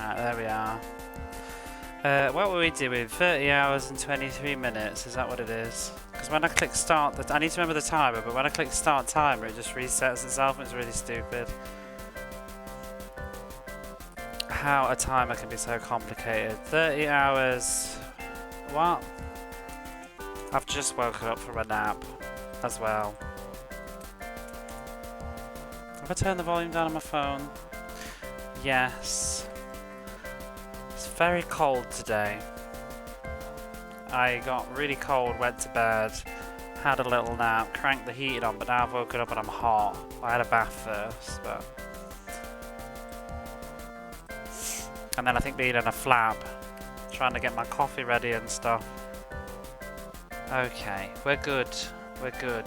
Right, there we are. What were we doing? 30 hours and 23 minutes, is that what it is? Because when I click start, I need to remember the timer, but when I click start timer it just resets itself and it's really stupid. How a timer can be so complicated. 30 hours... What? I've just woken up from a nap as well. Have I turned the volume down on my phone? Yes. It's very cold today. I got really cold, went to bed, had a little nap, cranked the heating on, but now I've woken up and I'm hot. I had a bath first, but... And then I think being in a flap, trying to get my coffee ready and stuff. Okay, we're good. We're good.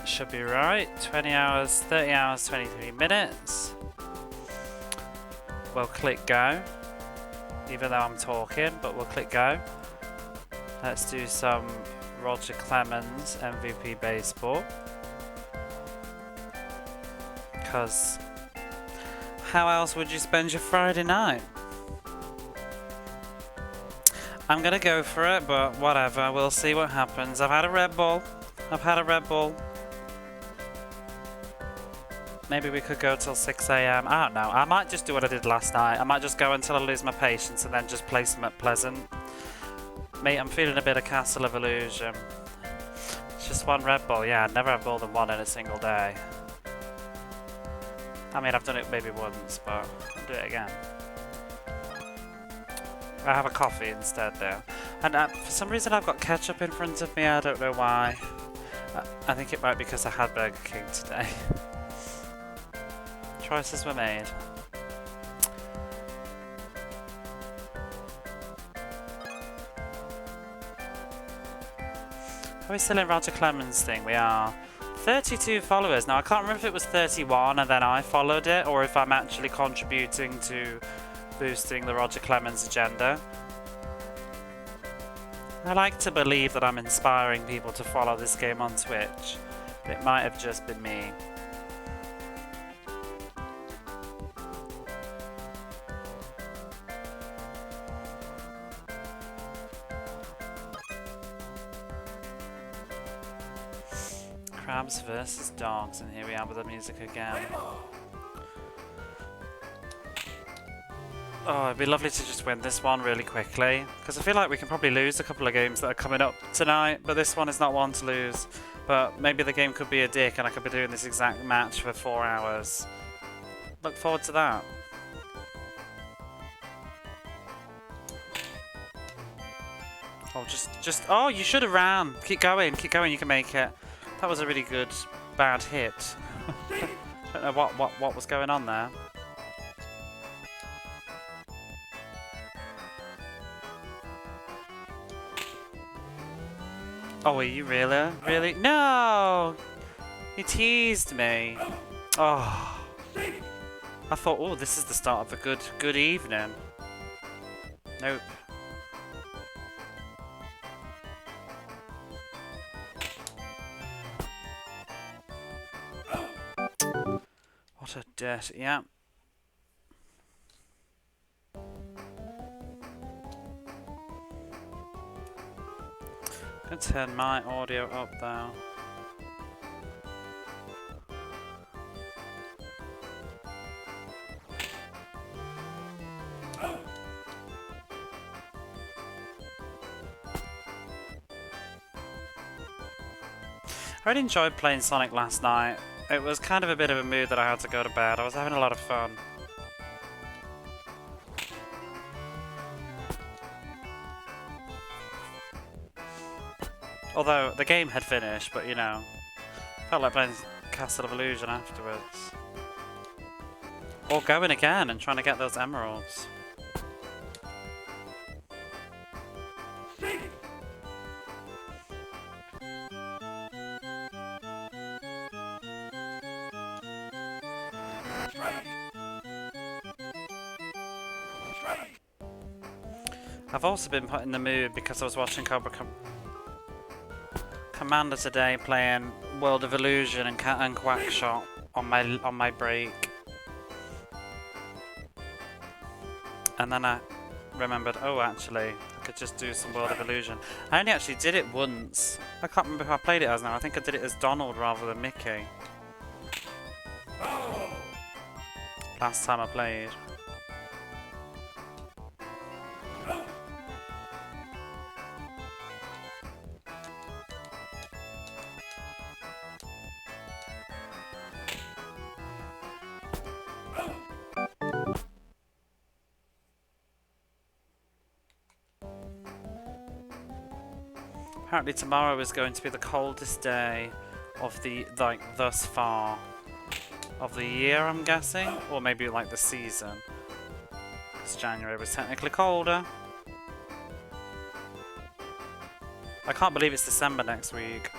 Should be right. 20 hours, 30 hours, 23 minutes. We'll click go. Even though I'm talking, but we'll click go. Let's do some Roger Clemens MVP baseball. Because how else would you spend your Friday night? I'm gonna go for it, but whatever, we'll see what happens. I've had a Red Bull. I've had a Red Bull. Maybe we could go till 6 AM. I don't know. I might just do what I did last night. I might just go until I lose my patience and then just play some at Pleasant. Mate, I'm feeling a bit of Castle of Illusion. It's just one Red Bull. Yeah, I'd never have more than one in a single day. I mean, I've done it maybe once, but I'll do it again. I have a coffee instead though. And for some reason I've got ketchup in front of me, I don't know why. I think it might be because I had Burger King today. Choices were made. Are we still in Roger Clemens thing? We are. 32 followers. Now I can't remember if it was 31 and then I followed it, or if I'm actually contributing to boosting the Roger Clemens agenda. I like to believe that I'm inspiring people to follow this game on Twitch, but it might have just been me. Crabs versus dogs, and here we are with the music again. Oh, it'd be lovely to just win this one really quickly, because I feel like we can probably lose a couple of games that are coming up tonight, but this one is not one to lose. But maybe the game could be a dick and I could be doing this exact match for 4 hours. Look forward to that. Oh, oh, you should have ran. Keep going, you can make it. That was a really good, bad hit. Don't know what was going on there. Oh, are you really? Really? No! You teased me. Oh. I thought, oh, this is the start of a good evening. Nope. What a dirty, yeah. I'm gonna turn my audio up though. I really enjoyed playing Sonic last night. It was kind of a bit of a mood that I had to go to bed. I was having a lot of fun. Although the game had finished, but you know, felt like playing Castle of Illusion afterwards. Or going again and trying to get those emeralds. I've also been put in the mood because I was watching Commander today playing World of Illusion and Quackshot on my break. And then I remembered, oh, actually, I could just do some World of Illusion. I only actually did it once. I can't remember who I played it as now. I think I did it as Donald rather than Mickey. Last time I played. Apparently tomorrow is going to be the coldest day of the, like, thus far of the year, I'm guessing, or maybe like the season. Because January was technically colder. I can't believe it's December next week.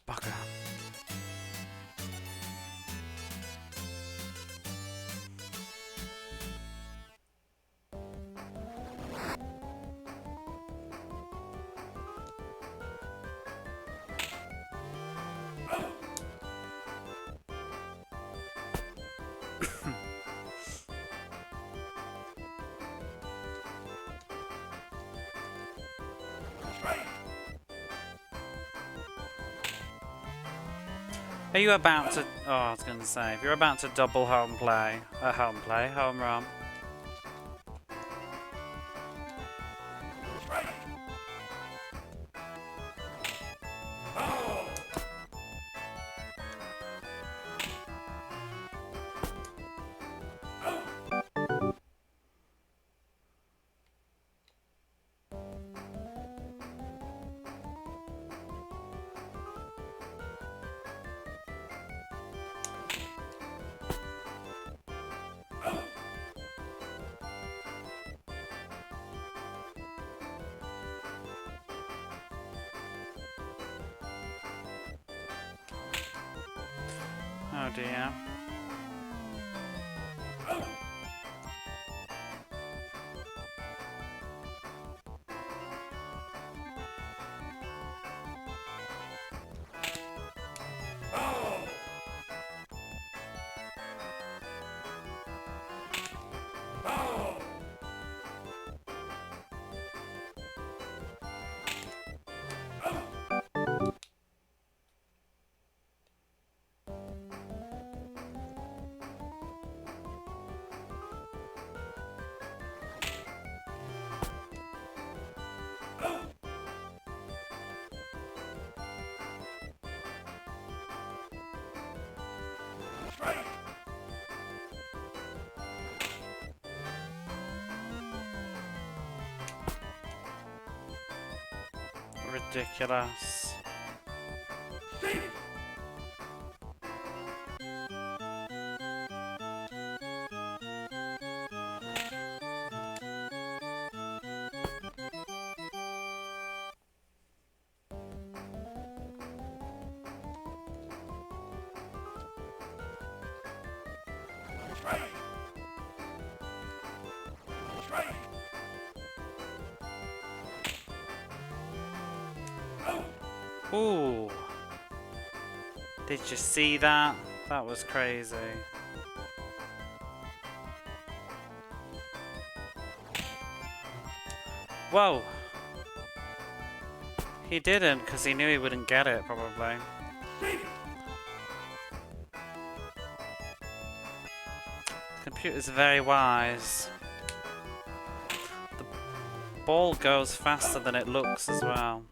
Bugger. Are you about to... Oh, I was going to say, if you're about to double home run. Oh dear. Ridiculous. Ooh. Did you see that? That was crazy. Whoa. He didn't, because he knew he wouldn't get it, probably. The computer's very wise. The ball goes faster than it looks as well.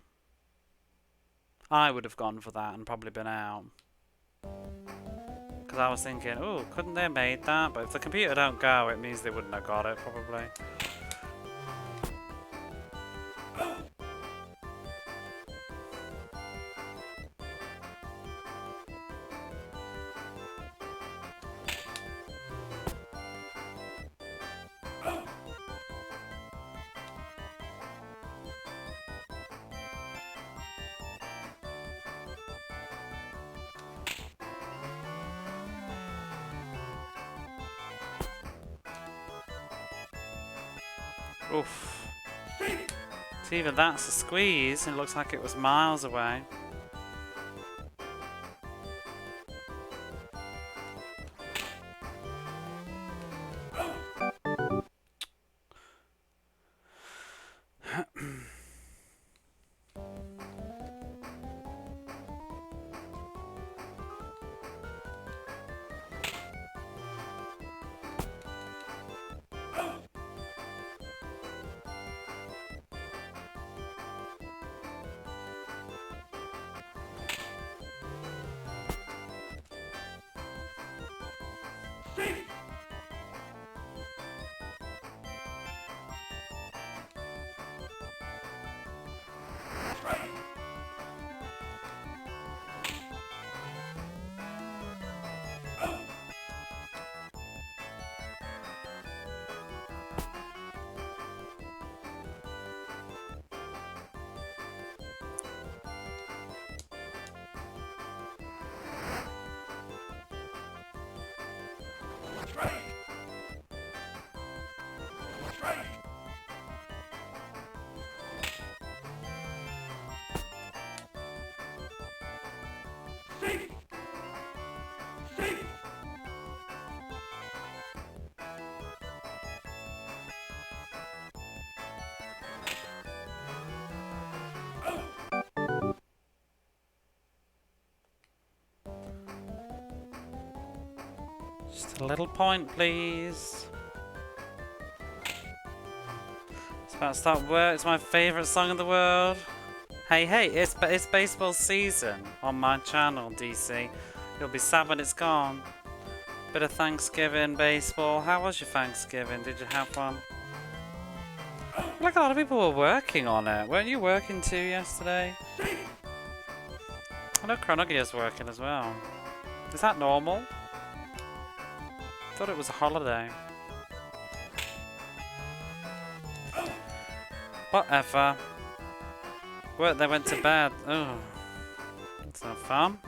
I would have gone for that and probably been out. Because I was thinking, oh, couldn't they have made that? But if the computer don't go, it means they wouldn't have got it, probably. Oof. So even that's a squeeze, and it looks like it was miles away. Just a little point, please. It's about to start work. It's my favourite song in the world. Hey, hey, it's baseball season on my channel, DC. You'll be sad when it's gone. Bit of Thanksgiving baseball. How was your Thanksgiving? Did you have one? Like a lot of people were working on it. Weren't you working too yesterday? I know Chronogia's working as well. Is that normal? I thought it was a holiday. Whatever. Work, they went to bed. Oh, that's no fun.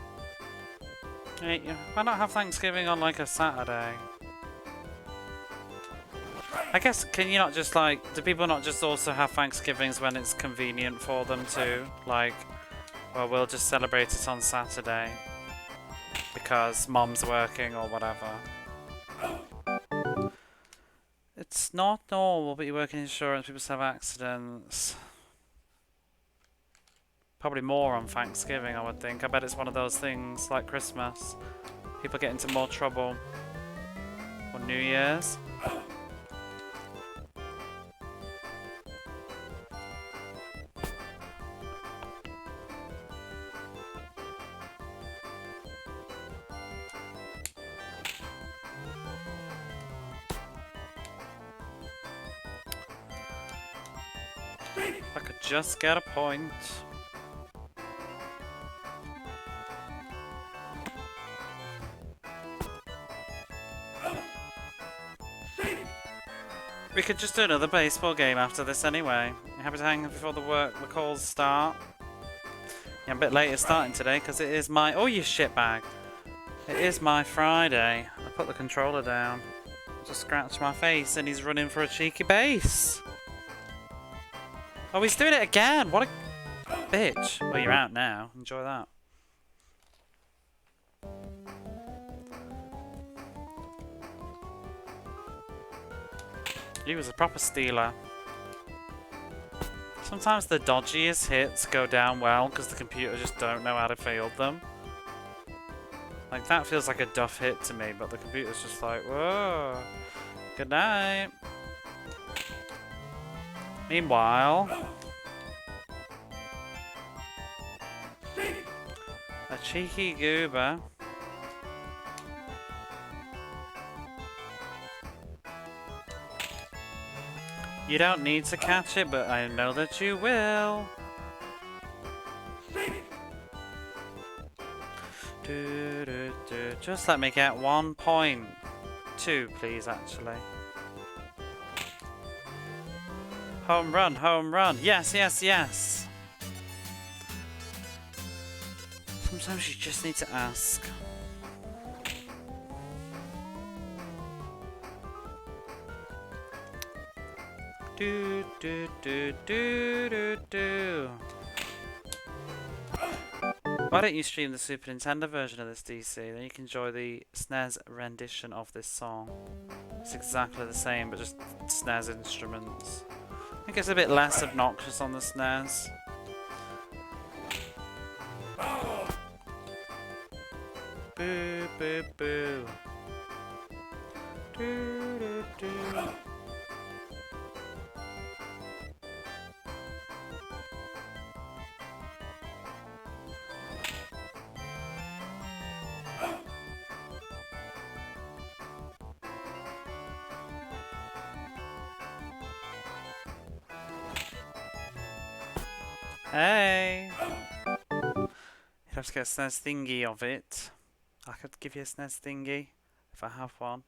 Hey, why not have Thanksgiving on like a Saturday? I guess, can you not just like, do people not just also have Thanksgivings when it's convenient for them to? Like, well, we'll just celebrate it on Saturday because mom's working or whatever. It's not normal, but you work in insurance, people have accidents. Probably more on Thanksgiving, I would think. I bet it's one of those things like Christmas. People get into more trouble. Or New Year's. If I could just get a point. We could just do another baseball game after this anyway. You happy to hang before the calls start? Yeah, I'm a bit later starting today because it is my... Oh, you shitbag! It is my Friday. I put the controller down. Just scratched my face and he's running for a cheeky base. Oh, he's doing it again! What a bitch. Well, you're out now. Enjoy that. He was a proper stealer. Sometimes the dodgiest hits go down well because the computer just don't know how to field them. Like, that feels like a duff hit to me, but the computer's just like, whoa, good night. Meanwhile, a cheeky goober. You don't need to catch it, but I know that you will. Just let me get 1 point. 2, please, actually. Home run, home run. Yes, yes, yes. Sometimes you just need to ask. Do do do do do do. Why don't you stream the Super Nintendo version of this, DC? Then you can enjoy the SNES rendition of this song. It's exactly the same, but just SNES instruments. I think it's a bit less obnoxious on the SNES. Boo, boo, boo. Do, do, do. Hey! You'd have to get a SNES thingy of it. I could give you a SNES thingy if I have one.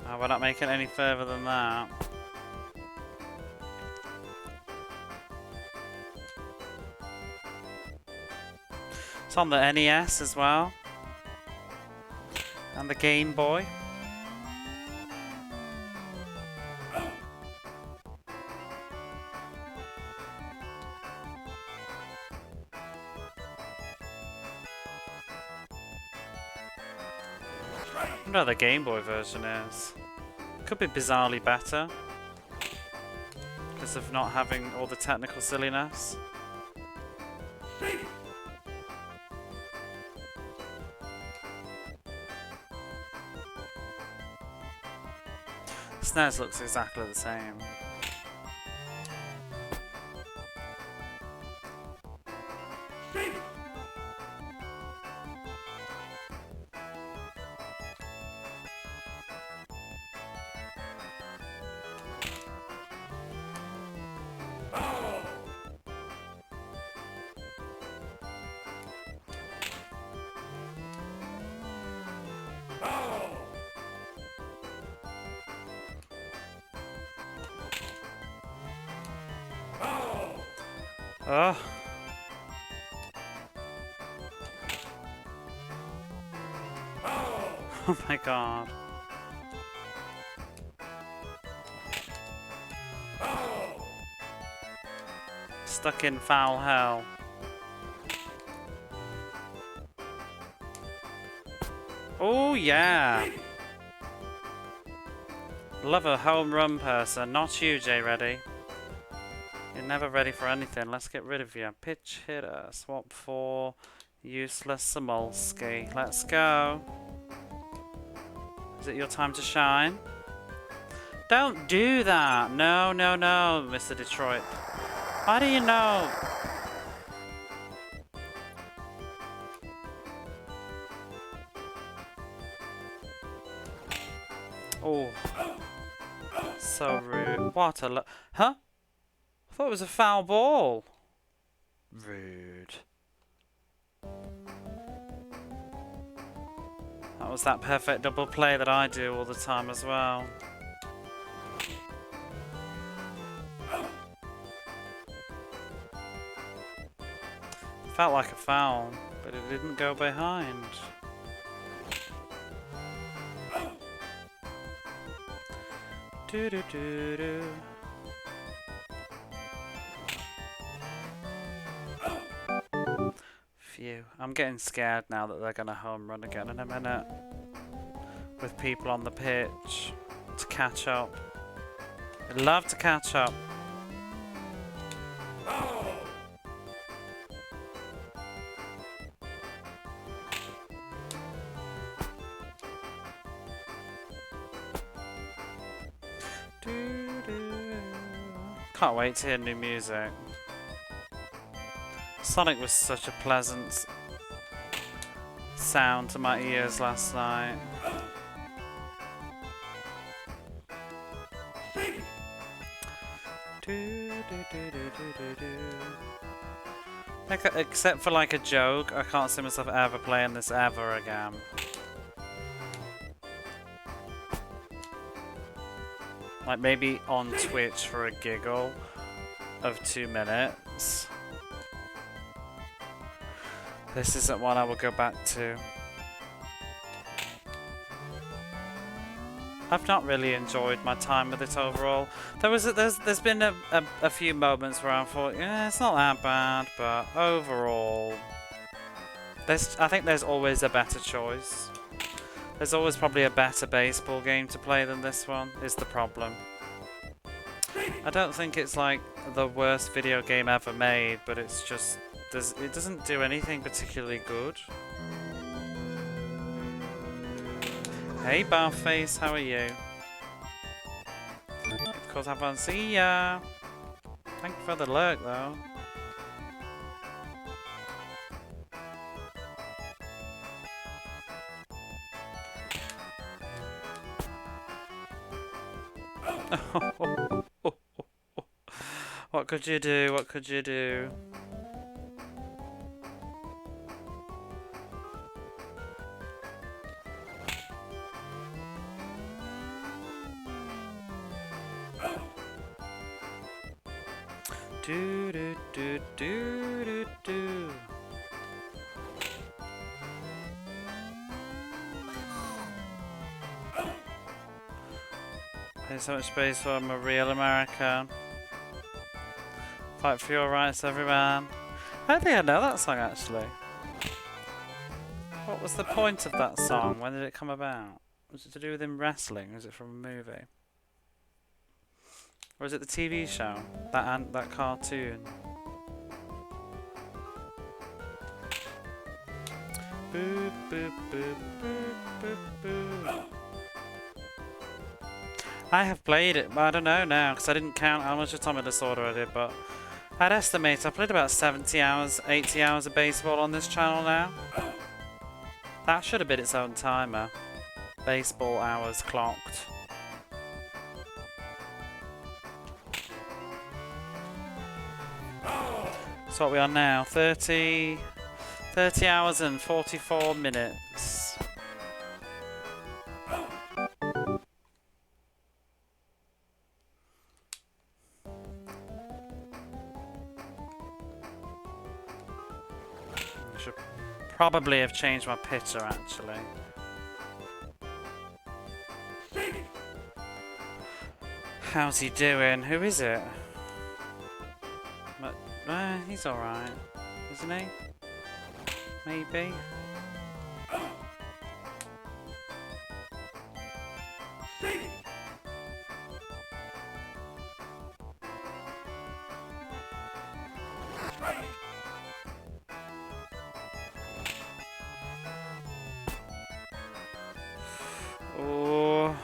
Oh, we're not making it any further than that. It's on the NES as well. And the Game Boy. I wonder how the Game Boy version is. Could be bizarrely better. Because of not having all the technical silliness. SNES looks exactly the same. Oh. Oh my god. Stuck in foul hell. Oh yeah. Love a home run person. Not you, J Ready. You're never ready for anything. Let's get rid of you. Pitch hitter. Swap for useless Samolsky. Let's go. Is it your time to shine? Don't do that. No, no, no, Mr. Detroit. How do you know? Oh. So rude. What a huh? I thought it was a foul ball. Rude. That was that perfect double play that I do all the time as well. Felt like a foul, but it didn't go behind. Do do do do. Phew. I'm getting scared now that they're gonna home run again in a minute. With people on the pitch to catch up. I'd love to catch up. Can't wait to hear new music. Sonic was such a pleasant sound to my ears last night. Like, except for like a joke, I can't see myself ever playing this ever again. Like maybe on Twitch for a giggle of 2 minutes. This isn't one I will go back to. I've not really enjoyed my time with it overall. There's been a few moments where I thought, yeah, it's not that bad, but overall, I think there's always a better choice. There's always probably a better baseball game to play than this one, is the problem. I don't think it's like the worst video game ever made, but it's just, it doesn't do anything particularly good. Hey Barface, how are you? Of course, have fun. See ya! Thank you for the lurk though. What could you do? What could you do? Do do do do do do. There's so much space for a real American. Fight for your rights, everyone. I don't think I know that song actually. What was the point of that song? When did it come about? Was it to do with him wrestling? Was it from a movie? Or is it the TV show? That cartoon? Boop boop boop boop boop boop. I have played it, but I don't know now because I didn't count how much of Tommy Disorder I did, but I'd estimate I played about 70 hours, 80 hours of baseball on this channel now. That should have been its own timer. Baseball hours clocked. So what are we on now? 30 hours and 44 minutes. I should probably have changed my pitcher actually. How's he doing? Who is it? He's alright, isn't he? Maybe. Oh.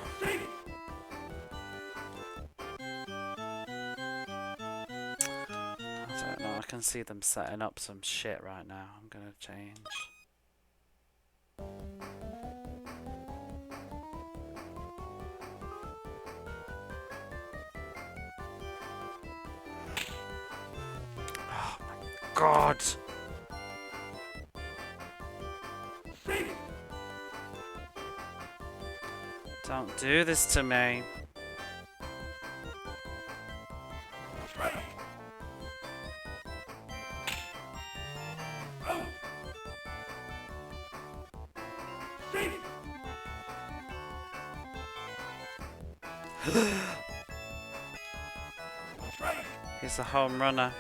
I don't know, I can see them setting up some shit right now. I'm gonna change. Oh my god! Don't do this to me. He's a home runner.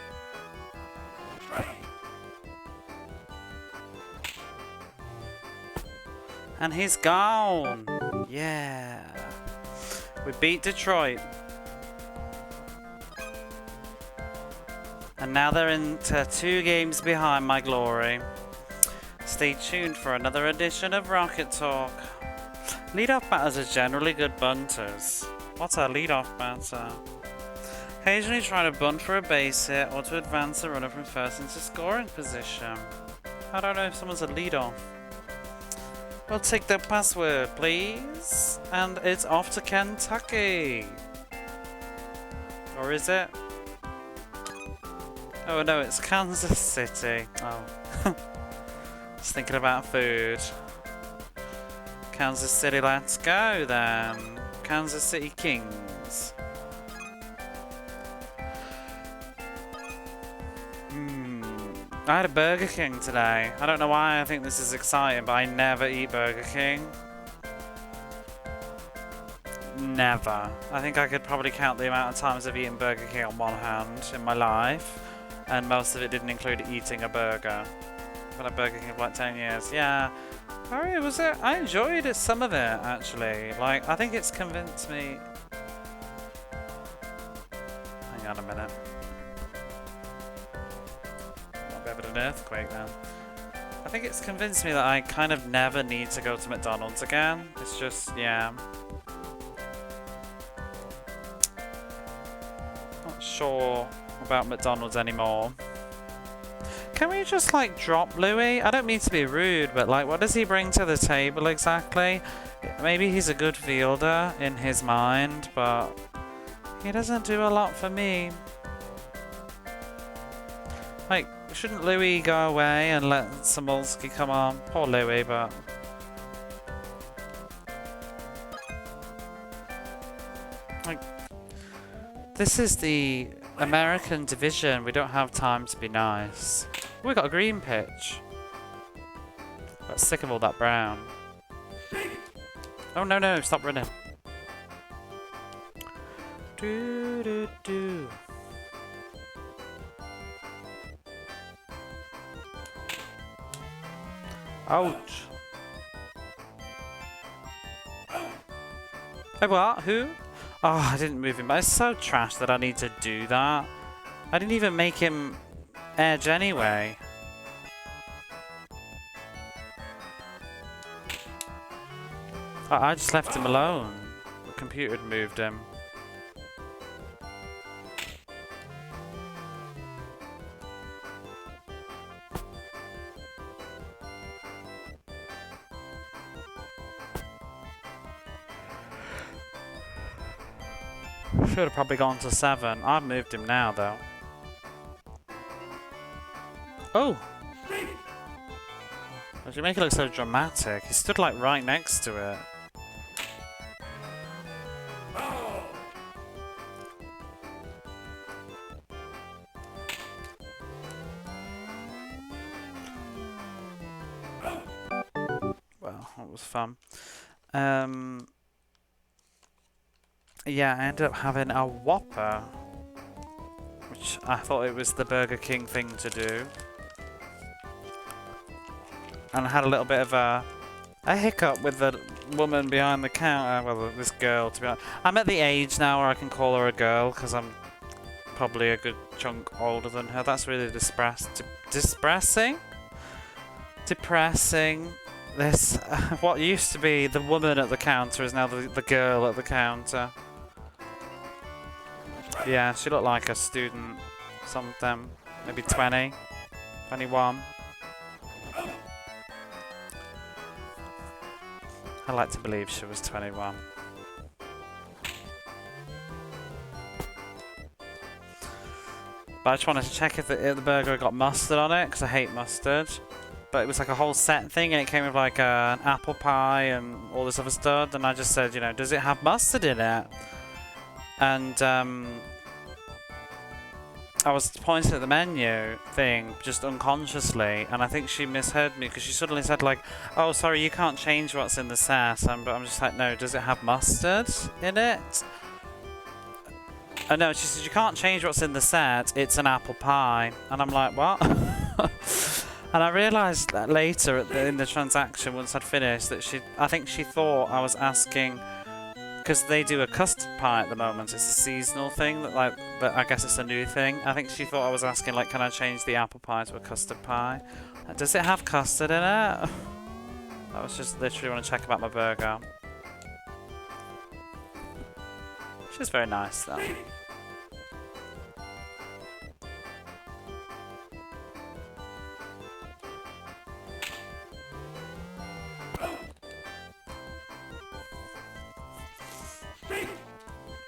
And he's gone! Yeah! We beat Detroit. And now they're into 2 games behind my glory. Stay tuned for another edition of Rocket Talk. Leadoff batters are generally good bunters. What's our leadoff batter? Occasionally try to bunt for a base hit or to advance a runner from first into scoring position. I don't know if someone's a leadoff. We'll take the password, please. And it's off to Kentucky. Or is it? Oh no, it's Kansas City. Oh. Just thinking about food. Kansas City, let's go then. Kansas City Kings. I had a Burger King today. I don't know why I think this is exciting, but I never eat Burger King. Never. I think I could probably count the amount of times I've eaten Burger King on one hand in my life, and most of it didn't include eating a burger. I've had a Burger King for like 10 years. Yeah. Alright, was it? I enjoyed it, some of it, actually. Like, I think it's convinced me... Hang on a minute. Might be a bit of an earthquake now. I think it's convinced me that I kind of never need to go to McDonald's again. It's just, yeah. Not sure about McDonald's anymore. Can we just, like, drop Louis? I don't mean to be rude, but, like, what does he bring to the table exactly? Maybe he's a good fielder in his mind, but he doesn't do a lot for me. Like, shouldn't Louis go away and let Samulski come on? Poor Louis, but... Like, this is the American division. We don't have time to be nice. Oh, we got a green pitch. Got sick of all that brown. Oh, no, stop running. Do. Ouch. Hey, what? Who? Oh, I didn't move him. But it's so trash that I need to do that. I didn't even make him edge anyway. I just left him alone. The computer had moved him. Should have probably gone to 7. I've moved him now, though. Oh! Did you make it look so dramatic? He stood, like, right next to it. Well, that was fun. Yeah, I ended up having a Whopper, which I thought it was the Burger King thing to do. And I had a little bit of a hiccup with the woman behind the counter. Well, this girl, to be honest. I'm at the age now where I can call her a girl, because I'm probably a good chunk older than her. That's really depressing. This, what used to be the woman at the counter is now the girl at the counter. Yeah, she looked like a student, something, maybe 20, 21. I like to believe she was 21. But I just wanted to check if the burger got mustard on it, because I hate mustard. But it was like a whole set thing, and it came with like an apple pie and all this other stuff. And I just said, you know, does it have mustard in it? And I was pointing at the menu thing just unconsciously, and I think she misheard me because she suddenly said like, "Oh, sorry, you can't change what's in the set." But I'm just like, "No, does it have mustard in it?" No, she said, "You can't change what's in the set. It's an apple pie." And I'm like, "What?" And I realised that later in the transaction, once I'd finished, that I think she thought I was asking. Because they do a custard pie at the moment. It's a seasonal thing that I guess it's a new thing. I think she thought I was asking like, can I change the apple pie to a custard pie? Does it have custard in it? I was just literally want to check about my burger. She's very nice though.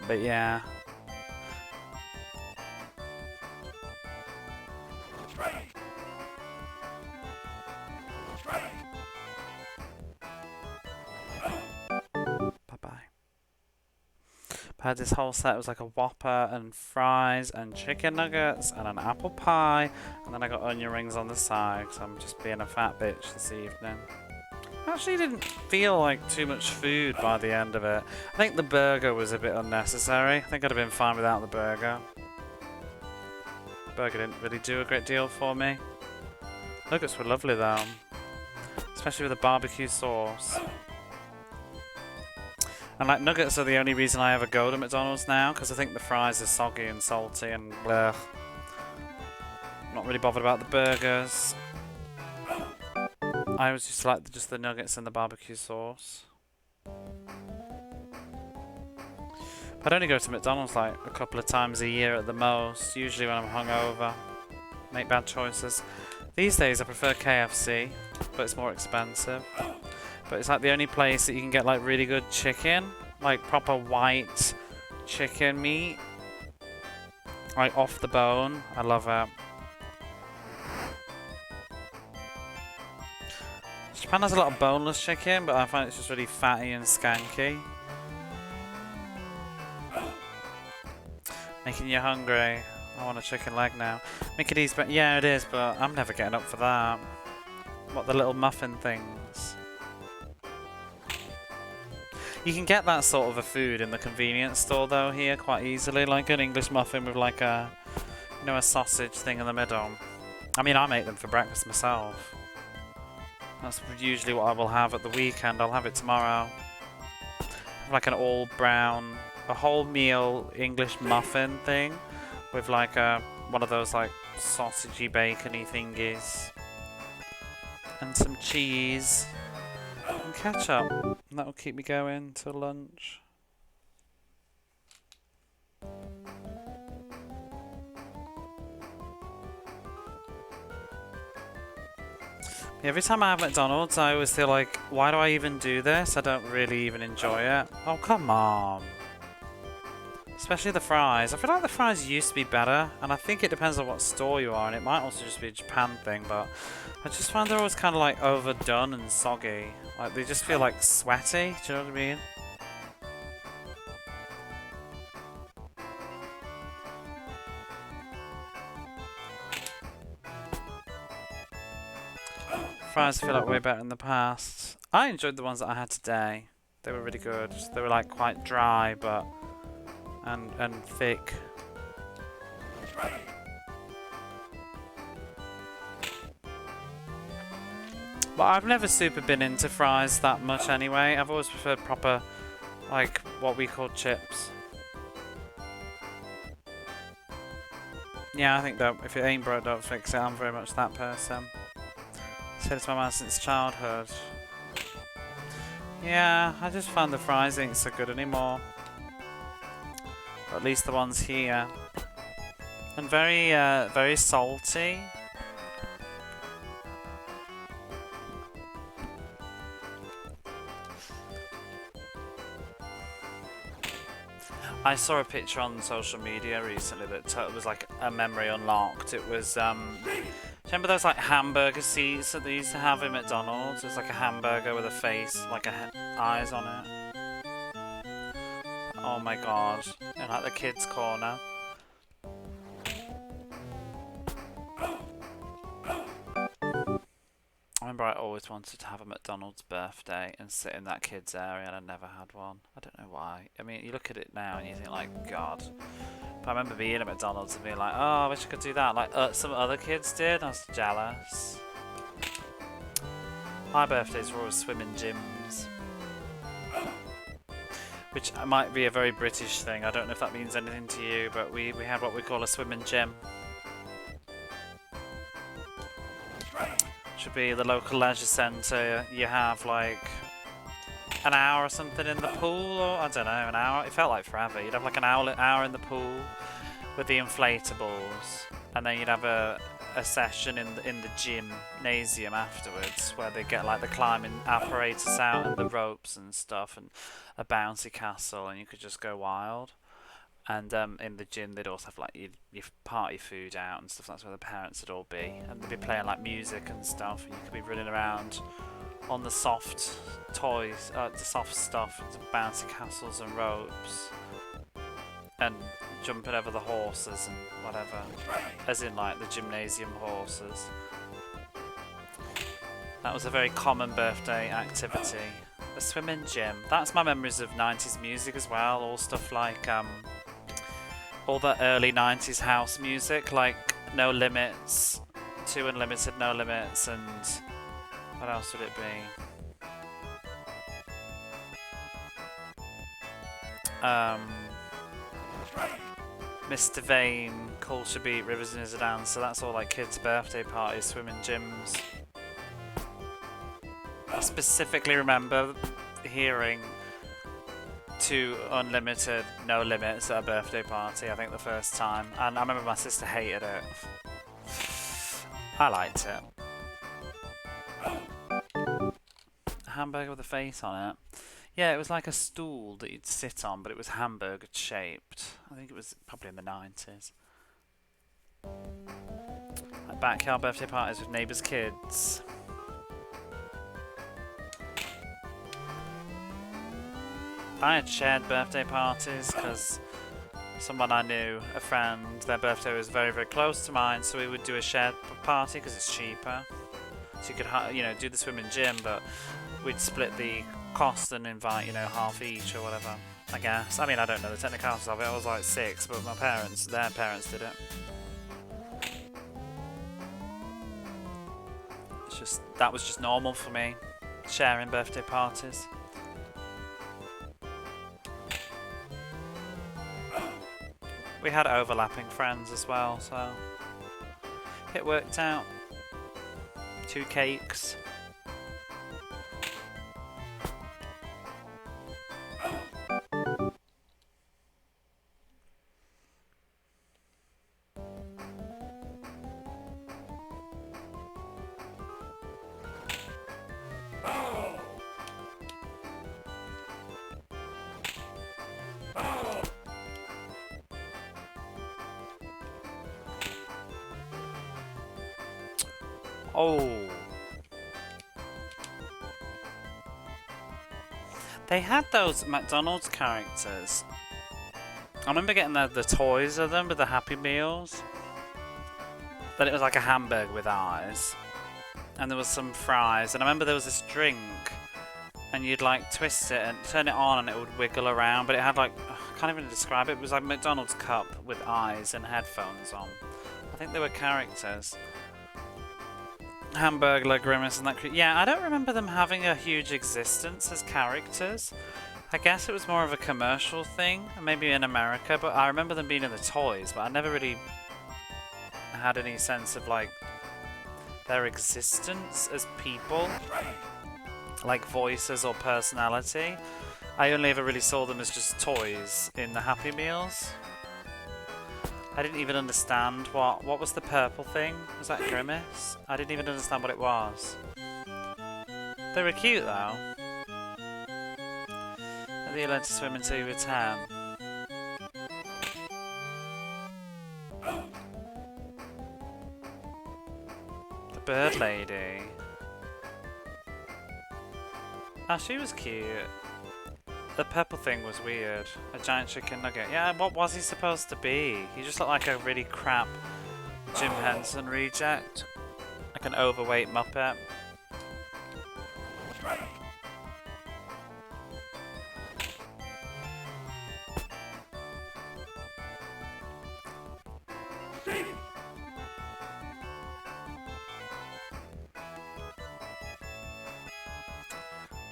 But yeah. Bye-bye. I had this whole set. It was like a Whopper and fries and chicken nuggets and an apple pie. And then I got onion rings on the side because I'm just being a fat bitch this evening. Actually didn't feel like too much food by the end of it. I think the burger was a bit unnecessary. I think I'd have been fine without the burger. Burger didn't really do a great deal for me. Nuggets were lovely though. Especially with the barbecue sauce. And like nuggets are the only reason I ever go to McDonald's now, because I think the fries are soggy and salty and blech. Not really bothered about the burgers. I always just like just the nuggets and the barbecue sauce. I'd only go to McDonald's like a couple of times a year at the most, usually when I'm hungover. Make bad choices. These days I prefer KFC, but it's more expensive. But it's like the only place that you can get like really good chicken, like proper white chicken meat, like off the bone. I love it. Japan has a lot of boneless chicken, but I find it's just really fatty and skanky. Making you hungry. I want a chicken leg now. Make it easy, but yeah, it is, but I'm never getting up for that. What, the little muffin things? You can get that sort of a food in the convenience store though here quite easily, like an English muffin with like a, you know, a sausage thing in the middle. I mean, I make them for breakfast myself. That's usually what I will have at the weekend. I'll have it tomorrow. Have like an all brown, a whole meal English muffin thing with like a one of those like sausagey bacony thingies and some cheese and ketchup. And that'll keep me going till lunch. Every time I have McDonald's, I always feel like, why do I even do this? I don't really even enjoy it. Oh, come on. Especially the fries. I feel like the fries used to be better, and I think it depends on what store you are, and it might also just be a Japan thing, but I just find they're always kind of like overdone and soggy. Like, they just feel like sweaty, do you know what I mean? Fries feel like way better in the past. I enjoyed the ones that I had today. They were really good. They were like quite dry, but and thick. But I've never super been into fries that much anyway. I've always preferred proper, like what we call chips. Yeah, I think that if it ain't broke, don't fix it. I'm very much that person. Said to my man since childhood. Yeah, I just find the fries ain't so good anymore. Or at least the ones here. And very salty. I saw a picture on social media recently that was like a memory unlocked. It was, remember those like hamburger seats that they used to have in McDonald's? It's like a hamburger with a face, like eyes on it. Oh my god. In like the kids' corner. I remember I always wanted to have a McDonald's birthday and sit in that kids area, and I never had one. I don't know why. I mean, you look at it now and you think like, God. But I remember being at McDonald's and being like, oh, I wish I could do that. Like some other kids did. I was jealous. My birthdays were always swimming gyms. Which might be a very British thing. I don't know if that means anything to you, but we had what we call a swimming gym. Should be the local leisure centre. You have like an hour or something in the pool, or I don't know, an hour. It felt like forever. You'd have like an hour in the pool with the inflatables, and then you'd have a session in the gymnasium afterwards, where they get like the climbing apparatus out and the ropes and stuff, and a bouncy castle, and you could just go wild. And in the gym, they'd also have like your party food out and stuff. That's where the parents would all be, and they'd be playing like music and stuff. And you could be running around on the soft toys, the soft stuff, the bouncy castles and ropes. and jumping over the horses and whatever. As in, like, the gymnasium horses. That was a very common birthday activity. The swimming gym. That's my memories of 90s music as well. All stuff like, all the early 90s house music, like No Limits, Two Unlimited, No Limits, and what else would it be? Mr. Vane, Culture Beat, Rivers and Is a Dancer. That's all like kids' birthday parties, swimming gyms. I specifically remember hearing Two Unlimited, No Limits at a birthday party, I think the first time. And I remember my sister hated it. I liked it. A hamburger with a face on it. Yeah, it was like a stool that you'd sit on, but it was hamburger shaped. I think it was probably in the 90s. Like backyard birthday parties with neighbours' kids. I had shared birthday parties because someone I knew, a friend, their birthday was very, very close to mine, so we would do a shared party because it's cheaper. So you could, you know, do the swimming gym, but we'd split the cost and invite, you know, half each or whatever, I guess. I mean, I don't know the technicalities of it. I was like 6, but my parents, their parents did it. It's just, that was just normal for me, sharing birthday parties. We had overlapping friends as well, so it worked out. 2 cakes. Oh. They had those McDonald's characters. I remember getting the toys of them with the Happy Meals. Then it was like a hamburger with eyes. And there was some fries. And I remember there was this drink. And you'd like twist it and turn it on and it would wiggle around. But it had like, I can't even describe it. It was like a McDonald's cup with eyes and headphones on. I think they were characters. Hamburglar, Grimace, and that. Yeah, I don't remember them having a huge existence as characters. I guess it was more of a commercial thing, maybe in America, but I remember them being in the toys, but I never really had any sense of like their existence as people, like voices or personality. I only ever really saw them as just toys in the Happy Meals. I didn't even understand what was the purple thing? Was that Grimace? I didn't even understand what it was. They were cute though. I think you learned to swim until you were 10. The bird lady. Oh, she was cute. The purple thing was weird. A giant chicken nugget. Yeah, what was he supposed to be? He just looked like a really crap Jim Henson reject. Like an overweight Muppet.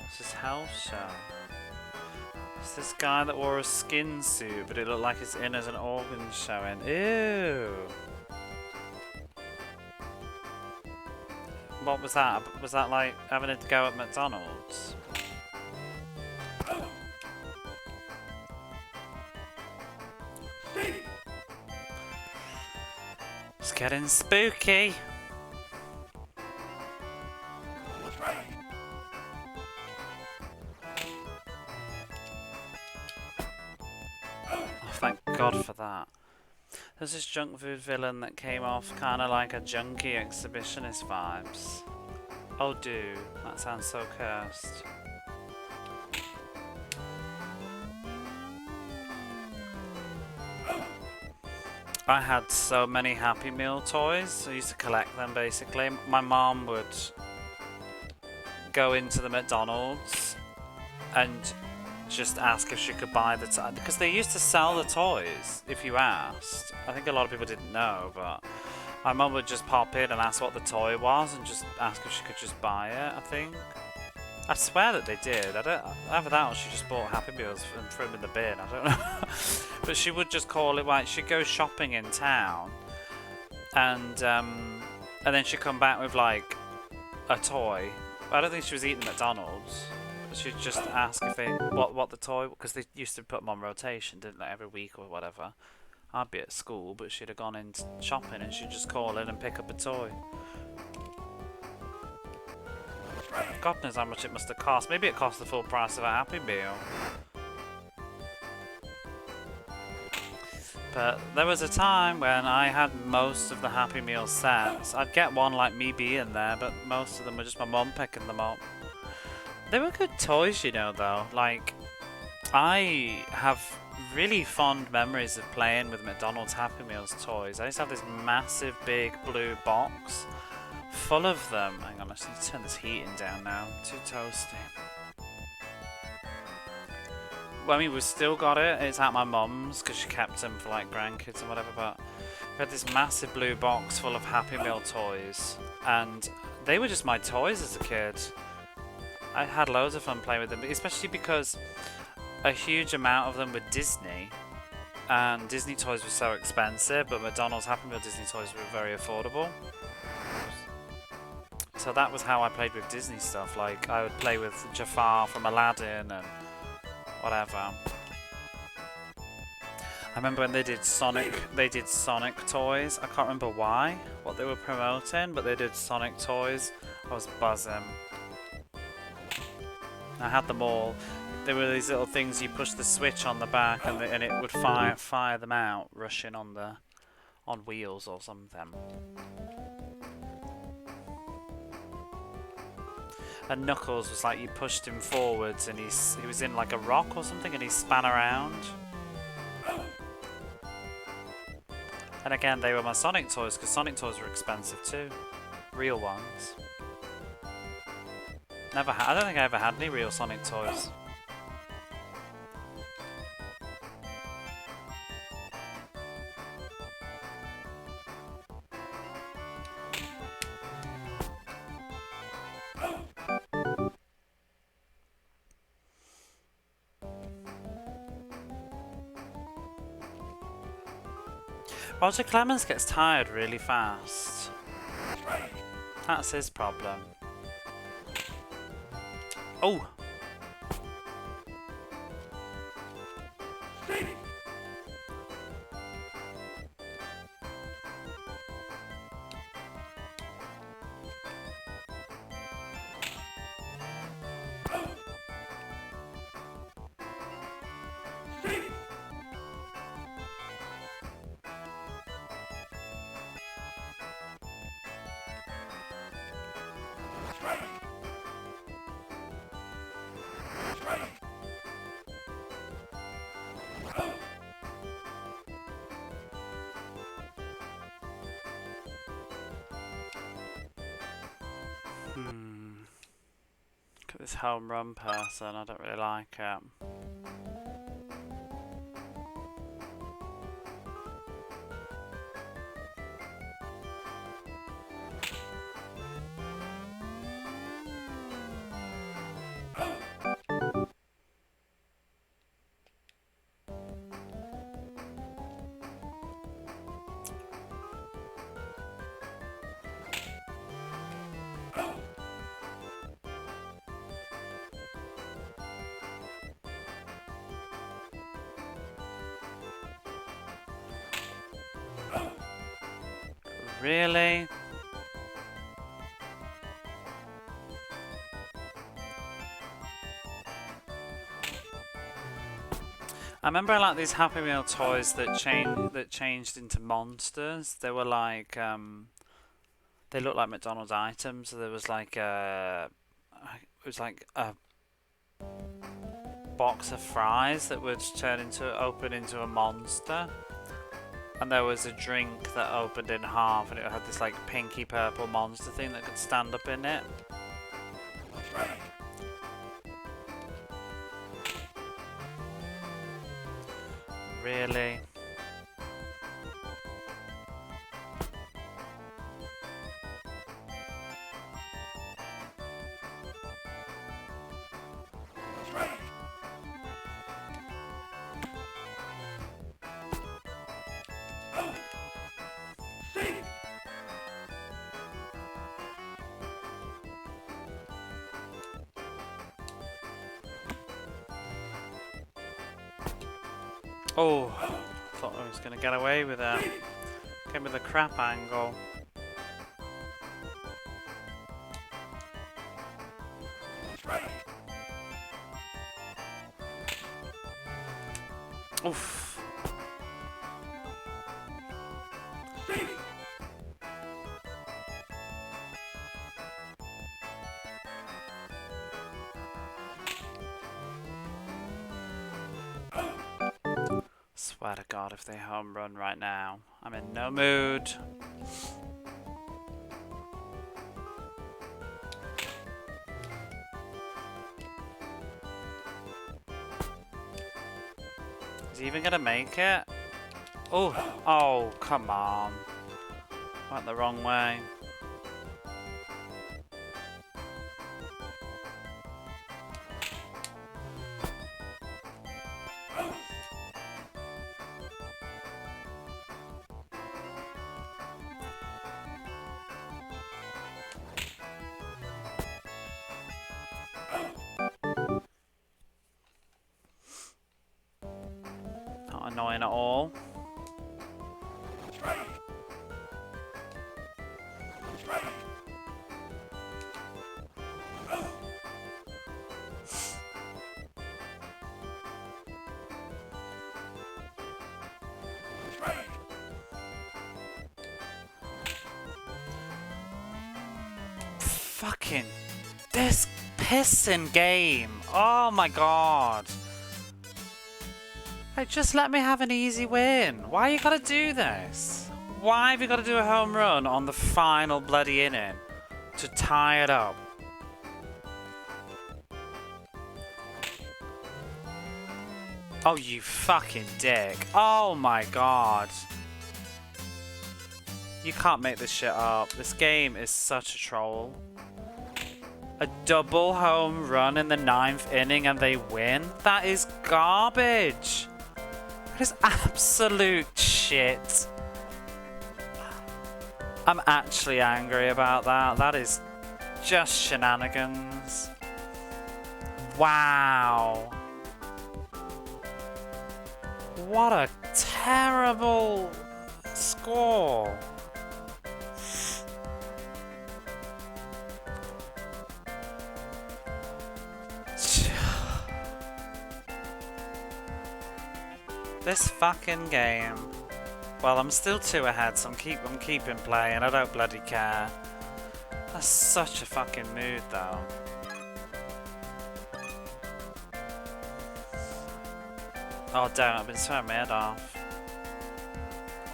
This is house show. It's this guy that wore a skin suit, but it looked like his innards and organs showing. Ew. What was that? Was that like having a go at McDonald's? It's getting spooky. Thank God for that. There's this junk food villain that came off kind of like a junkie exhibitionist vibes. Oh dude, that sounds so cursed. I had so many Happy Meal toys. I used to collect them basically. My mom would go into the McDonald's and just ask if she could buy the because they used to sell the toys if you asked. I think a lot of people didn't know, but my mum would just pop in and ask what the toy was and just ask if she could just buy it, I think. I swear that they did. Either that or she just bought Happy Meals and threw them in the bin. I don't know. But she would just call it like she'd go shopping in town, and then she'd come back with like a toy. I don't think she was eating McDonald's. She'd just ask if they what the toy, because they used to put them on rotation, didn't they, every week or whatever. I'd be at school, but she'd have gone in shopping and she'd just call in and pick up a toy. God knows how much it must have cost. Maybe it cost the full price of a Happy Meal. But there was a time when I had most of the Happy Meal sets. I'd get one like me being there, but most of them were just my mum picking them up. They were good toys, you know, though. Like, I have really fond memories of playing with McDonald's Happy Meals toys. I used to have this massive big blue box full of them. Hang on, I just need to turn this heating down now. Too toasty. Well, I mean, we've still got it. It's at my mum's because she kept them for like grandkids and whatever. But we had this massive blue box full of Happy Meal toys, and they were just my toys as a kid. I had loads of fun playing with them, especially because a huge amount of them were Disney, and Disney toys were so expensive, but McDonald's Happy Meal Disney toys were very affordable. So that was how I played with Disney stuff. Like, I would play with Jafar from Aladdin and whatever. I remember when they did Sonic toys. I can't remember what they were promoting, but they did Sonic toys. I was buzzing. I had them all. There were these little things you push the switch on the back, and it would fire them out, rushing on wheels or something. And Knuckles was like you pushed him forwards, and he was in like a rock or something, and he span around. And again, they were my Sonic toys, because Sonic toys were expensive too, real ones. I don't think I ever had any real Sonic toys. Roger Clemens gets tired really fast. That's his problem. Oh! Look at this home run person, I don't really like it. Really? I remember like these Happy Meal toys that changed into monsters. They were like they looked like McDonald's items. So there was like it was like a box of fries that would open into a monster. And there was a drink that opened in half and it had this like pinky purple monster thing that could stand up in it. Really? Oh, thought I was going to get away with it. Came with a crap angle. Oof. Swear to God, if they home run right now, I'm in no mood. Is he even gonna make it? Oh, oh, come on. Went the wrong way. Not annoying at all. Fucking this pissing game. Oh my God. Hey, just let me have an easy win. Why you gotta do this? Why have you gotta do a home run on the final bloody inning to tie it up? Oh, you fucking dick. Oh my God. You can't make this shit up. This game is such a troll. A double home run in the 9th inning and they win? That is garbage. That is absolute shit. I'm actually angry about that. That is just shenanigans. Wow. What a terrible score. This fucking game. Well, I'm still 2 ahead, so I'm keeping playing. I don't bloody care. That's such a fucking mood, though. Oh, damn, I've been swearing my head off.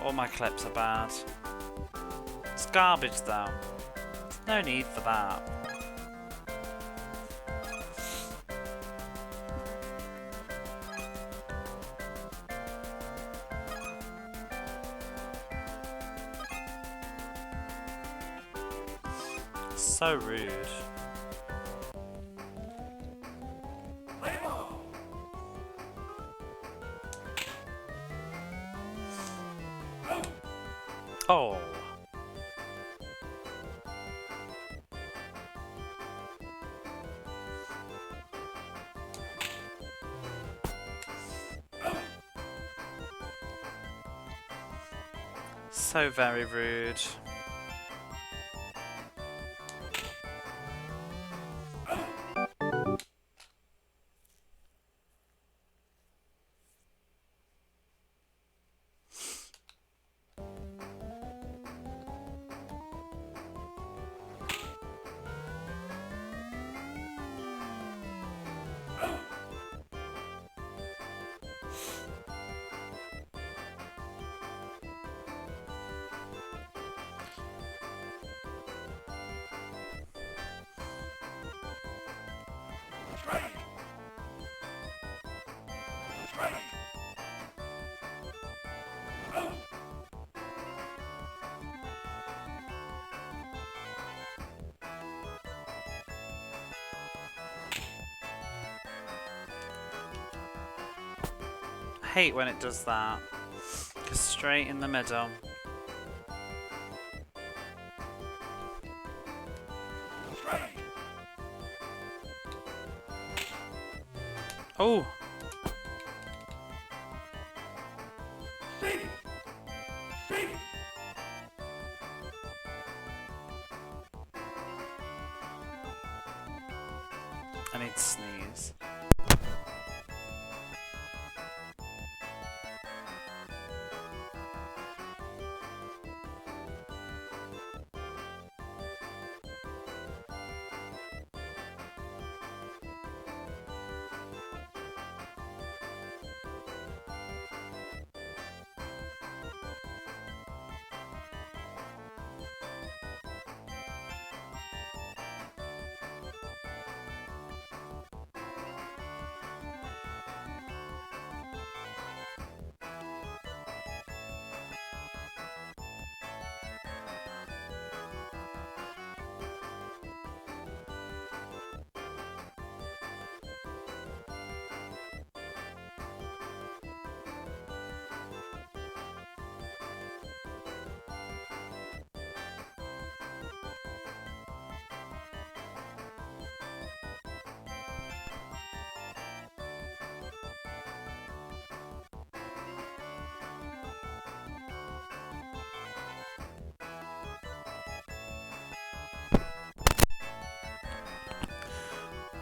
All my clips are bad. It's garbage, though. There's no need for that. So rude. Oh. So very rude. hate when it does that. Just straight in the middle. Oh! I need to sneeze.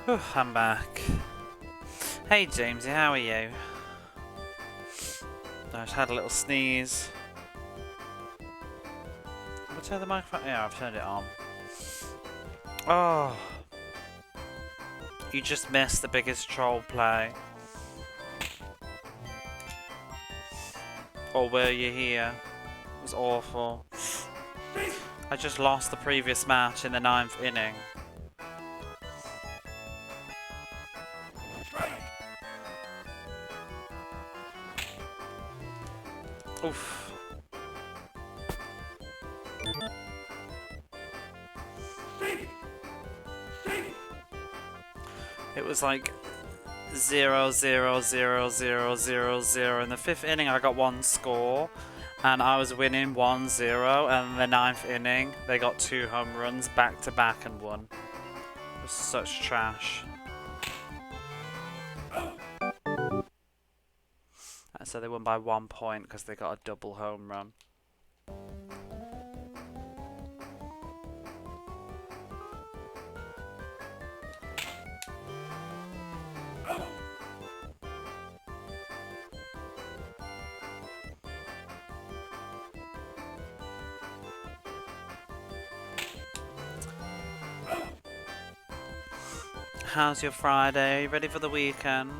Whew, I'm back. Hey Jamesy, how are you? I just had a little sneeze. Have I turned the microphone? Yeah, I've turned it on. Oh. You just missed the biggest troll play. Or were you here? It was awful. I just lost the previous match in the 9th inning. Oof. It was like 0, 0, 0, 0, 0, 0. In the 5th inning I got one score and I was winning 1-0, and in the 9th inning they got 2 home runs back to back and won. It was such trash. So they won by 1 point because they got a double home run. How's your Friday? Ready for the weekend?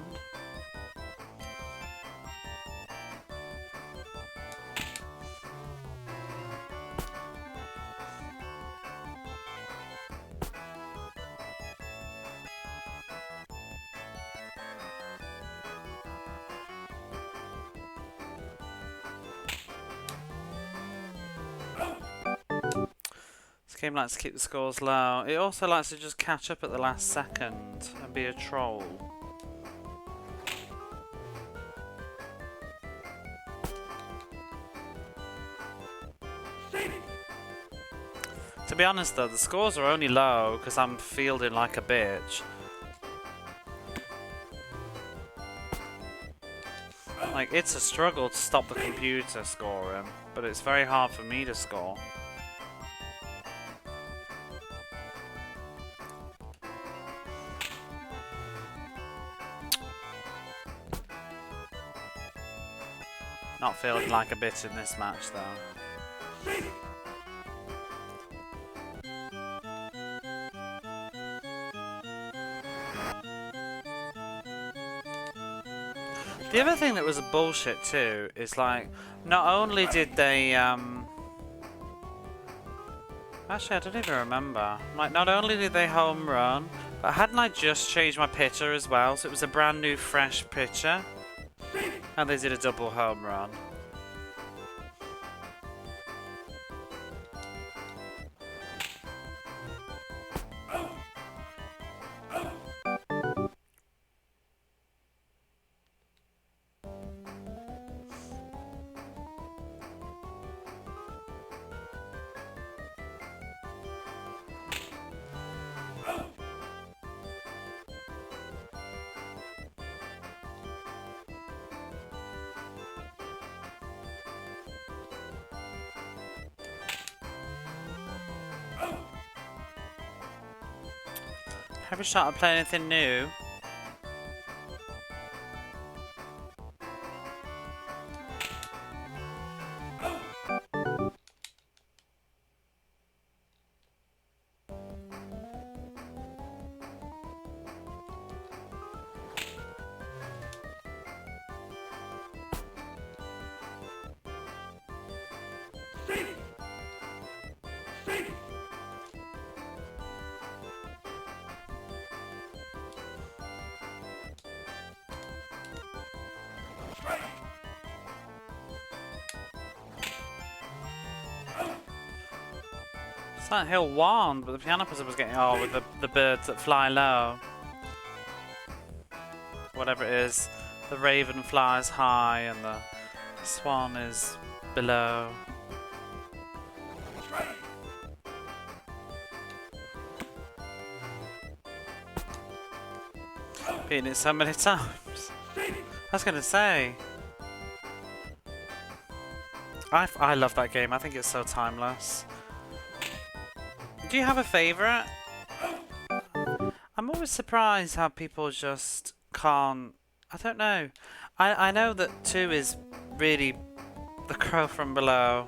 This game likes to keep the scores low. It also likes to just catch up at the last second and be a troll. To be honest though, the scores are only low because I'm fielding like a bitch. Like, it's a struggle to stop the computer scoring, but it's very hard for me to score. Not feeling like a bitch in this match though. The other thing that was a bullshit too is like, not only did they actually I don't even remember. Like, not only did they home run, but hadn't I just changed my pitcher as well? So it was a brand new fresh pitcher. And they did a double home run. Have you started playing anything new? Silent Hill 1, but the piano puzzle was getting... Oh, with the birds that fly low. Whatever it is. The raven flies high and the swan is below. Beaten it so many times. I was gonna say. I love that game. I think it's so timeless. Do you have a favourite? I'm always surprised how people just can't... I don't know. I know that 2 is really the crow from below,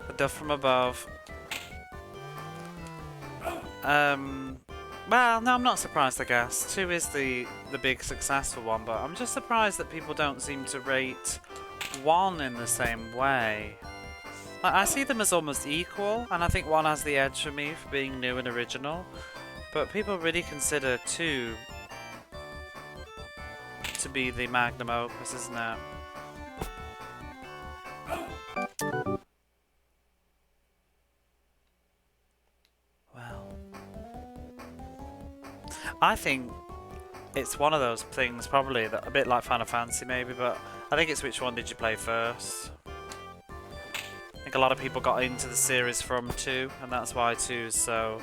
the dove from above. Well, no, I'm not surprised, I guess. 2 is the big successful one, but I'm just surprised that people don't seem to rate 1 in the same way. Like, I see them as almost equal, and I think 1 has the edge for me for being new and original. But people really consider 2 to be the magnum opus, isn't it? Well, I think it's one of those things, probably, that a bit like Final Fantasy maybe, but I think it's which one did you play first? I think a lot of people got into the series from 2, and that's why 2 is so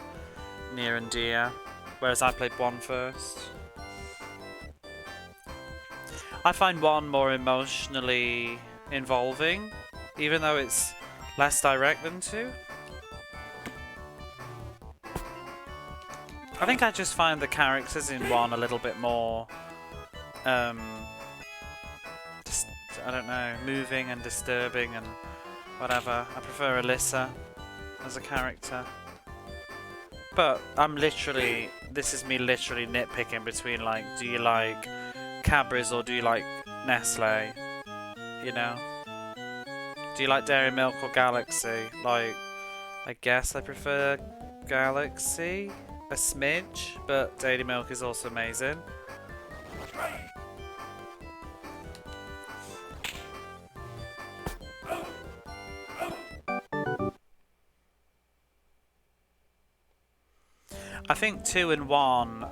near and dear, whereas I played 1 first. I find 1 more emotionally involving, even though it's less direct than 2. I think I just find the characters in 1 a little bit more, just, I don't know, moving and disturbing and whatever. I prefer Alyssa as a character. But I'm literally, this is me literally nitpicking between, like, do you like Cadbury's or do you like Nestle? You know? Do you like Dairy Milk or Galaxy? Like, I guess I prefer Galaxy a smidge, but Dairy Milk is also amazing. I think 2 and 1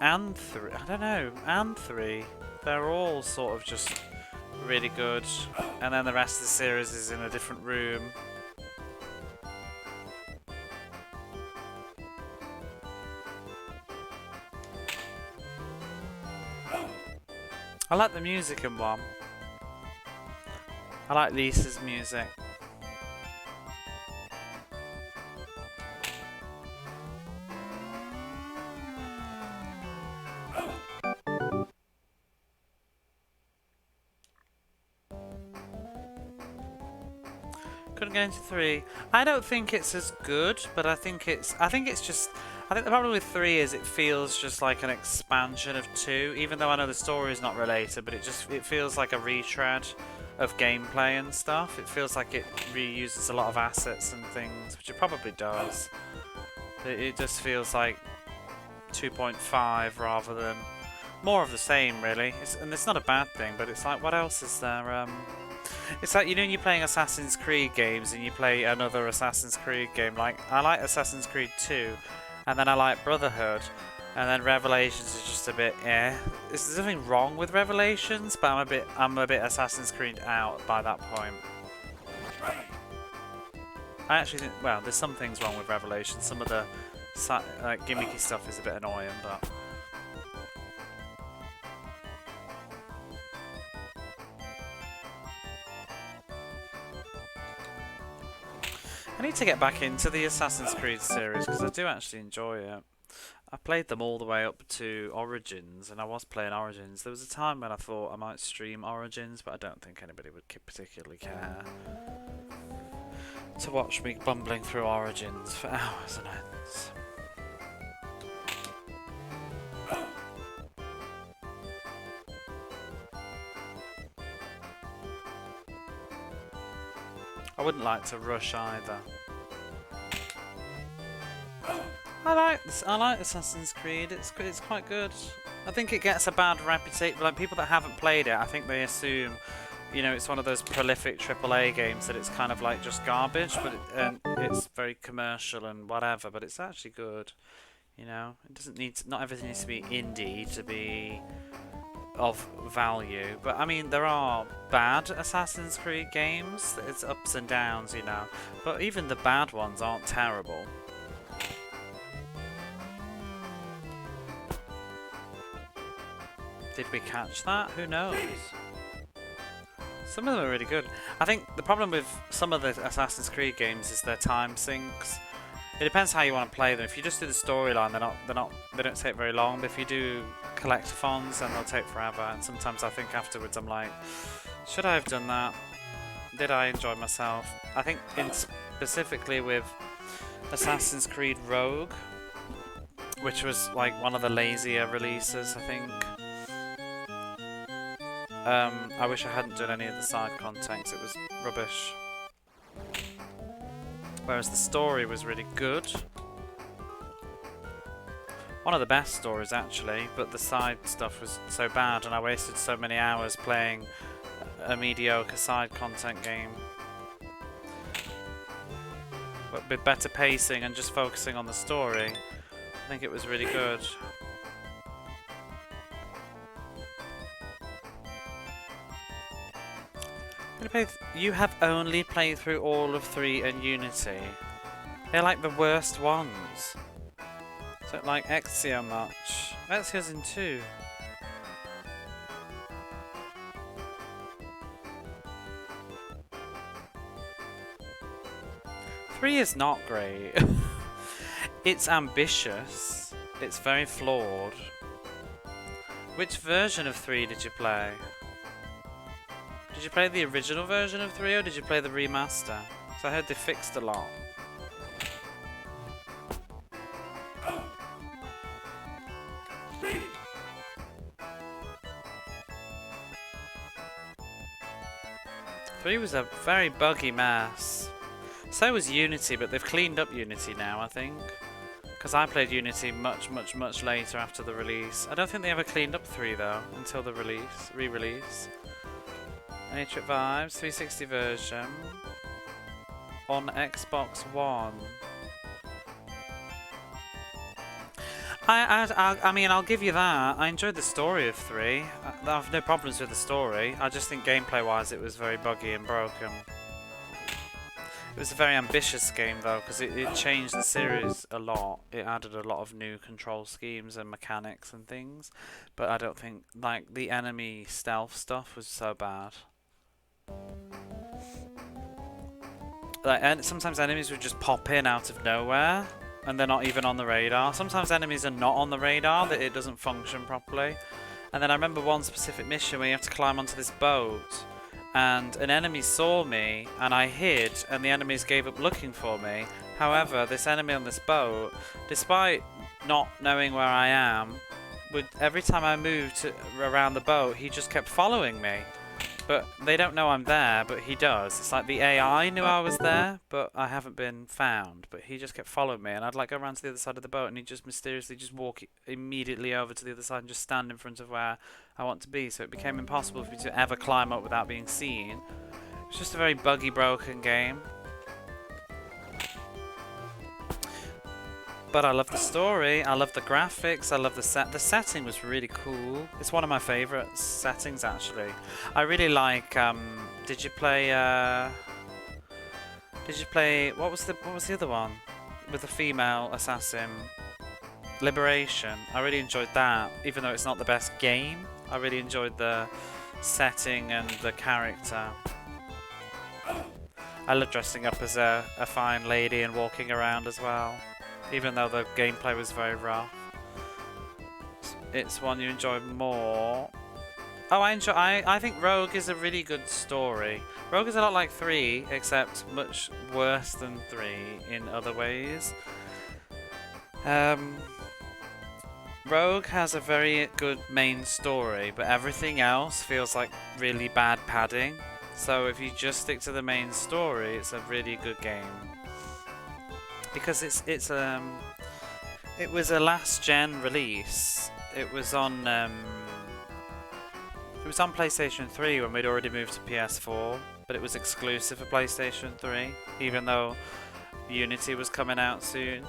and 3, I don't know, and 3, they're all sort of just really good, and then the rest of the series is in a different room. I like the music in 1. I like Lisa's music. Couldn't get into 3. I don't think it's as good, but I think the problem with 3 is it feels just like an expansion of 2, even though I know the story is not related, but it feels like a retread of gameplay and stuff. It feels like it reuses a lot of assets and things, which it probably does. It just feels like 2.5 rather than more of the same, really. And it's not a bad thing, but it's like, what else is there? It's like, you know, when you're playing Assassin's Creed games and you play another Assassin's Creed game. Like, I like Assassin's Creed 2, and then I like Brotherhood, and then Revelations is just a bit There's nothing wrong with Revelations, but I'm a bit Assassin's Creed out by that point. I actually think, well, there's some things wrong with Revelations. Some of the gimmicky stuff is a bit annoying, but I need to get back into the Assassin's Creed series because I do actually enjoy it. I played them all the way up to Origins, and I was playing Origins. There was a time when I thought I might stream Origins, but I don't think anybody would particularly care to watch me bumbling through Origins for hours and ends. I wouldn't like to rush either. I like Assassin's Creed. It's quite good. I think it gets a bad reputation. Like people that haven't played it, I think they assume, you know, it's one of those prolific AAA games that it's kind of like just garbage, but it's very commercial and whatever. But it's actually good. You know, it doesn't need to, not everything needs to be indie to be of value. But I mean, there are bad Assassin's Creed games. It's ups and downs, you know. But even the bad ones aren't terrible. Did we catch that? Who knows? Some of them are really good. I think the problem with some of the Assassin's Creed games is their time sinks. It depends how you want to play them. If you just do the storyline, they don't take very long. But if you do collectathons, then they'll take forever. And sometimes I think afterwards, I'm like, should I have done that? Did I enjoy myself? I think specifically with Assassin's Creed Rogue, which was like one of the lazier releases, I think. I wish I hadn't done any of the side content, it was rubbish. Whereas the story was really good. One of the best stories actually, but the side stuff was so bad and I wasted so many hours playing a mediocre side content game. But with better pacing and just focusing on the story, I think it was really good. You have only played through all of 3 and Unity. They're like the worst ones. Don't like Ezio much. Ezio's in 2. Three is not great. It's ambitious. It's very flawed. Which version of 3 did you play? Did you play the original version of 3 or did you play the remaster? Because I heard they fixed a lot. Three was a very buggy mess. So was Unity, but they've cleaned up Unity now, I think. Because I played Unity much later after the release. I don't think they ever cleaned up 3 though, until the re-release. Any Trip Vibes, 360 version on Xbox One. I mean, I'll give you that. I enjoyed the story of 3. I have no problems with the story. I just think gameplay-wise it was very buggy and broken. It was a very ambitious game though, because it changed the series a lot. It added a lot of new control schemes and mechanics and things. But I don't think, like, the enemy stealth stuff was so bad. Like, and sometimes enemies would just pop in out of nowhere and they're not even on the radar. Sometimes enemies are not on the radar, that it doesn't function properly. And then I remember one specific mission where you have to climb onto this boat and an enemy saw me and I hid and the enemies gave up looking for me. However, this enemy on this boat, despite not knowing where I am, every time I moved around the boat, he just kept following me. But they don't know I'm there, but he does. It's like the AI knew I was there, but I haven't been found. But he just kept following me, and I'd like go around to the other side of the boat, and he'd just mysteriously just walk immediately over to the other side and just stand in front of where I want to be. So it became impossible for me to ever climb up without being seen. It's just a very buggy, broken game. But I love the story, I love the graphics, I love the setting was really cool. It's one of my favourite settings actually. I really like did you play what was the other one? With the female assassin? Liberation. I really enjoyed that, even though it's not the best game. I really enjoyed the setting and the character. I love dressing up as a fine lady and walking around as well. Even though the gameplay was very rough. it's one you enjoy more. Oh, I think Rogue is a really good story. Rogue is a lot like 3, except much worse than 3 in other ways. Rogue has a very good main story, but everything else feels like really bad padding. So if you just stick to the main story, it's a really good game. Because it was a last gen release. It was on PlayStation 3 when we'd already moved to PS4, but it was exclusive for PlayStation 3, even though Unity was coming out soon.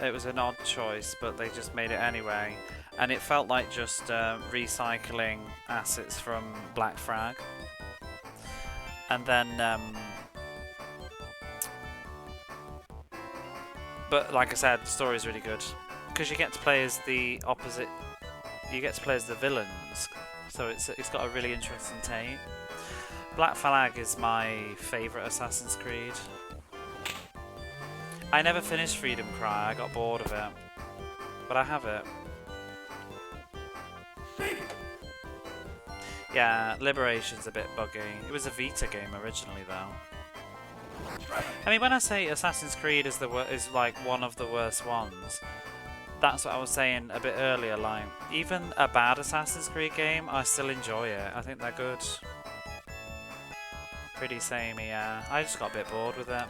It was an odd choice, but they just made it anyway. And it felt like just recycling assets from Black Flag. And then... but like I said, the story's really good. Because you get to play as the opposite... You get to play as the villains. So it's got a really interesting take. Black Flag is my favourite Assassin's Creed. I never finished Freedom Cry, I got bored of it. But I have it. Yeah, Liberation's a bit buggy. It was a Vita game originally though. I mean, when I say Assassin's Creed is like one of the worst ones, that's what I was saying a bit earlier, like, even a bad Assassin's Creed game, I still enjoy it. I think they're good. Pretty samey, yeah. I just got a bit bored with it.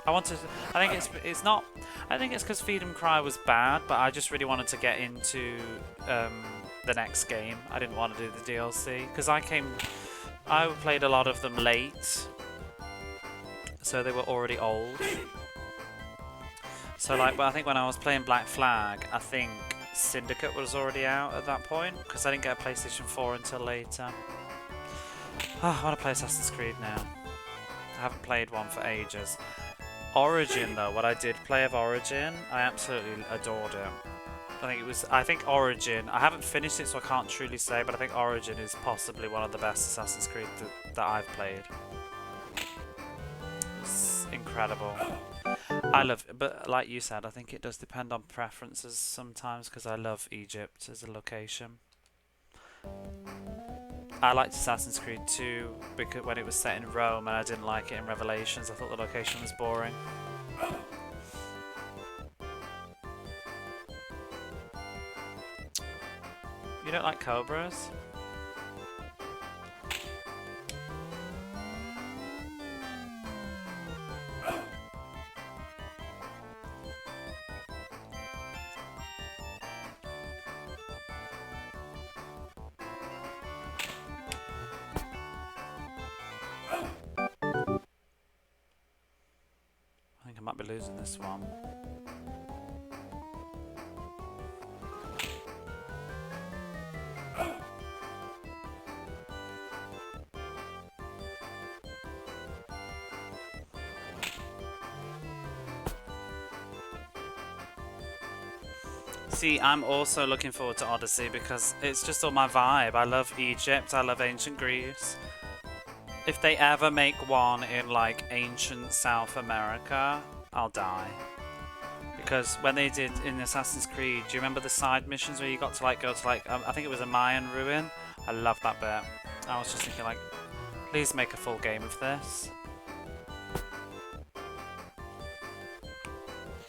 I think it's not... I think it's because Freedom Cry was bad, but I just really wanted to get into the next game. I didn't want to do the DLC, because I played a lot of them late, so they were already old. So like, I think when I was playing Black Flag, I think Syndicate was already out at that point, because I didn't get a PlayStation 4 until later. Oh, I want to play Assassin's Creed now. I haven't played one for ages. Origin though, what I did play of Origin, I absolutely adored it. I think Origin, I haven't finished it so I can't truly say, but I think Origin is possibly one of the best Assassin's Creed that I've played. It's incredible. I love it, but like you said, I think it does depend on preferences sometimes, because I love Egypt as a location. I liked Assassin's Creed 2 because when it was set in Rome, and I didn't like it in Revelations. I thought the location was boring. You don't like cobras? I think I might be losing this one. See, I'm also looking forward to Odyssey because it's just all my vibe. I love Egypt, I love ancient Greece. If they ever make one in like ancient South America, I'll die. Because when they did in Assassin's Creed, do you remember the side missions where you got to like go to like, I think it was a Mayan ruin? I love that bit. I was just thinking like, please make a full game of this.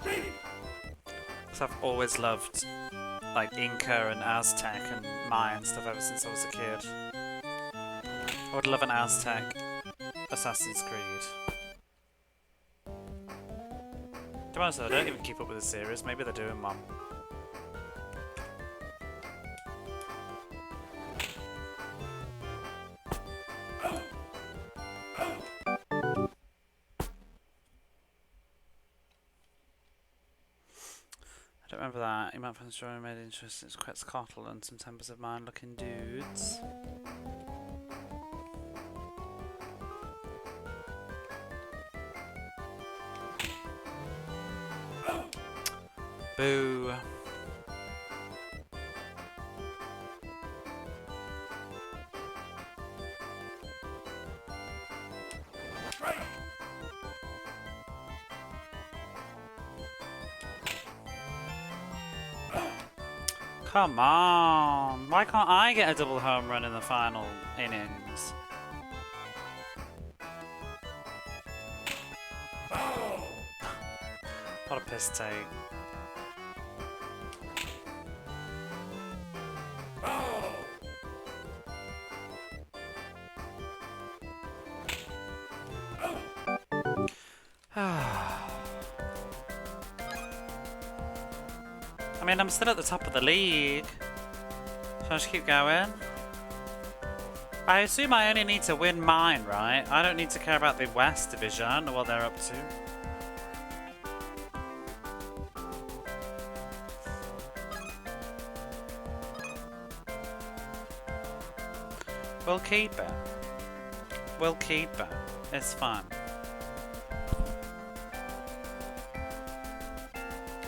Because I've always loved like Inca and Aztec and Mayan stuff ever since I was a kid. I would love an Aztec Assassin's Creed. To be honest though, I don't even keep up with the series. Maybe they're doing one. I don't remember that. You might find the story made interesting. It's quite Scotland and some tempers of mine looking dudes. Boo. Come on! Why can't I get a double home run in the final innings? What a piss take. I mean, I'm still at the top of the league. So I just keep going. I assume I only need to win mine, right? I don't need to care about the West Division or what they're up to. We'll keep it. We'll keep it. It's fine.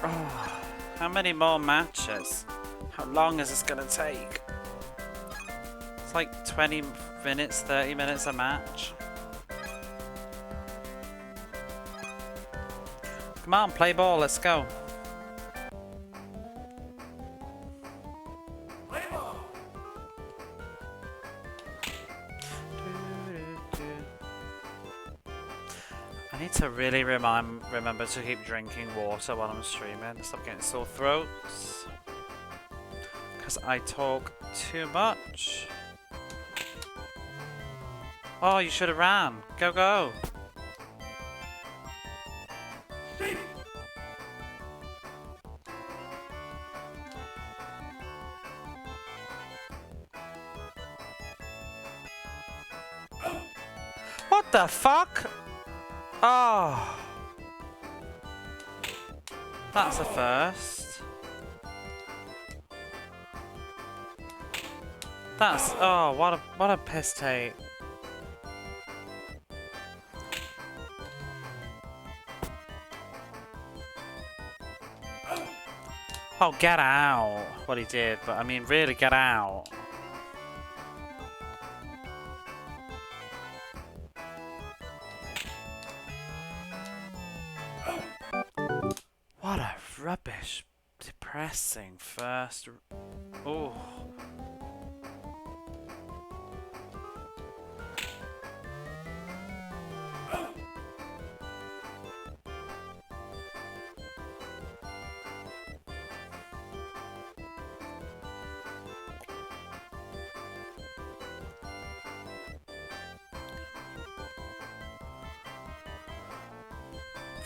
Oh, how many more matches? How long is this gonna take? It's like 20 minutes, 30 minutes a match. Come on, play ball, let's go. I need to really remember to keep drinking water while I'm streaming. Stop getting sore throats. Because I talk too much. Oh, you should have ran. Go, go. What the fuck? Oh. That's a first. That's, oh, what a piss take. Oh, get out. What he did, but I mean, really get out. What a rubbish, depressing first. Oh.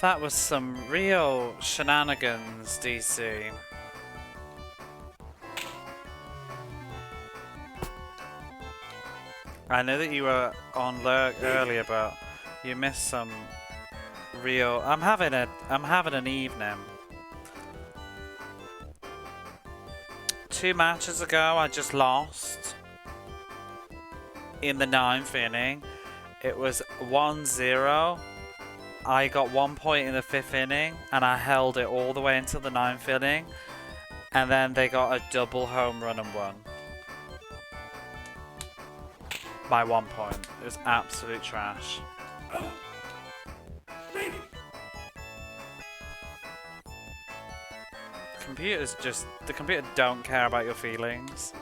That was some real shenanigans, DC. I know that you were on lurk earlier, but you missed some real. I'm having an evening. 2 matches ago, I just lost in the 9th inning. It was 1-0. I got 1 point in the 5th inning, and I held it all the way until the 9th inning, and then they got a double home run and won. By 1 point. It was absolute trash. The computer don't care about your feelings.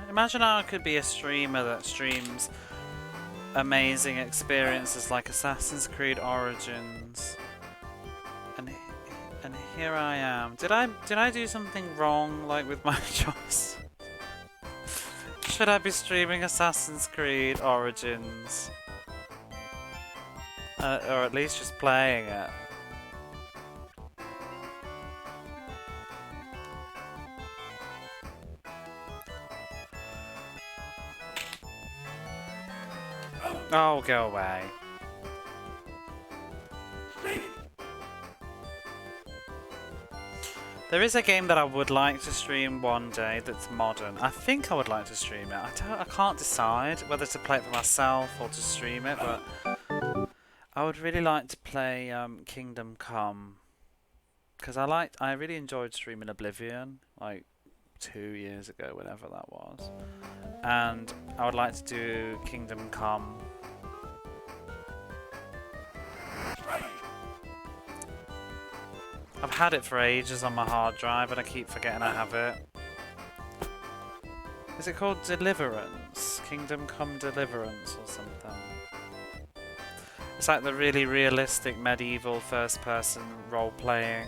Imagine I could be a streamer that streams amazing experiences like Assassin's Creed Origins, and here I am. Did I do something wrong, like with my choice? Should I be streaming Assassin's Creed Origins, or at least just playing it? Oh, go away. There is a game that I would like to stream one day that's modern. I think I would like to stream it. I can't decide whether to play it for myself or to stream it, but I would really like to play Kingdom Come, because I really enjoyed streaming Oblivion like 2 years ago, whenever that was, and I would like to do Kingdom Come. I've had it for ages on my hard drive and I keep forgetting I have it. Is it called Deliverance? Kingdom Come Deliverance or something? It's like the really realistic medieval first-person role-playing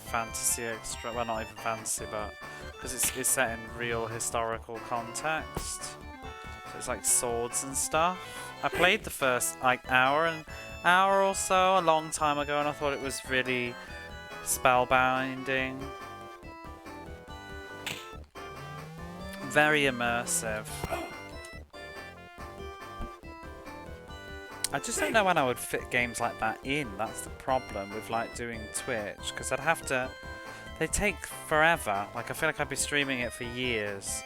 fantasy extra. Well, not even fantasy, but because it's set in real historical context. So it's like swords and stuff. I played the first like hour or so a long time ago, and I thought it was really spellbinding. Very immersive. I just don't know when I would fit games like that in. That's the problem with like doing Twitch, because I'd have to. They take forever. Like I feel like I'd be streaming it for years,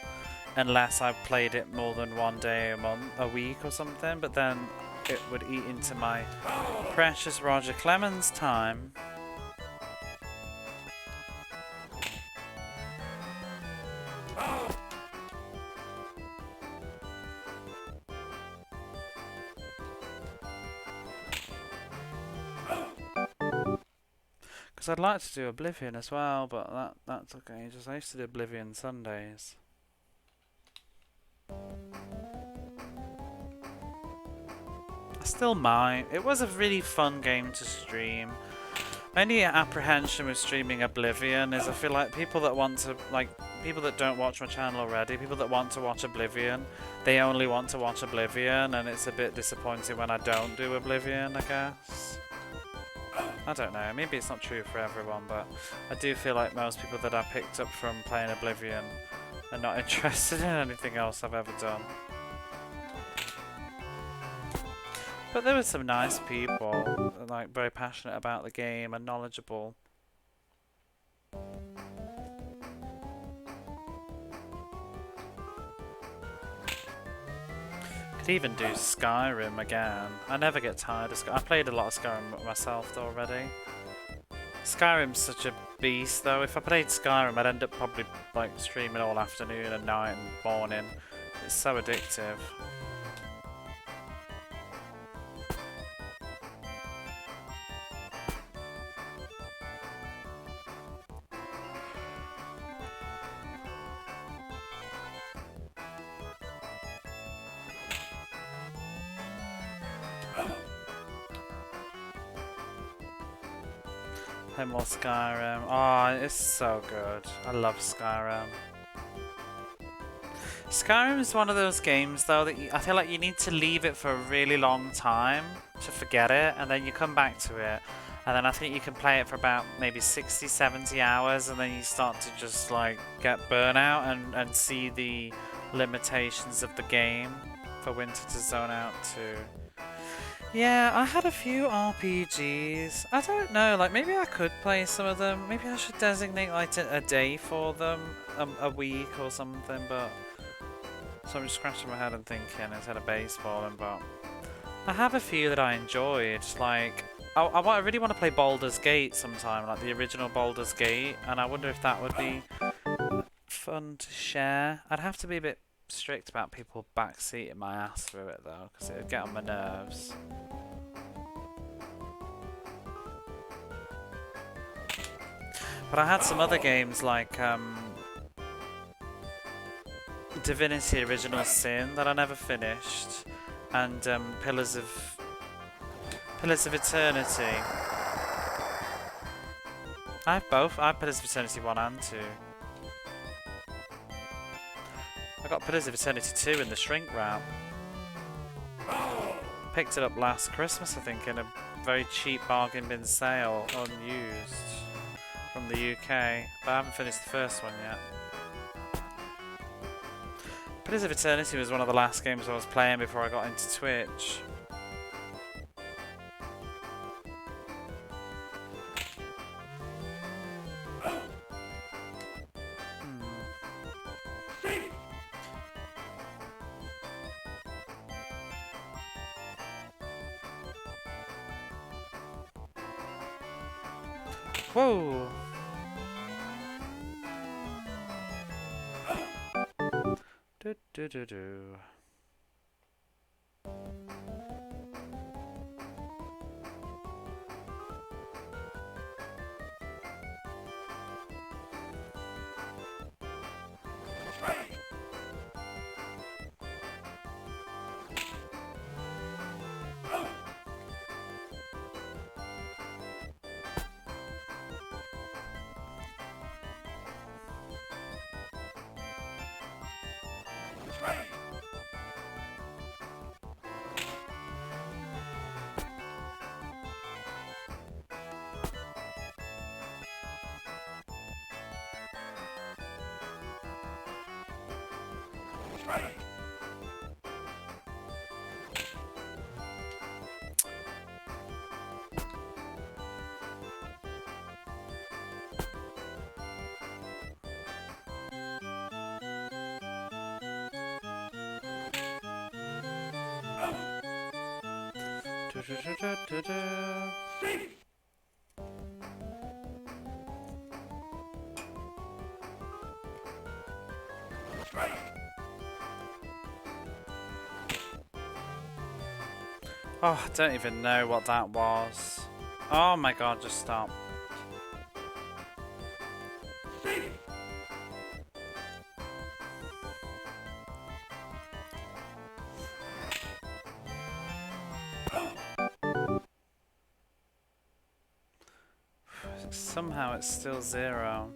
unless I played it more than one day a week or something. But then it would eat into my precious Roger Clemens time. Because I'd like to do Oblivion as well, but that's okay. Just I used to do Oblivion Sundays. I still might. It was a really fun game to stream. My only apprehension with streaming Oblivion is I feel like people that want to, like, people that don't watch my channel already, people that want to watch Oblivion, they only want to watch Oblivion, and it's a bit disappointing when I don't do Oblivion, I guess. I don't know, maybe it's not true for everyone, but I do feel like most people that I picked up from playing Oblivion are not interested in anything else I've ever done. But there were some nice people, like very passionate about the game and knowledgeable. Could even do Skyrim again. I never get tired of Skyrim. I played a lot of Skyrim myself already. Skyrim's such a beast though. If I played Skyrim, I'd end up probably like streaming all afternoon and night and morning. It's so addictive. Play more Skyrim. Oh, it's so good. I love Skyrim. Skyrim is one of those games though that I feel like you need to leave it for a really long time to forget it, and then you come back to it, and then I think you can play it for about maybe 60, 70 hours, and then you start to just like get burnout and see the limitations of the game for Winter to zone out too. Yeah, I had a few RPGs. I don't know, like maybe I could play some of them. Maybe I should designate like a day for them, a week or something, but... So I'm just scratching my head and thinking instead of baseballing, but... I have a few that I enjoyed, like... I really want to play Baldur's Gate sometime, like the original Baldur's Gate, and I wonder if that would be fun to share. I'd have to be a bit strict about people backseating my ass through it though, because it would get on my nerves. But I had some other games like Divinity Original Sin that I never finished, and Pillars of Eternity. I have both. I have Pillars of Eternity 1 and 2. I got Pillars of Eternity 2 in the shrink wrap. Picked it up last Christmas, I think, in a very cheap bargain bin sale, unused, from the UK. But I haven't finished the first one yet. Pillars of Eternity was one of the last games I was playing before I got into Twitch. Whoa! Do do do do. Do do do do do do. Oh, I don't even know what that was. Oh my god, just stop. Somehow it's still 0.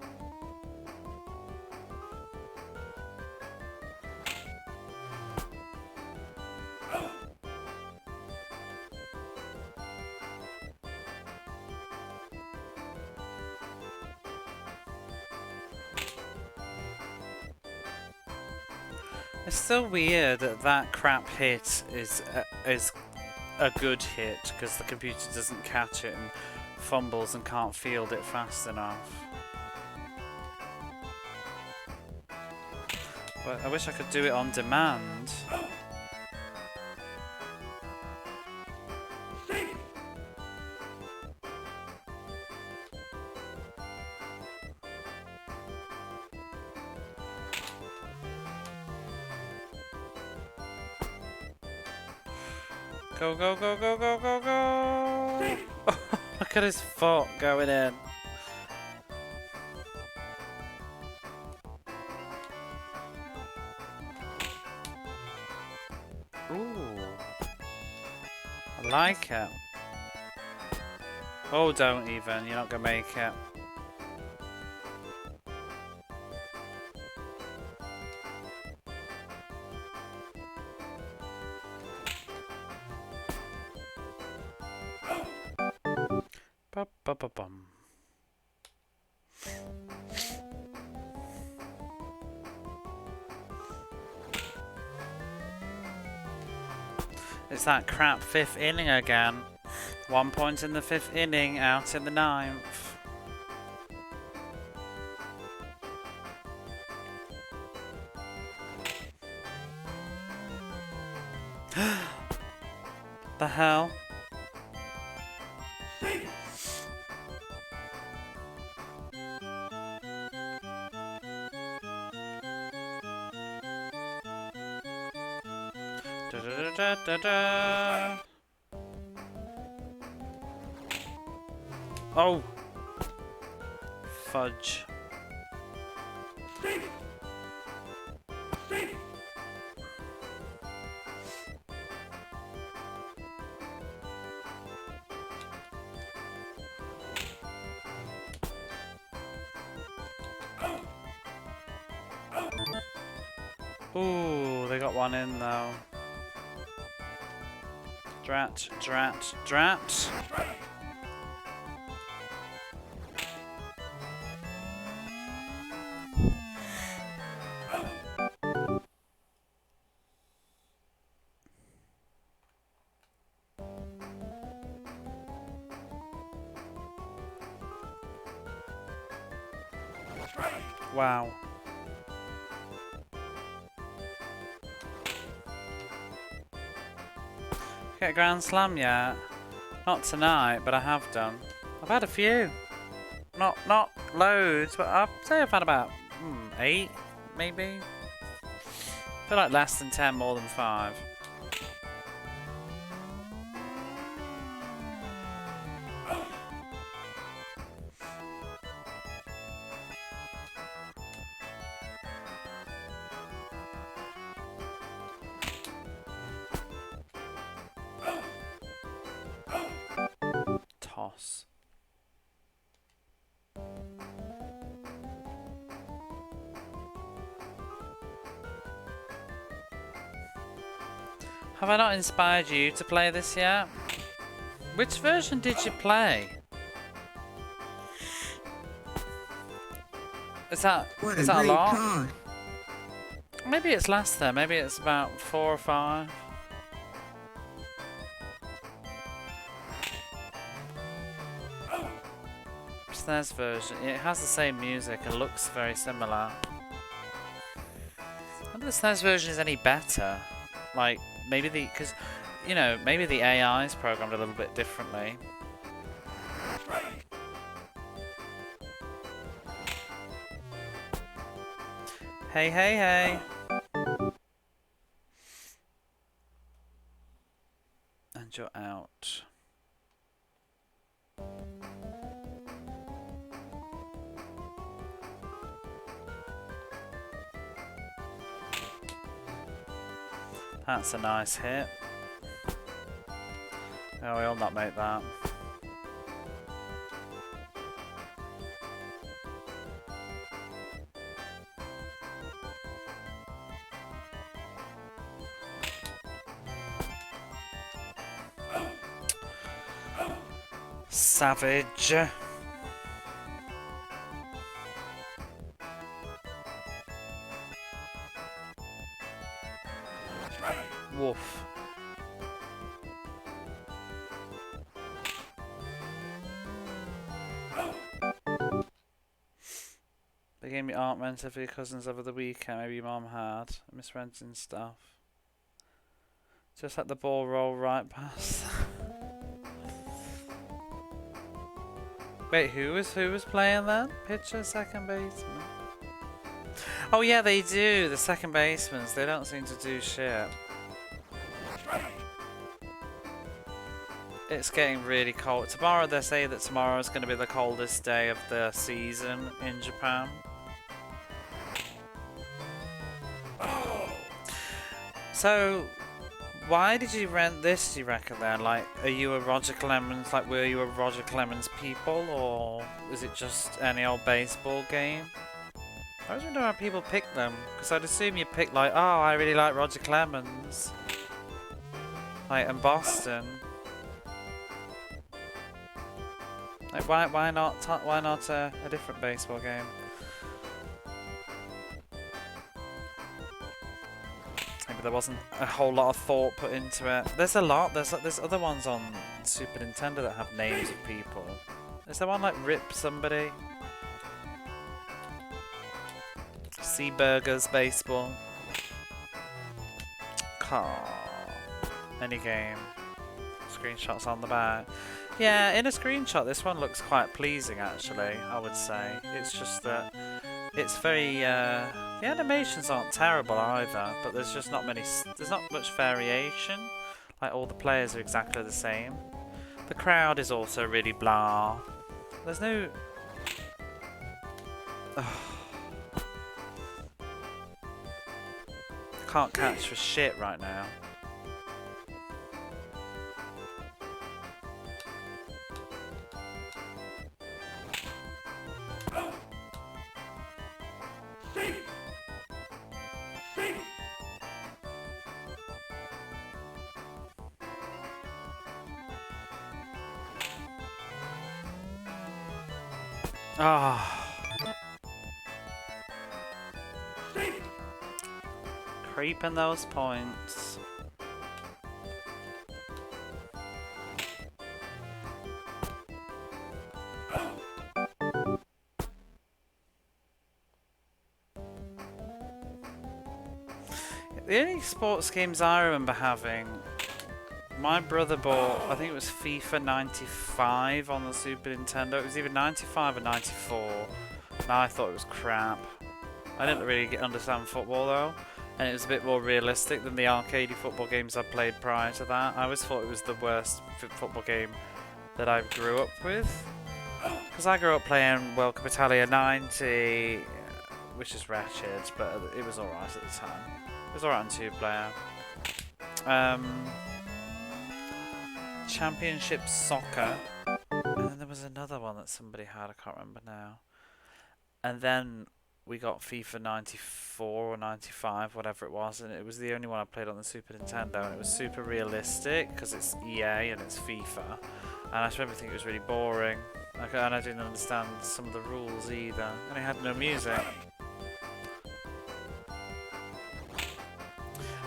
It's still weird that that crap hit is a good hit because the computer doesn't catch it and fumbles and can't field it fast enough. But I wish I could do it on demand. Go, go, go, go, go, go, go! Look at his foot going in. Ooh. I like it. Oh, don't even. You're not going to make it. Ba-ba-ba-bum. It's that crap 5th inning again. 1 point in the 5th inning, out in the 9th. The hell? Da, da, da, da, da. Oh! Fudge. Ooh, they got one in though. Drat, drat, drat. Wow. Get a Grand Slam yet? Not tonight, but I have done. I've had a few. Not loads, but I'd say I've had about 8, maybe. I feel like less than 10, more than 5. Toss. Have I not inspired you to play this yet? Which version did you play? Is that a lot? Card. Maybe it's less there. Maybe it's about 4 or 5. SNES version. It has the same music and looks very similar. I wonder if the SNES version is any better. Like, maybe because, you know, maybe the AI is programmed a little bit differently. Hey, hey, hey. And you're out. That's a nice hit. Oh, we'll not make that. Savage. Woof. They gave me art rented for your cousins over the weekend. Maybe your mom had. I miss renting stuff. Just let the ball roll right past. Wait, who was playing then? Pitcher, second baseman. Oh yeah, they do. The second basemen. They don't seem to do shit. It's getting really cold. Tomorrow, they say that tomorrow is going to be the coldest day of the season in Japan. So, why did you rent this, do you reckon, then? Like, are you a Roger Clemens, like, were you a Roger Clemens people, or is it just any old baseball game? I always wonder how people pick them, because I'd assume you pick, like, oh, I really like Roger Clemens. Like, in Boston. Like, why not a different baseball game? Maybe there wasn't a whole lot of thought put into it. There's a lot. There's other ones on Super Nintendo that have names of people. Is there one like Rip somebody? Seaburgers baseball. Car. Any game. Screenshots on the back. Yeah, in a screenshot, this one looks quite pleasing, actually, I would say. It's just that it's very, the animations aren't terrible either, but there's just not much variation. Like, all the players are exactly the same. The crowd is also really blah. There's no... Can't catch for shit right now. Creeping those points. The only sports games I remember having My brother bought, I think it was FIFA 95 on the Super Nintendo. It was either 95 or 94. And I thought it was crap. I didn't really understand football though. And it was a bit more realistic than the arcadey football games I played prior to that. I always thought it was the worst football game that I grew up with. Because I grew up playing World Cup Italia 90, which is wretched, but it was alright at the time. It was alright on 2-player. Championship Soccer. And then there was another one that somebody had, I can't remember now. And then we got FIFA 94 or 95, whatever it was, and it was the only one I played on the Super Nintendo, and it was super realistic because it's EA and it's FIFA. And I just remember thinking it was really boring, and I didn't understand some of the rules either, and it had no music.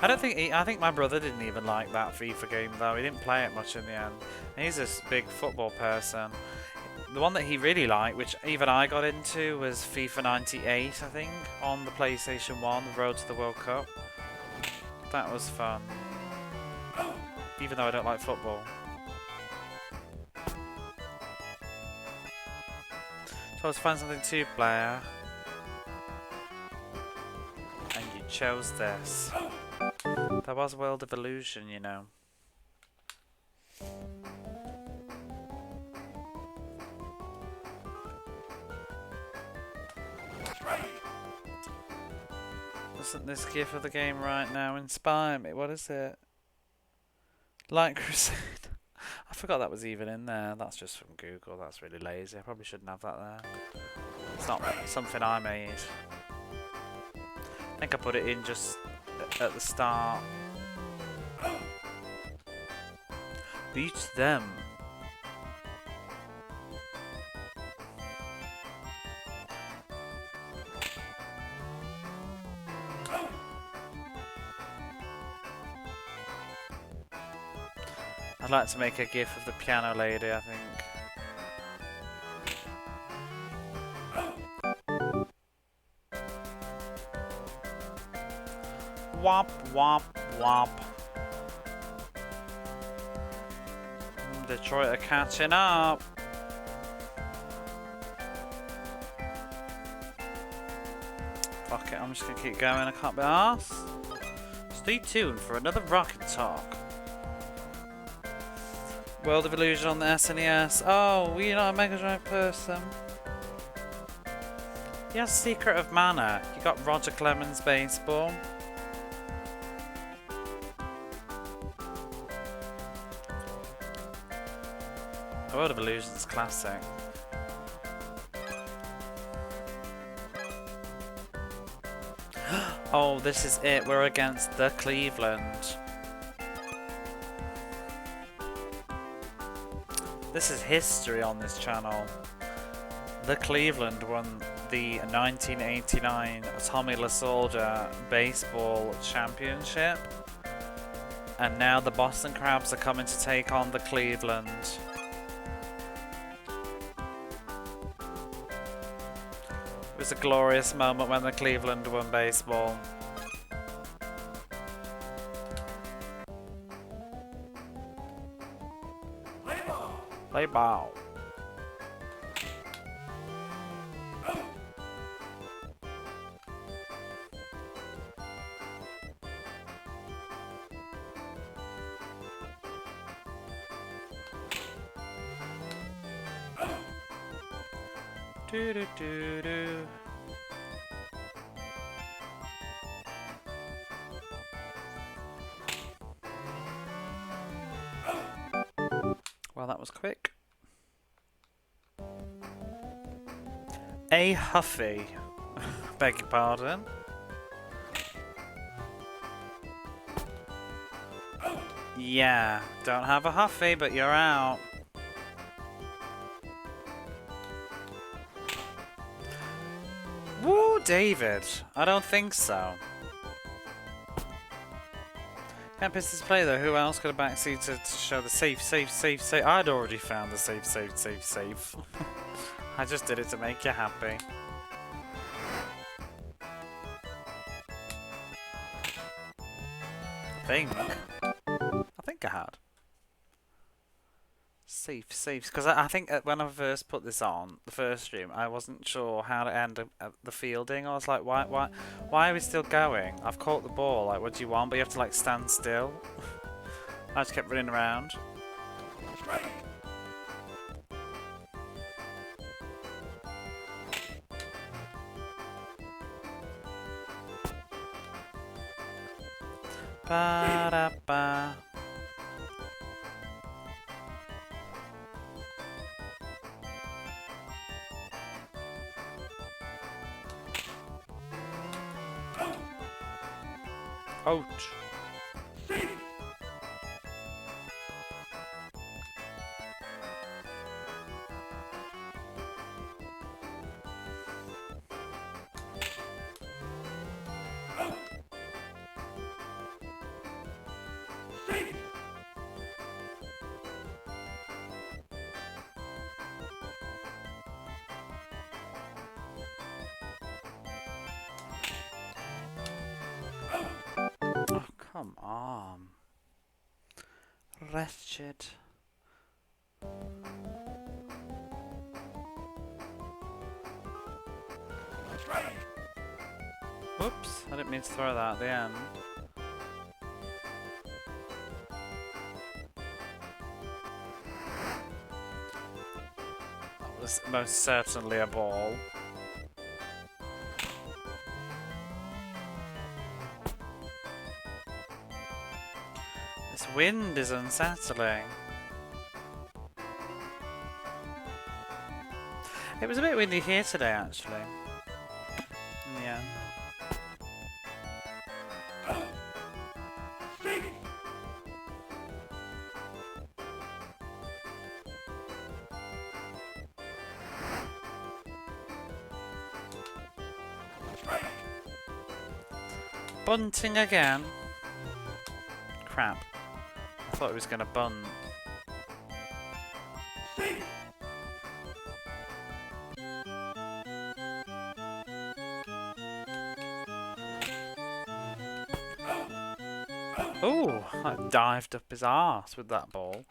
I think my brother didn't even like that FIFA game though. He didn't play it much in the end. And he's this big football person. The one that he really liked, which even I got into, was FIFA 98, I think, on the PlayStation 1, the Road to the World Cup. That was fun. Even though I don't like football. So let's find something 2-player. And you chose this. That was World of Illusion, you know. Doesn't this GIF of the game right now inspire me? What is it? Light Crusade. I forgot that was even in there. That's just from Google. That's really lazy. I probably shouldn't have that there. It's not something I made. I think I put it in just at the start. Beat them. I'd like to make a GIF of the piano lady, I think. Womp, womp, womp. Detroit are catching up. Fuck it, I'm just gonna keep going, I can't be arsed. Stay tuned for another Rocket Talk. World of Illusion on the SNES. Oh, you're not a Mega Drive person. Yes, Secret of Mana. You got Roger Clemens baseball. World of Illusion's classic. Oh, this is it. We're against the Cleveland. This is history on this channel. The Cleveland won the 1989 Tommy Lasorda Baseball Championship. And now the Boston Crabs are coming to take on the Cleveland. It was a glorious moment when the Cleveland won baseball. Play ball. Do do do do. Well, that was quick. A Huffy. Beg your pardon. Yeah, don't have a Huffy, but you're out. Woo, David. I don't think so. Can't piss this play though. Who else got a backseat to show the safe? I'd already found the safe. I just did it to make you happy. I think I had. Safe, safe. Because I think when I first put this on, the first stream, I wasn't sure how to end the fielding. I was like, why are we still going? I've caught the ball. Like, what do you want? But you have to like stand still. I just kept running around. Ba-da-ba. Ouch. Oh, come on. Wretched. Whoops, I didn't mean to throw that at the end. That was most certainly a ball. This wind is unsettling. It was a bit windy here today, actually. In the end. Bunting again. Crap. I thought he was going to bunt. Ooh, I dived up his arse with that ball.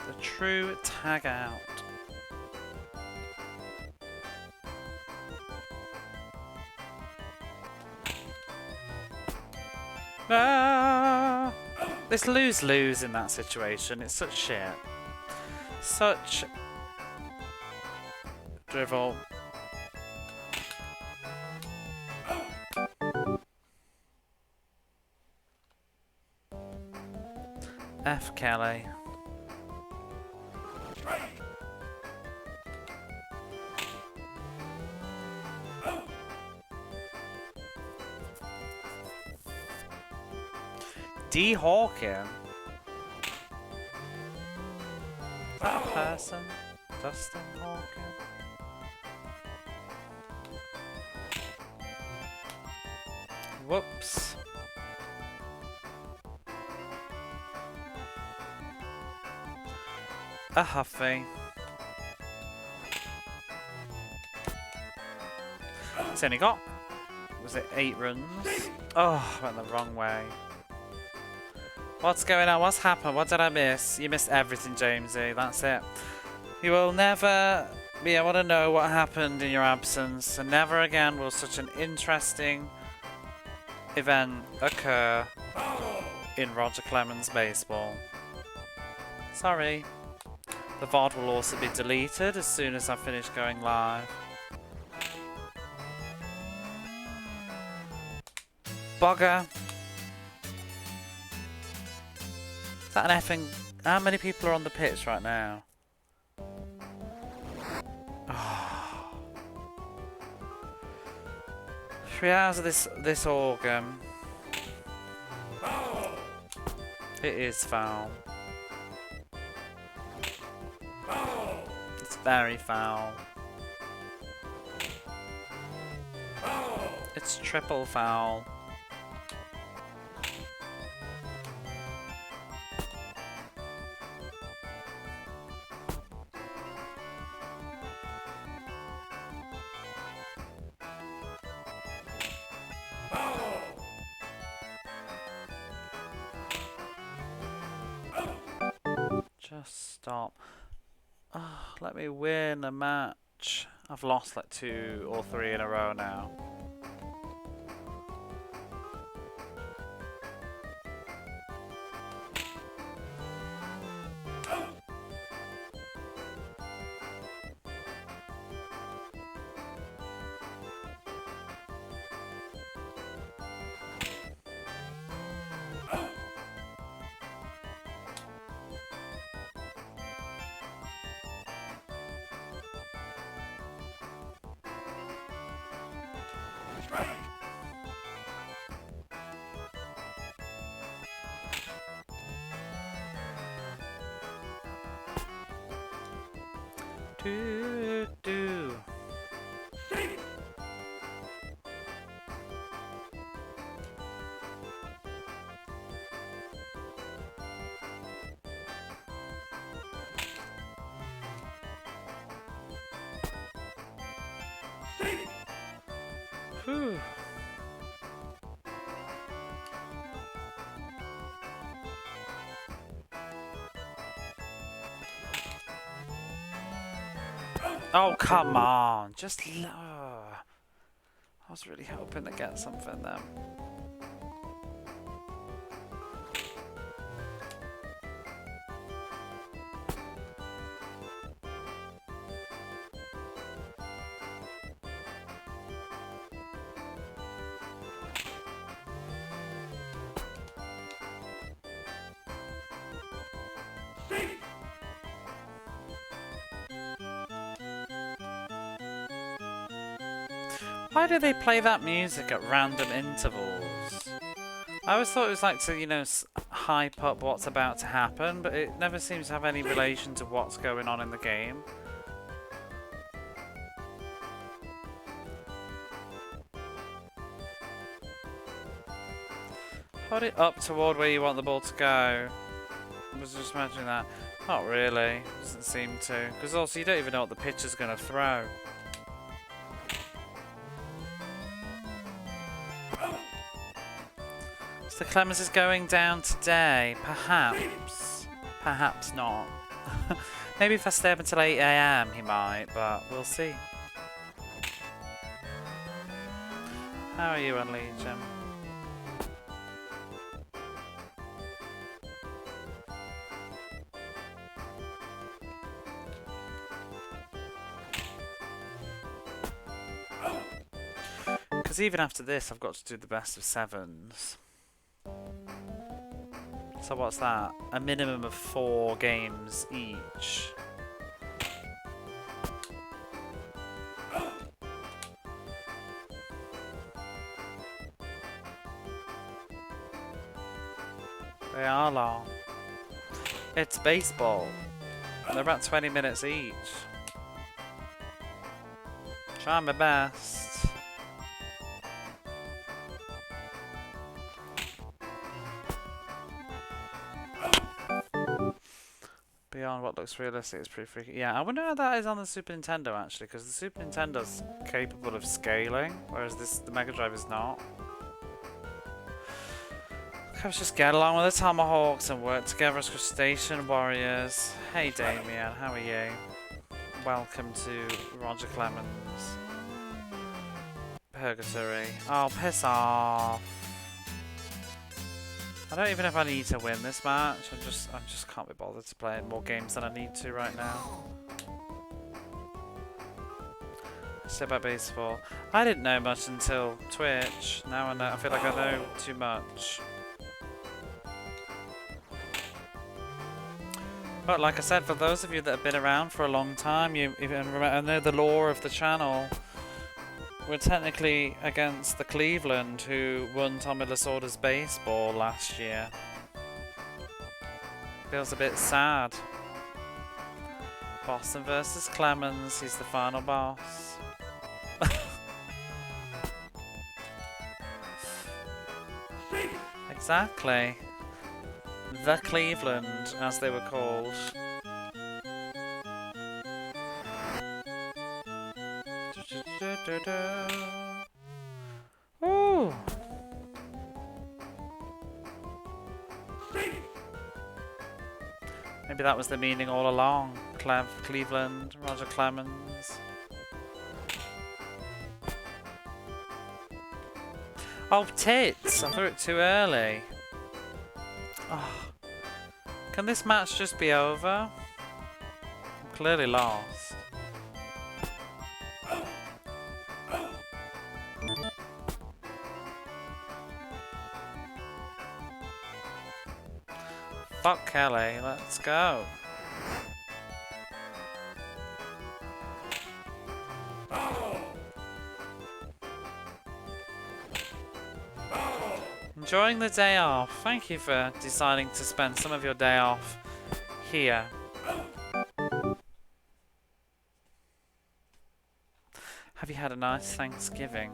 The true tag out. Ah! This lose-lose in that situation. It's such shit. Such drivel. F. Kelly. D. Hawkin. Is that a person? Dustin Hawkin? Whoops. A Huffy. It's only got, was it 8 runs? Oh, I went the wrong way. What's going on? What's happened? What did I miss? You missed everything, Jamesy. That's it. You will never be able to know what happened in your absence, and never again will such an interesting event occur in Roger Clemens baseball. Sorry. The VOD will also be deleted as soon as I finish going live. Bugger. Is that an effing... How many people are on the pitch right now? Oh. 3 hours of this organ. It is foul. It's very foul. It's triple foul. Just stop. Oh, let me win a match. I've lost like 2 or 3 in a row now. Do do. Whew. Oh, come on. Just I was really hoping to get something then. Why do they play that music at random intervals? I always thought it was like to, you know, hype up what's about to happen, but it never seems to have any relation to what's going on in the game. Hold it up toward where you want the ball to go. I was just imagining that. Not really. Doesn't seem to. Because also you don't even know what the pitcher's going to throw. So Clemens is going down today. Perhaps. Perhaps not. Maybe if I stay up until 8 AM he might, but we'll see. How are you on Legion? Because even after this, I've got to do the best of 7s. So what's that? A minimum of 4 games each. They are long. It's baseball. They're about 20 minutes each. Try my best. Beyond what looks realistic is pretty freaky. Yeah, I wonder how that is on the Super Nintendo actually, because the Super Nintendo's capable of scaling, whereas the Mega Drive is not. Let's just get along with the Tomahawks and work together as crustacean warriors. Hey Damien, how are you? Welcome to Roger Clemens. Purgatory. Oh, piss off. I don't even know if I need to win this match. I just can't be bothered to play more games than I need to right now. Say about baseball. I didn't know much until Twitch. Now I know. I feel like I know too much. But like I said, for those of you that have been around for a long time, you even know the lore of the channel. We're technically against the Cleveland, who won Tommy Lasorda's baseball last year. Feels a bit sad. Boston versus Clemens, he's the final boss. Exactly. The Cleveland, as they were called. Ooh. Maybe that was the meaning all along. Cleveland, Roger Clemens. Oh, tits! I threw it too early. Oh. Can this match just be over? I'm clearly lost. Fuck Kelly, let's go. Enjoying the day off. Thank you for deciding to spend some of your day off here. Have you had a nice Thanksgiving?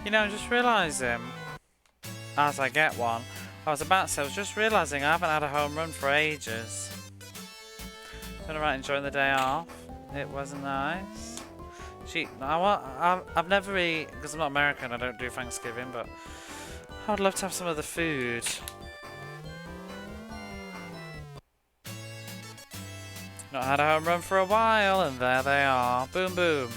You know, I'm just realising, as I get one, I was just realising I haven't had a home run for ages. Alright, enjoying the day off. It was nice. I've never eaten, because I'm not American, I don't do Thanksgiving, but I would love to have some of the food. Not had a home run for a while, and there they are. Boom, boom.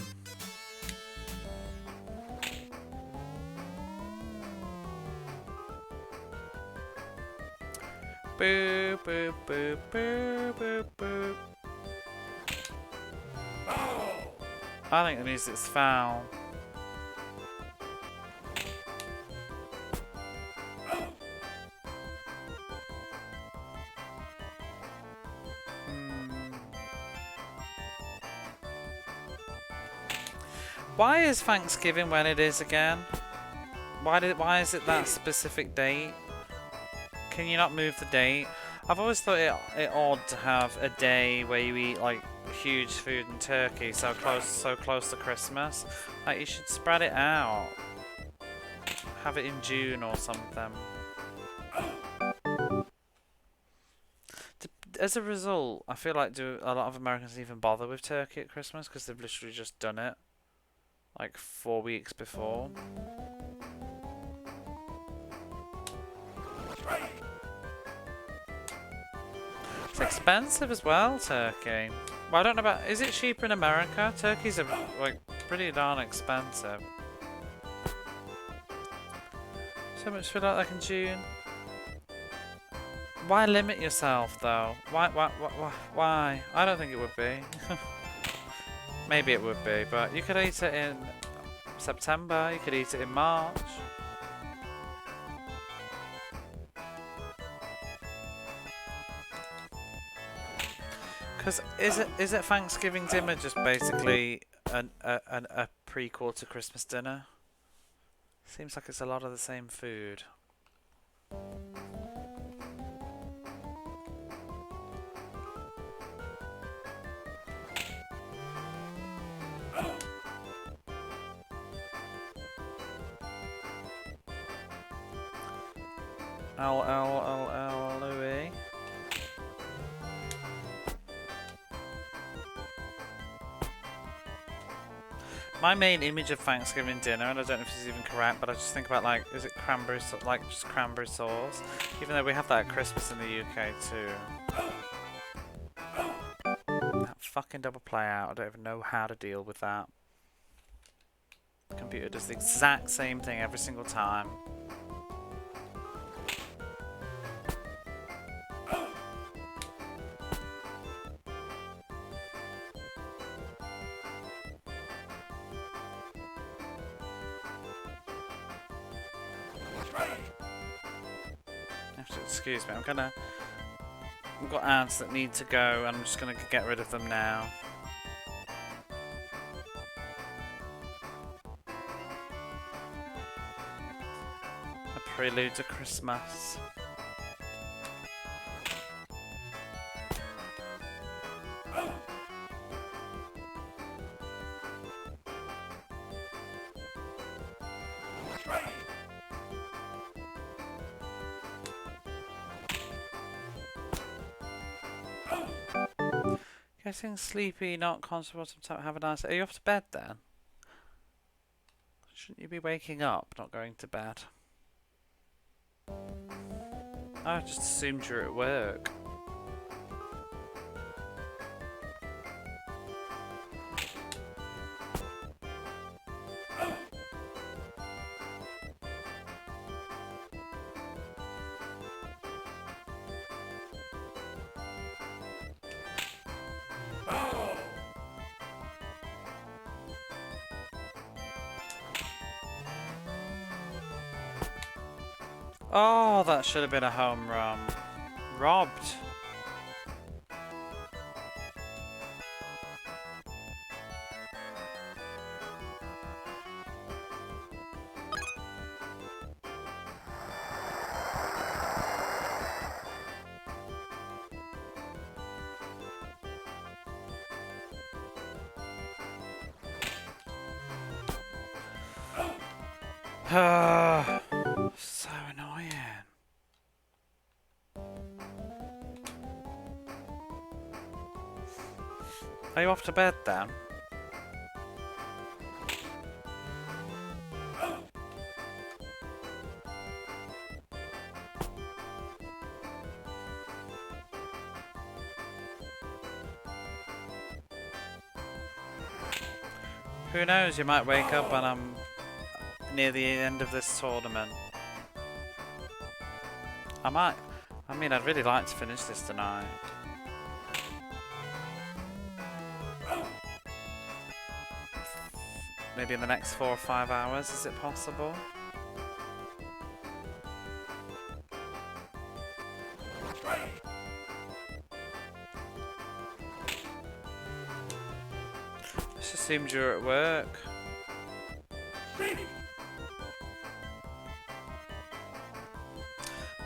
Boop, boop, boop, boop, boop, boop. I think the music's foul. Why is Thanksgiving when it is again? Why is it that specific date? Can you not move the date? I've always thought it odd to have a day where you eat like huge food and turkey so close to Christmas. Like, you should spread it out. Have it in June or something. As a result, I feel like do a lot of Americans even bother with turkey at Christmas because they've literally just done it like 4 weeks before. It's expensive as well, turkey. Well, I don't know about... Is it cheaper in America? Turkeys are like pretty darn expensive. So much for like in June. Why limit yourself though? Why? I don't think it would be. Maybe it would be, but you could eat it in September. You could eat it in March. Because is it Thanksgiving dinner just basically a prequel to Christmas dinner? Seems like it's a lot of the same food. Louis. My main image of Thanksgiving dinner, and I don't know if this is even correct, but I just think about like, is it cranberry, like just cranberry sauce? Even though we have that at Christmas in the UK too. That fucking double play out, I don't even know how to deal with that. The computer does the exact same thing every single time. Excuse me, I've got ads that need to go and I'm just gonna get rid of them now. A prelude to Christmas. Getting sleepy, not comfortable, sometimes have a nice... Are you off to bed then? Shouldn't you be waking up, not going to bed? I just assumed you're at work. Oh, that should have been a home run. Robbed. So annoying. Are you off to bed then? Who knows, you might wake up and I'm near the end of this tournament. I mean, I'd really like to finish this tonight. Maybe in the next 4 or 5 hours, is it possible? Just assumed you're at work.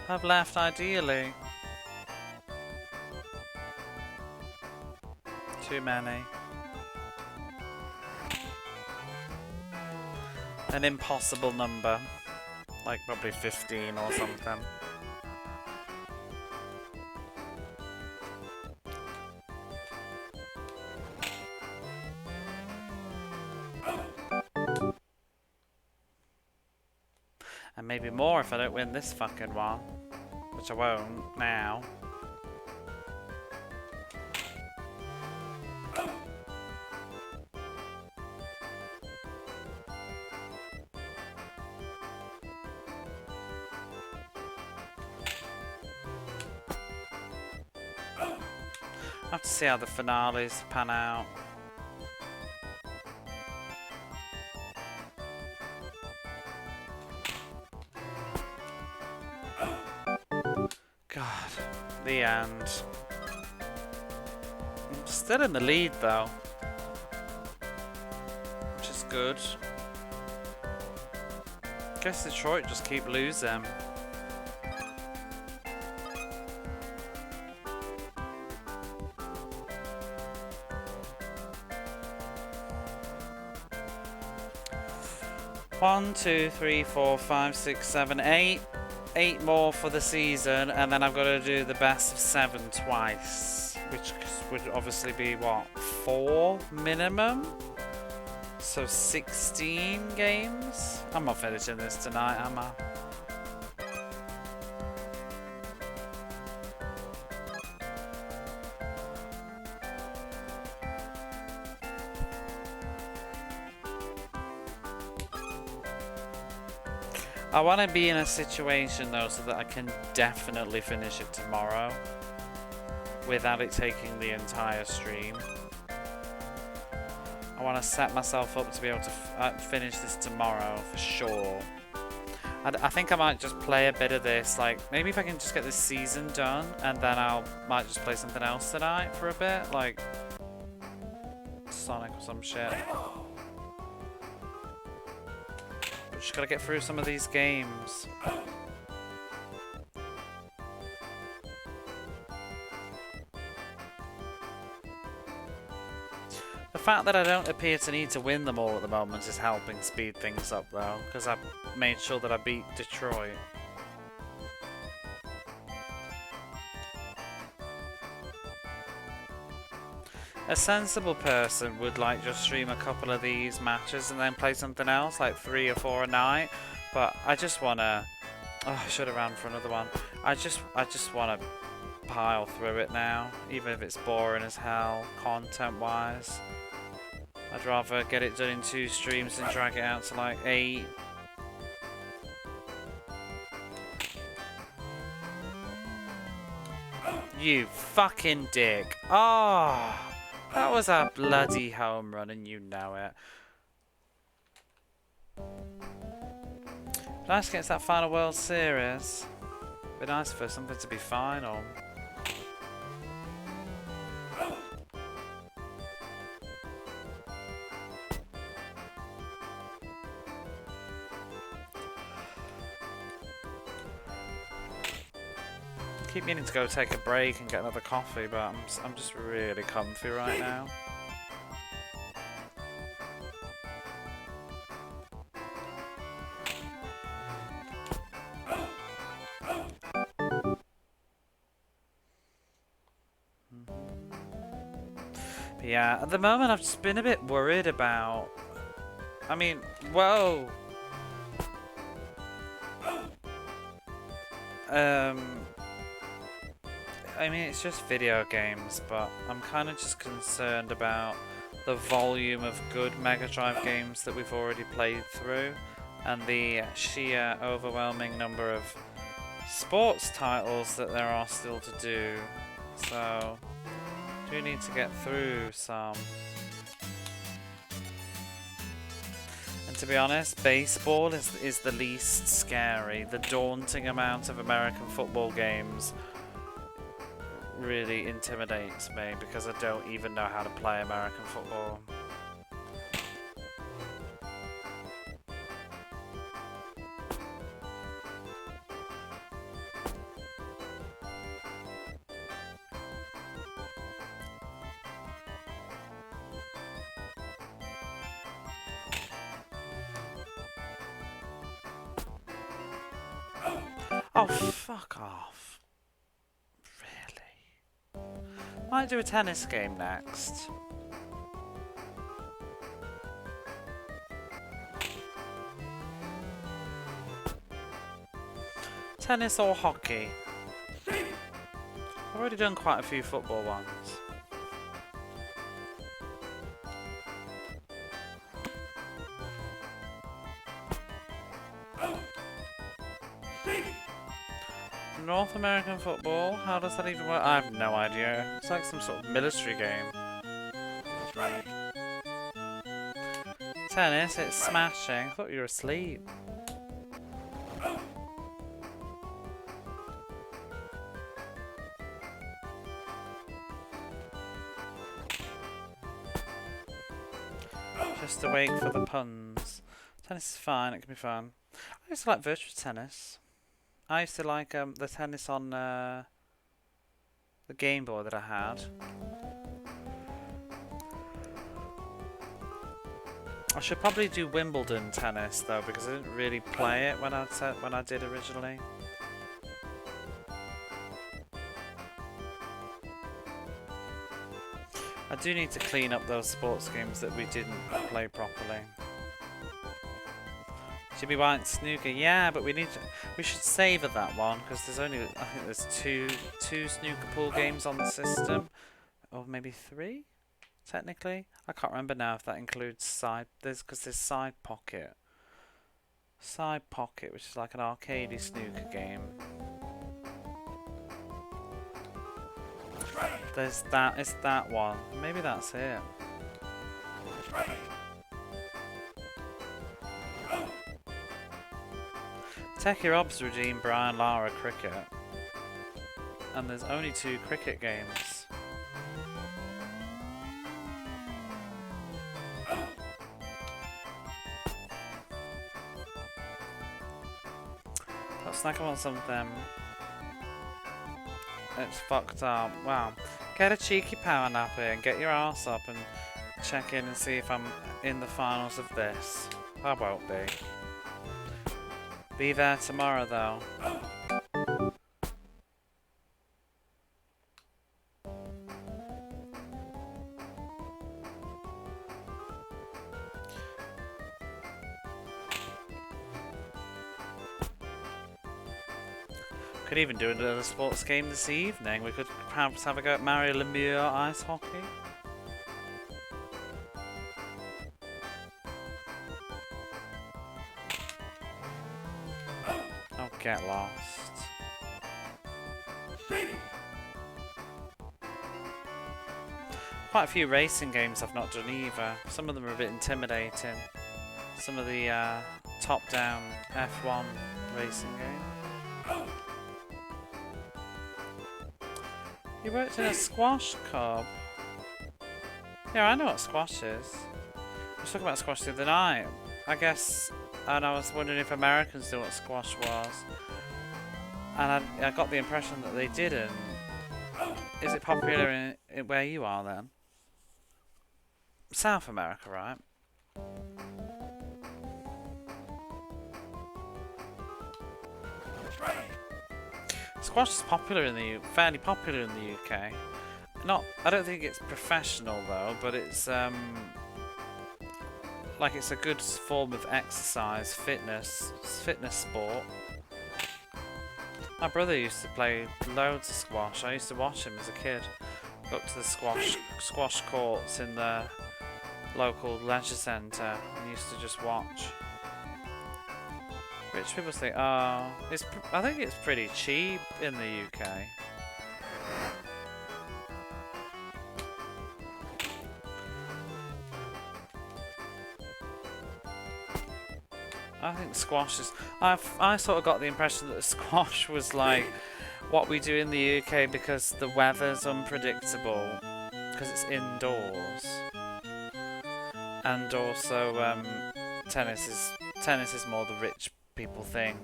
I've left ideally. Too many. An impossible number. Like probably 15 or something. And maybe more if I don't win this fucking one. Which I won't now. I have to see how the finales pan out. God, the end. I'm still in the lead though, which is good. Guess Detroit just keep losing. One, two, three, four, five, six, seven, eight. 8 more for the season, and then I've got to do the best of 7 twice, which would obviously be what, 4 minimum? So 16 games? I'm not finishing this tonight, am I? I want to be in a situation though so that I can definitely finish it tomorrow without it taking the entire stream. I want to set myself up to be able to finish this tomorrow for sure. I think I might just play a bit of this, like maybe if I can just get this season done and then might just play something else tonight for a bit, like Sonic or some shit. Just gotta get through some of these games. The fact that I don't appear to need to win them all at the moment is helping speed things up though, because I've made sure that I beat Detroit. A sensible person would like just stream a couple of these matches and then play something else, like 3 or 4 a night. But I just wanna. Oh, I should have ran for another one. I just wanna pile through it now, even if it's boring as hell, content-wise. I'd rather get it done in 2 streams than drag it out to like 8. You fucking dick. Oh, that was a bloody home run and you know it. Nice against that final World Series. Be nice for something to be final. Keep meaning to go take a break and get another coffee, but I'm just really comfy right now. But yeah, at the moment I've just been a bit worried about. I mean, whoa. I mean, it's just video games, but I'm kind of just concerned about the volume of good Mega Drive games that we've already played through, and the sheer overwhelming number of sports titles that there are still to do. So, do need to get through some. And to be honest, baseball is the least scary. The daunting amount of American football games really intimidates me because I don't even know how to play American football. Oh, fuck off. Really? Might do a tennis game next. Tennis or hockey? I've already done quite a few football ones. North American football? How does that even work? I have no idea. It's like some sort of military game. Tennis, it's smashing. I thought you were asleep. Just awake for the puns. Tennis is fine, it can be fun. I used to like virtual tennis. I used to like the tennis on the Game Boy that I had. I should probably do Wimbledon tennis though, because I didn't really play it when I did originally. I do need to clean up those sports games that we didn't play properly. Jimmy White snooker, yeah, but we should savour that one because there's only, I think there's two snooker pool games on the system, or maybe 3, technically. I can't remember now if that includes there's Side Pocket, which is like an arcadey snooker game. It's that one. Maybe that's it. Techie Rob's redeemed Brian Lara cricket. And there's only 2 cricket games. Got snack on something. It's fucked up. Wow. Get a cheeky power nap here and get your ass up and check in and see if I'm in the finals of this. I won't be. Be there tomorrow though. Could even do another sports game this evening. We could perhaps have a go at Mario Lemieux ice hockey. Oh, get lost. Quite a few racing games I've not done either. Some of them are a bit intimidating. Some of the top-down F1 racing games. You worked in a squash club? Yeah, I know what squash is. I was talking about squash the other night. I guess, and I was wondering if Americans knew what squash was. And I got the impression that they didn't. Is it popular in where you are then? South America, right? Squash is popular in the fairly popular in the UK. I don't think it's professional though, but it's like it's a good form of exercise, fitness sport. My brother used to play loads of squash. I used to watch him as a kid. Go up to the squash courts in the local leisure centre and used to just watch. Rich people think, oh, I think it's pretty cheap in the UK. I think squash is... I sort of got the impression that squash was like what we do in the UK because the weather's unpredictable, because it's indoors. And also tennis is more the rich people thing.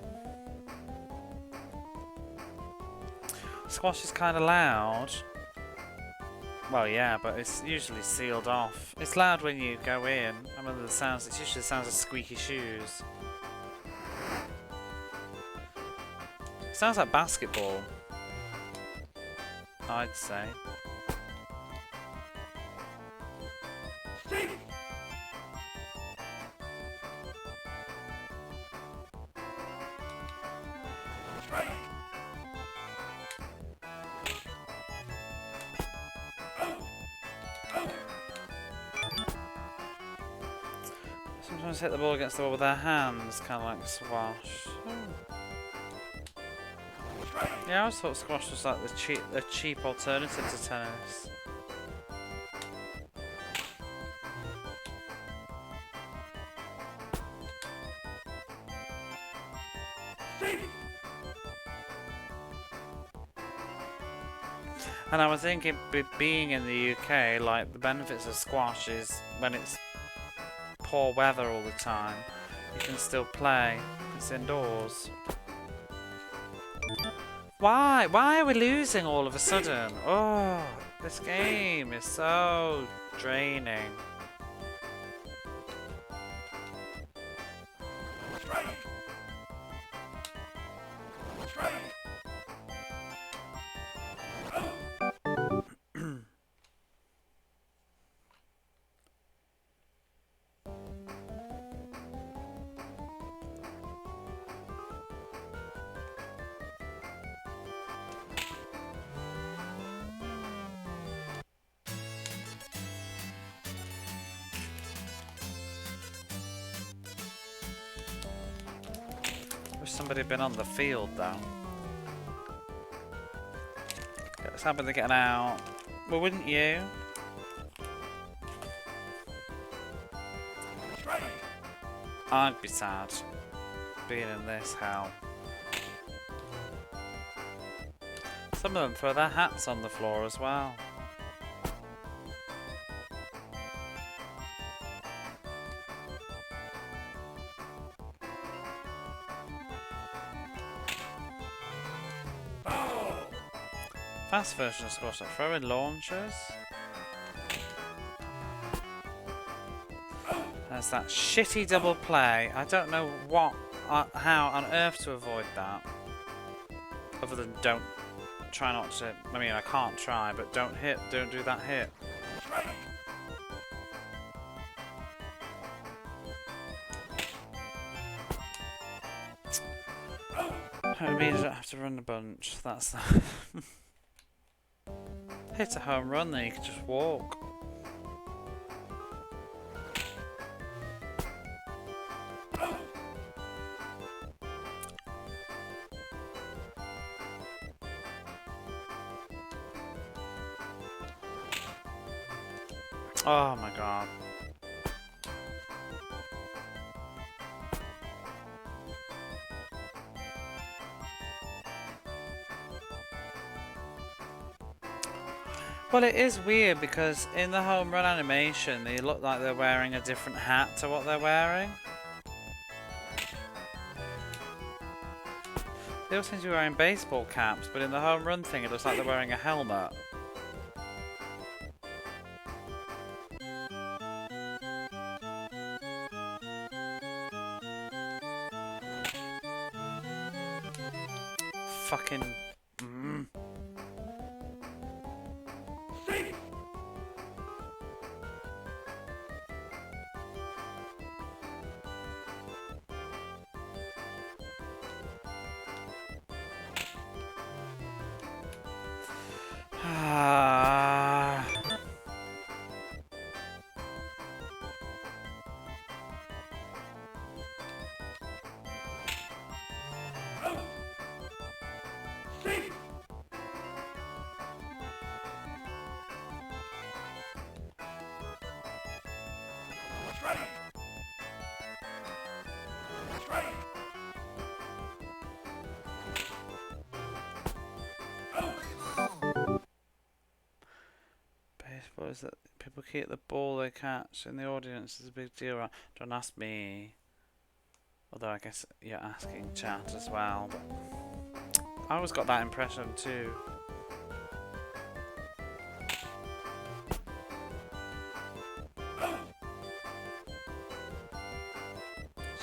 Squash is kind of loud. Well, yeah, but it's usually sealed off. It's loud when you go in. I remember the sounds. It's usually the sounds of squeaky shoes. Sounds like basketball, I'd say. Sometimes hit the ball against the wall with their hands, kind of like squash. Yeah, I always thought squash was like the cheap alternative to tennis. And I was thinking, being in the UK, like the benefits of squash is when it's poor weather all the time, you can still play. It's indoors. Why? Why are we losing all of a sudden? Oh, this game is so draining. Wish somebody had been on the field though. It's happened to get out. Well, wouldn't you? I'd be sad being in this hell. Some of them throw their hats on the floor as well. Fast version of squash, like throwing launchers. There's that shitty double play. I don't know how on earth to avoid that. Other than try not to. I mean, I can't try, but don't do that hit. It means I don't have to run a bunch. That's the hit a home run, then you can just walk. Oh my god. Well, it is weird because in the home run animation, they look like they're wearing a different hat to what they're wearing. They all seem to be wearing baseball caps, but in the home run thing, it looks like they're wearing a helmet. Fucking... Baseball is that people keep the ball they catch in the audience is a big deal, right? Don't ask me. Although I guess you're asking chat as well, but I always got that impression too.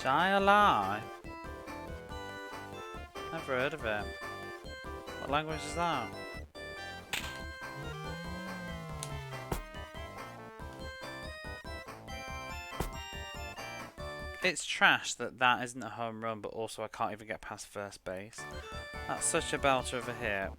Shia-la. Never heard of it. What language is that? It's trash that that isn't a home run, but also I can't even get past first base. That's such a belter of a hit.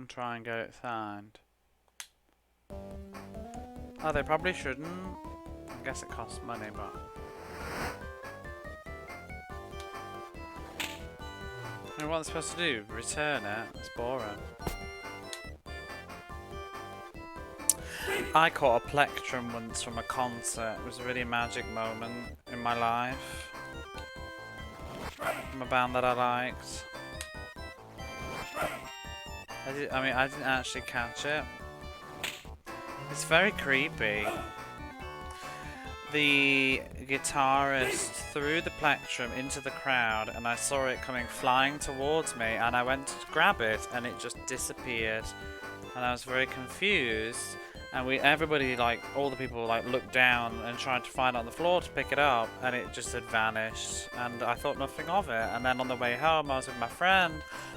Try and get it signed. Oh, they probably shouldn't. I guess it costs money, but... I mean, what are they supposed to do? Return it? It's boring. I caught a plectrum once from a concert. It was a really magic moment in my life. From a band that I liked. I didn't actually catch it. It's very creepy. The guitarist threw the plectrum into the crowd and I saw it coming flying towards me and I went to grab it and it just disappeared. And I was very confused. And everybody, like, all the people, like, looked down and tried to find it on the floor to pick it up, and it just had vanished, and I thought nothing of it. And then on the way home, I was with my friend,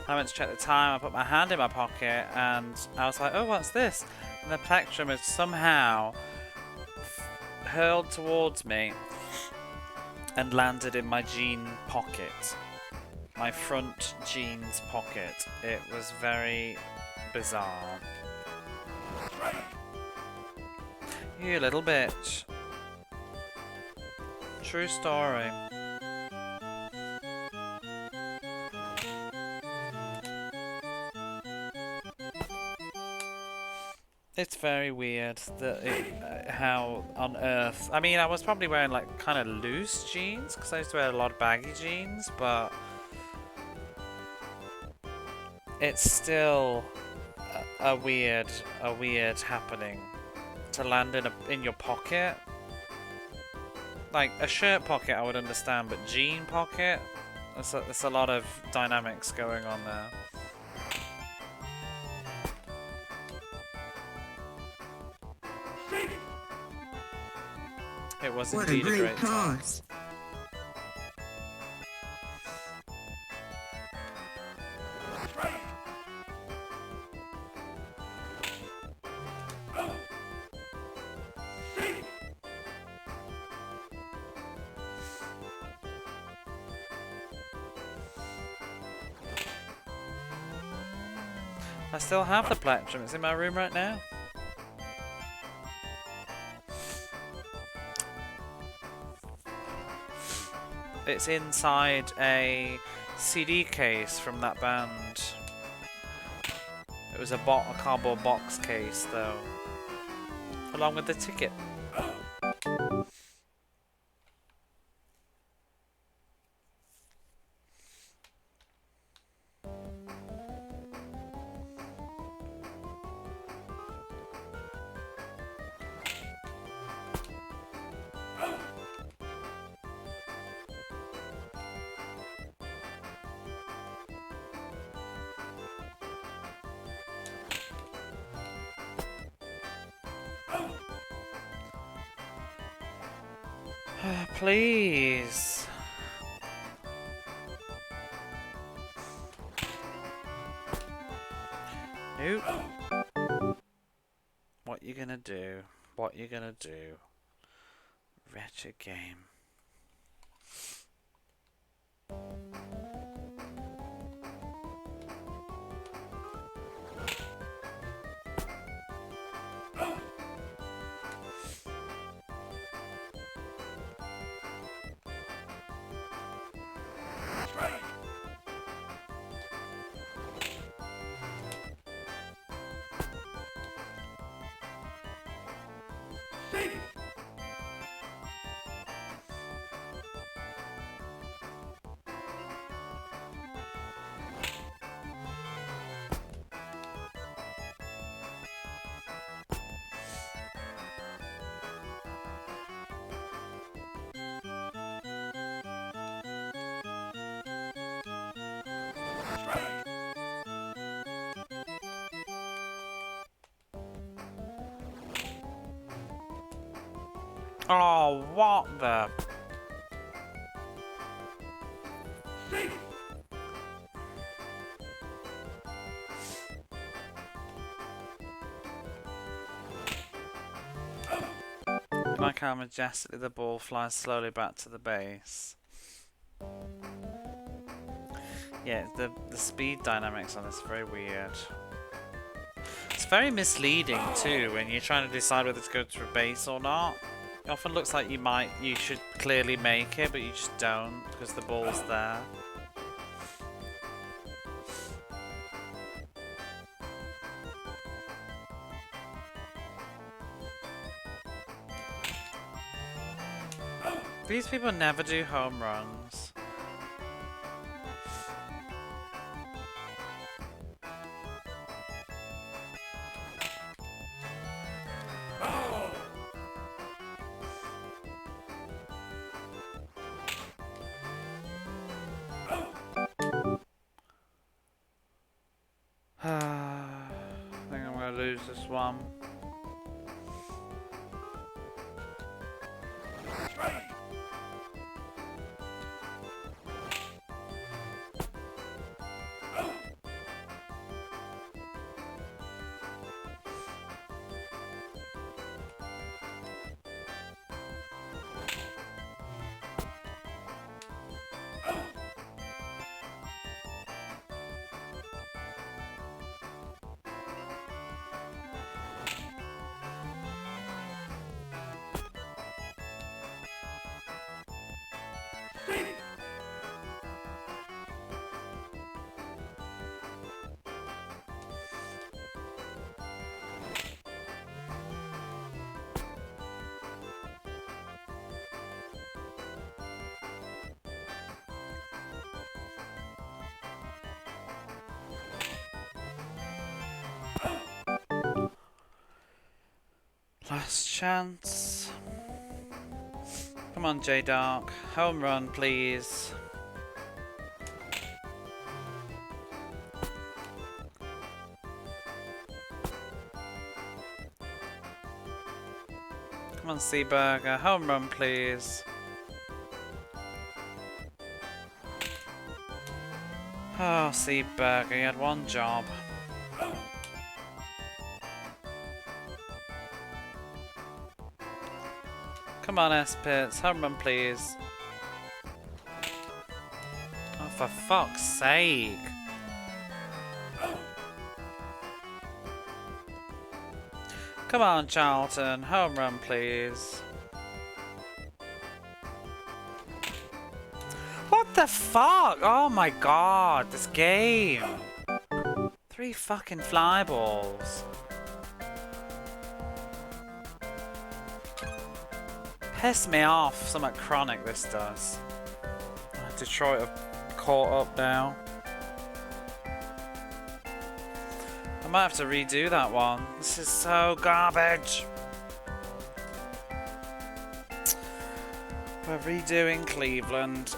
I went to check the time, I put my hand in my pocket, and I was like, oh, what's this? And the plectrum had somehow hurled towards me and landed in my jean pocket. My front jeans pocket. It was very bizarre. You little bitch. True story. It's very weird that how on earth. I mean, I was probably wearing like kind of loose jeans because I used to wear a lot of baggy jeans, but it's still a weird happening. To land in your pocket. Like a shirt pocket I would understand, but jean pocket? There's a lot of dynamics going on there. was What indeed a great toss. toss. I still have the plectrum. It's in my room right now. It's inside a CD case from that band. It was a cardboard box case, though, along with the ticket. Please. Nope. What you gonna do? What you gonna do? Wretched game. Oh, what the? Like how majestically the ball flies slowly back to the base. Yeah, the speed dynamics on this are very weird. It's very misleading too when you're trying to decide whether to go to a base or not. It often looks like you should clearly make it, but you just don't because the ball's there. These people never do home runs. I think I'm gonna lose this one. Last chance. Come on, J-Dark. Home run, please. Come on, Seaburger. Home run, please. Oh, Seaburger, you had one job. Come on, S-Pits. Home run, please. Oh, for fuck's sake. Come on, Charlton. Home run, please. What the fuck? Oh my god, this game. 3 fucking fly balls. Piss me off. Something chronic this does. Detroit have caught up now. I might have to redo that one. This is so garbage. We're redoing Cleveland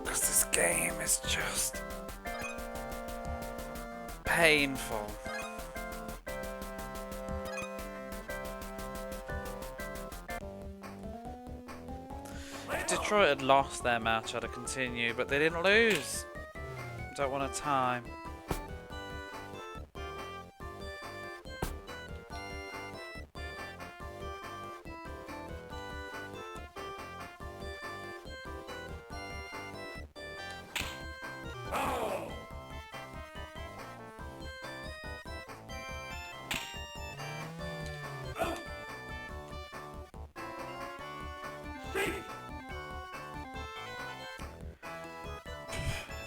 because this game is just painful. If Detroit had lost their match, I'd have continued, but they didn't lose. Don't want to time.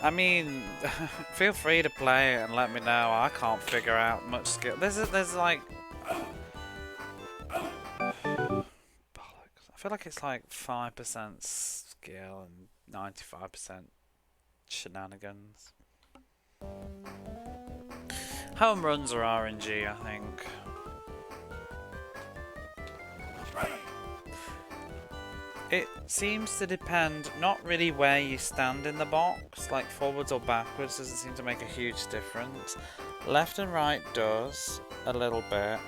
I mean, feel free to play it and let me know. I can't figure out much skill. There's like bollocks. I feel like it's like 5% skill and 95% shenanigans. Home runs are RNG, I think. It seems to depend not really where you stand in the box, like forwards or backwards doesn't seem to make a huge difference. Left and right does a little bit,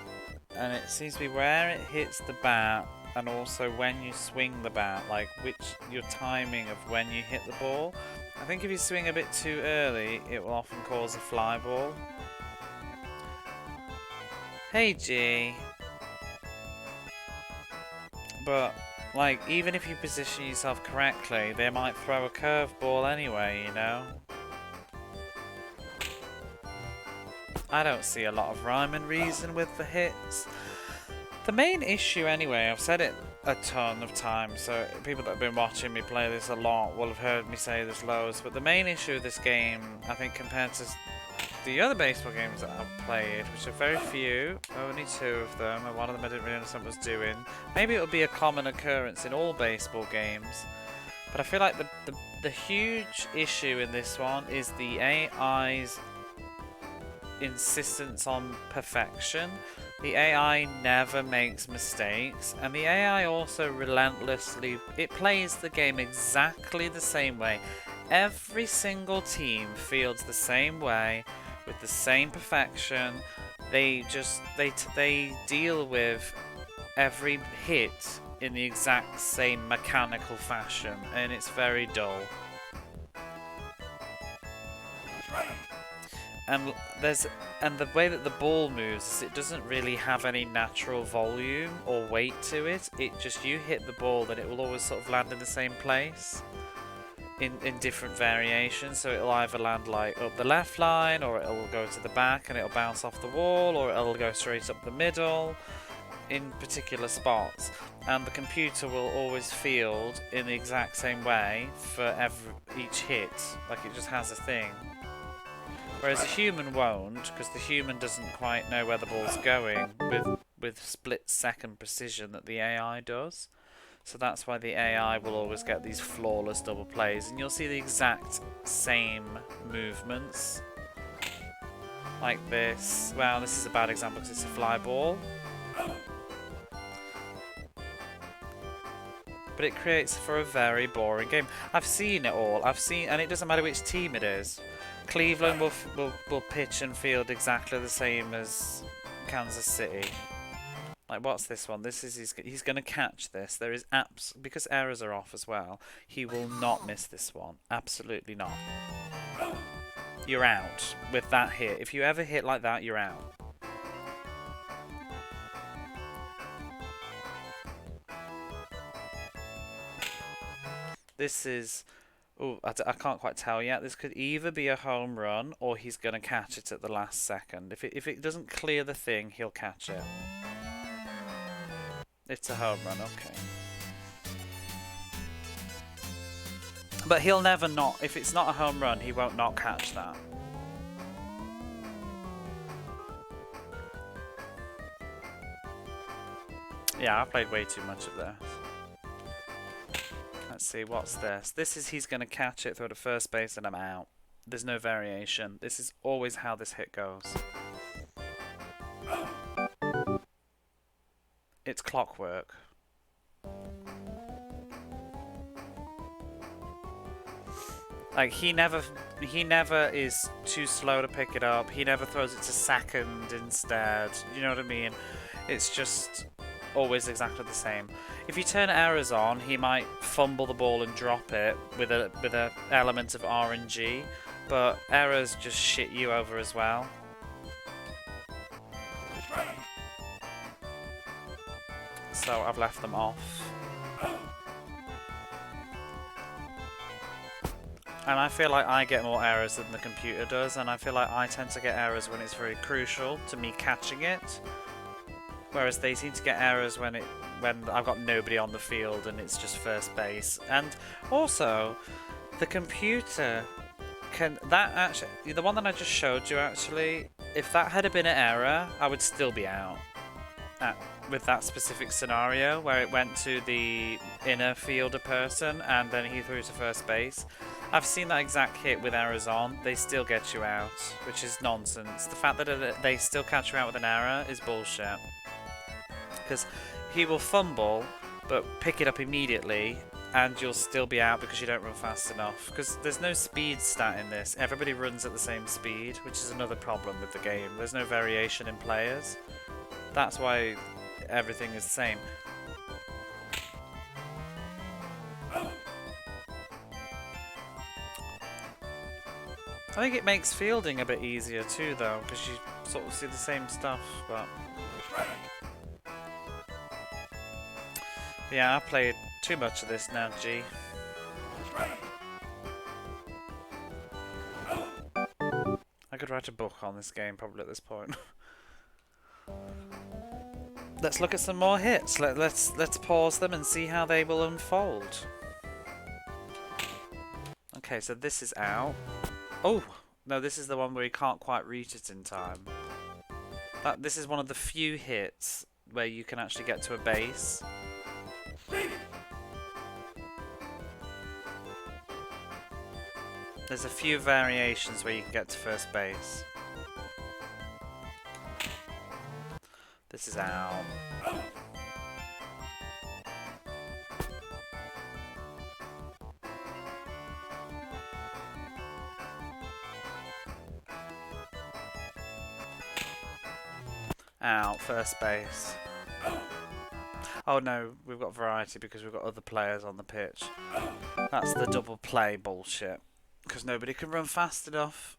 and it seems to be where it hits the bat and also when you swing the bat, like your timing of when you hit the ball. I think if you swing a bit too early, it will often cause a fly ball. Hey G. But like, even if you position yourself correctly, they might throw a curveball anyway, you know? I don't see a lot of rhyme and reason with the hits. The main issue anyway, I've said it a ton of times, so people that have been watching me play this a lot will have heard me say this loads, but the main issue of this game, I think compared to the other baseball games that I've played, which are very few, only 2 of them, and one of them I didn't really understand what I was doing. Maybe it would be a common occurrence in all baseball games, but I feel like the huge issue in this one is the AI's insistence on perfection. The AI never makes mistakes, and the AI also relentlessly, it plays the game exactly the same way. Every single team fields the same way, with the same perfection. They deal with every hit in the exact same mechanical fashion, and it's very dull. And the way that the ball moves, it doesn't really have any natural volume or weight to it. It just, you hit the ball and it will always sort of land in the same place in different variations. So it'll either land like up the left line, or it'll go to the back and it'll bounce off the wall, or it'll go straight up the middle in particular spots. And the computer will always field in the exact same way for each hit. Like, it just has a thing. Whereas a human won't, because the human doesn't quite know where the ball's going with split-second precision that the AI does. So that's why the AI will always get these flawless double plays, and you'll see the exact same movements. Like this. Well, this is a bad example because it's a fly ball. But it creates for a very boring game. I've seen it all. And it doesn't matter which team it is. Cleveland will pitch and field exactly the same as Kansas City. Like, what's this one? This is he's going to catch this. There is because errors are off as well. He will not miss this one. Absolutely not. You're out with that hit. If you ever hit like that, you're out. This is... Oh, I can't quite tell yet. This could either be a home run or he's going to catch it at the last second. If it doesn't clear the thing, he'll catch it. It's a home run, okay. But he'll never not... If it's not a home run, he won't not catch that. Yeah, I've played way too much of this. Let's see, what's this? This is he's going to catch it, throw to first base, and I'm out. There's no variation. This is always how this hit goes. It's clockwork. Like, he never is too slow to pick it up. He never throws it to second instead. You know what I mean? It's just always exactly the same. If you turn errors on, he might fumble the ball and drop it with a element of RNG, but errors just shit you over as well. So I've left them off. And I feel like I get more errors than the computer does, and I feel like I tend to get errors when it's very crucial to me catching it. Whereas they seem to get errors when I've got nobody on the field and it's just first base. And also, the computer can... That actually... The one that I just showed you, actually, if that had been an error, I would still be out. With that specific scenario, where it went to the inner fielder person and then he threw to first base. I've seen that exact hit with errors on. They still get you out, which is nonsense. The fact that they still catch you out with an error is bullshit. Because he will fumble, but pick it up immediately, and you'll still be out because you don't run fast enough. Because there's no speed stat in this. Everybody runs at the same speed, which is another problem with the game. There's no variation in players. That's why everything is the same. I think it makes fielding a bit easier too, though, because you sort of see the same stuff, but... Yeah, I've played too much of this now, G. I could write a book on this game probably at this point. Let's look at some more hits. Let's pause them and see how they will unfold. Okay, so this is out. Oh! No, this is the one where you can't quite reach it in time. This is one of the few hits where you can actually get to a base. There's a few variations where you can get to first base. This is out. Out, first base. Oh no, we've got variety because we've got other players on the pitch. That's the double play bullshit. Because nobody can run fast enough.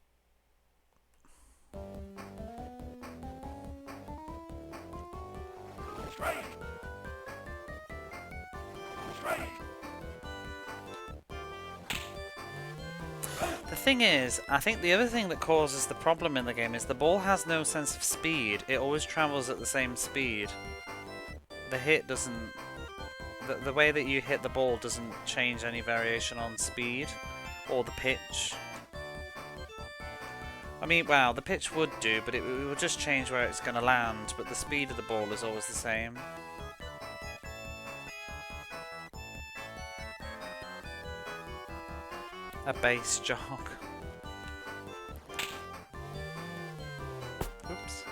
The thing is, I think the other thing that causes the problem in the game is the ball has no sense of speed. It always travels at the same speed. The hit doesn't... The way that you hit the ball doesn't change any variation on speed or the pitch. I mean, well, the pitch would do, but it will just change where it's going to land, but the speed of the ball is always the same. A base jog. Oops.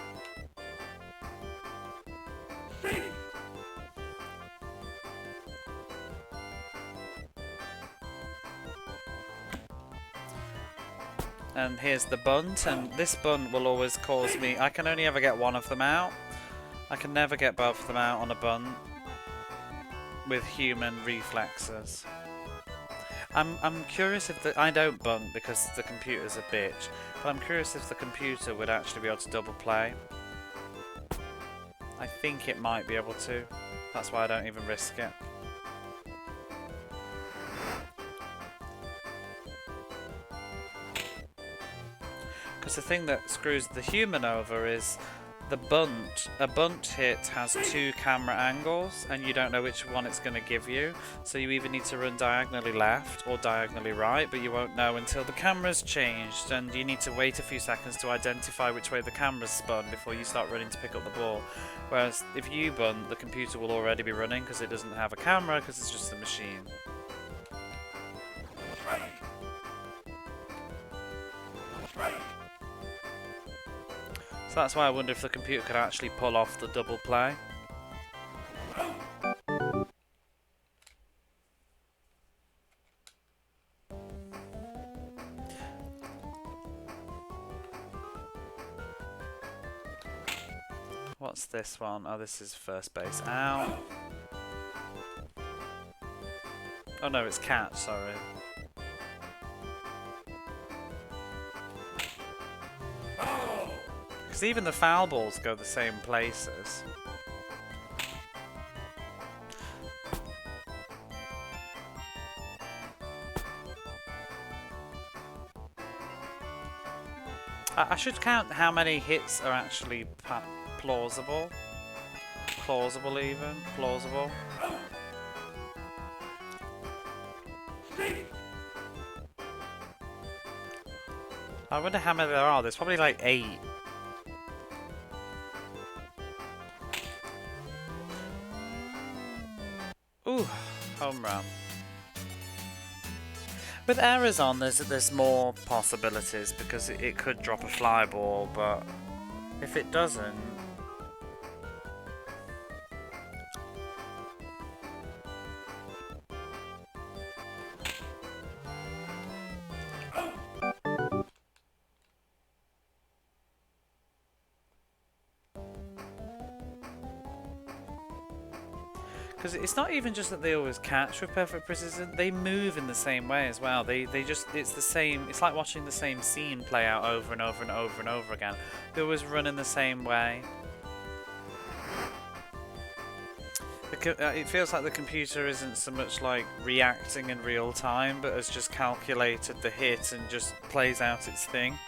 And here's the bunt, and this bunt will always cause me... I can only ever get one of them out, I can never get both of them out on a bunt with human reflexes. I'm curious if I don't bunt because the computer's a bitch, but I'm curious if the computer would actually be able to double play. I think it might be able to. That's why I don't even risk it. Because the thing that screws the human over is the bunt. A bunt hit has 2 camera angles and you don't know which one it's going to give you. So you either need to run diagonally left or diagonally right, but you won't know until the camera's changed, and you need to wait a few seconds to identify which way the camera's spun before you start running to pick up the ball. Whereas if you bunt, the computer will already be running because it doesn't have a camera, because it's just a machine. So that's why I wonder if the computer could actually pull off the double play. What's this one? Oh, this is first base out. Oh no, it's catch, sorry. Because even the foul balls go the same places. I should count how many hits are actually plausible. Plausible even. Plausible. I wonder how many there are. There's probably like 8. Ooh, home run. With errors on, there's more possibilities because it could drop a fly ball, but if it doesn't, because it's not even just that they always catch with perfect precision, they move in the same way as well. They just, it's the same, it's like watching the same scene play out over and over and over and over again. They always run in the same way. It feels like the computer isn't so much like reacting in real time, but has just calculated the hit and just plays out its thing.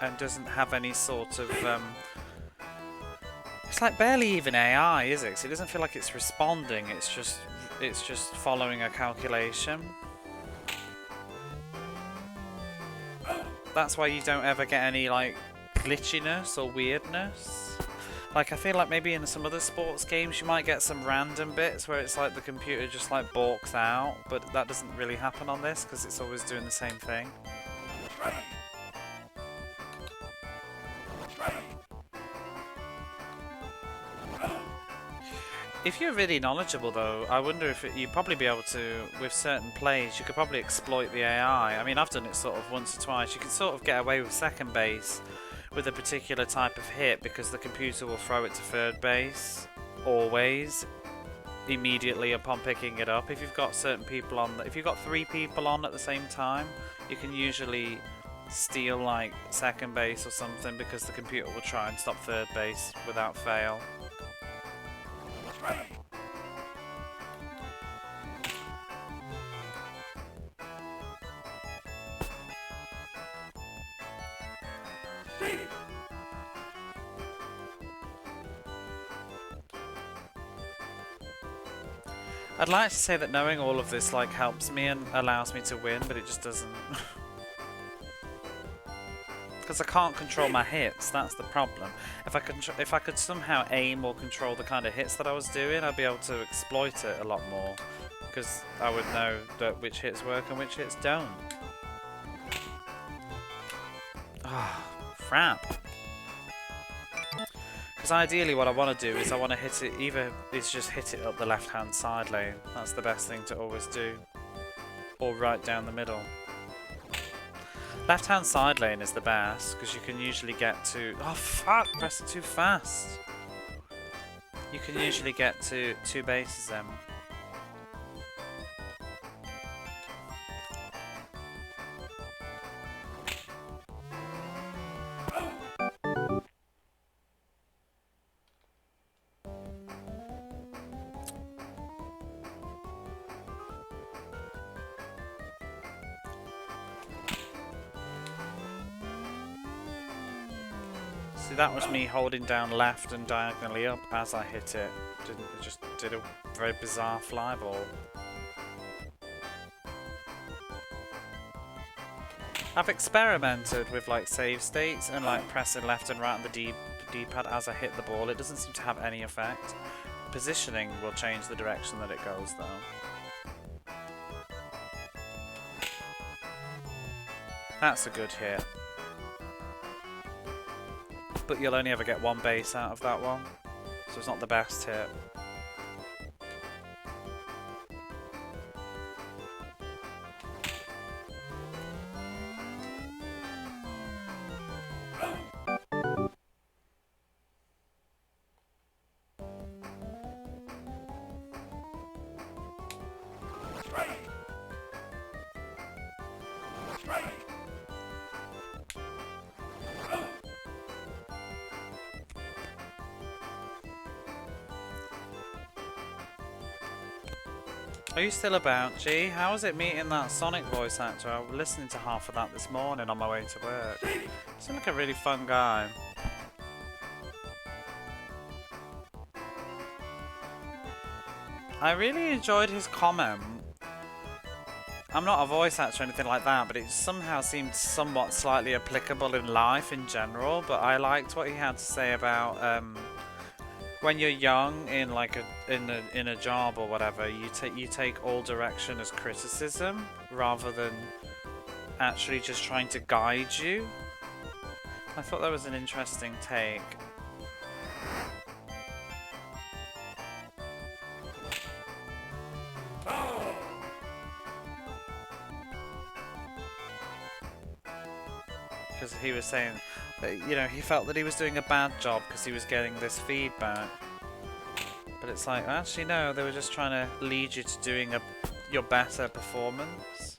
And doesn't have any sort of it's like barely even AI, is it? 'Cause it doesn't feel like it's responding. It's just following a calculation. That's why you don't ever get any like glitchiness or weirdness. Like I feel like maybe in some other sports games you might get some random bits where it's like the computer just like balks out, but that doesn't really happen on this because it's always doing the same thing. If you're really knowledgeable though, I wonder if you'd probably be able to, with certain plays, you could probably exploit the AI. I mean, I've done it sort of once or twice. You can sort of get away with second base with a particular type of hit because the computer will throw it to third base, always, immediately upon picking it up. If you've got certain people on, if you've got 3 people on at the same time, you can usually steal like second base or something because the computer will try and stop third base without fail. I'd like to say that knowing all of this like helps me and allows me to win, but it just doesn't. Because I can't control my hits, that's the problem. If I could somehow aim or control the kind of hits that I was doing, I'd be able to exploit it a lot more. Because I would know that which hits work and which hits don't. Ah, crap. Because ideally what I want to do is I want to hit it, either is just hit it up the left hand side lane. That's the best thing to always do. Or right down the middle. Left-hand side lane is the best, because you can usually get to... Oh, fuck! Pressed it too fast! You can usually get to 2 bases then. See, that was me holding down left and diagonally up as I hit it. It just did a very bizarre fly ball. I've experimented with like save states and like pressing left and right on the D-pad as I hit the ball. It doesn't seem to have any effect. Positioning will change the direction that it goes though. That's a good hit. But you'll only ever get 1 base out of that one, so it's not the best hit. Are you still about, G? How was it meeting that Sonic voice actor? I was listening to half of that this morning on my way to work. He seemed like a really fun guy. I really enjoyed his comment. I'm not a voice actor or anything like that, but it somehow seemed somewhat slightly applicable in life in general. But I liked what he had to say about when you're young in like in a job or whatever, you take all direction as criticism rather than actually just trying to guide you. I thought that was an interesting take. Because he was saying that, you know, he felt that he was doing a bad job because he was getting this feedback. But it's like, actually no, they were just trying to lead you to doing your better performance.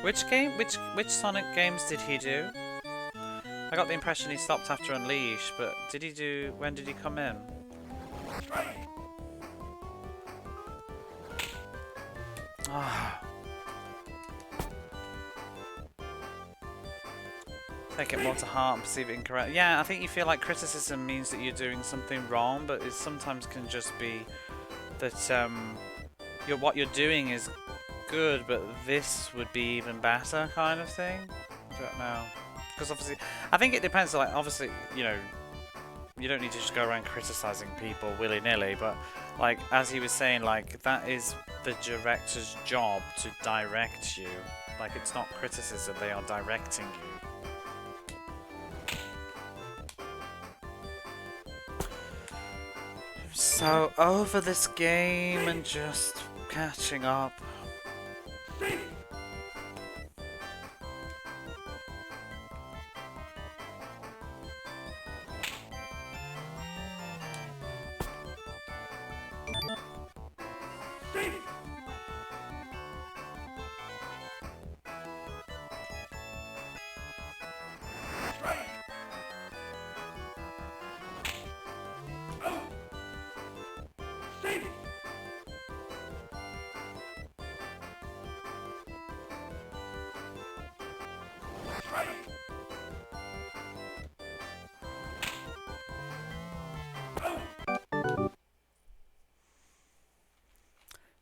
Which Sonic games did he do? I got the impression he stopped after Unleash, but when did he come in? Ah. Take it more to heart and perceive it incorrect. Yeah, I think you feel like criticism means that you're doing something wrong, but it sometimes can just be that what you're doing is good, but this would be even better, kind of thing. I don't know, because obviously, I think it depends. Like, obviously, you know, you don't need to just go around criticizing people willy-nilly, but like as he was saying, like that is the director's job to direct you. Like, it's not criticism; they are directing you. So over this game and just catching up.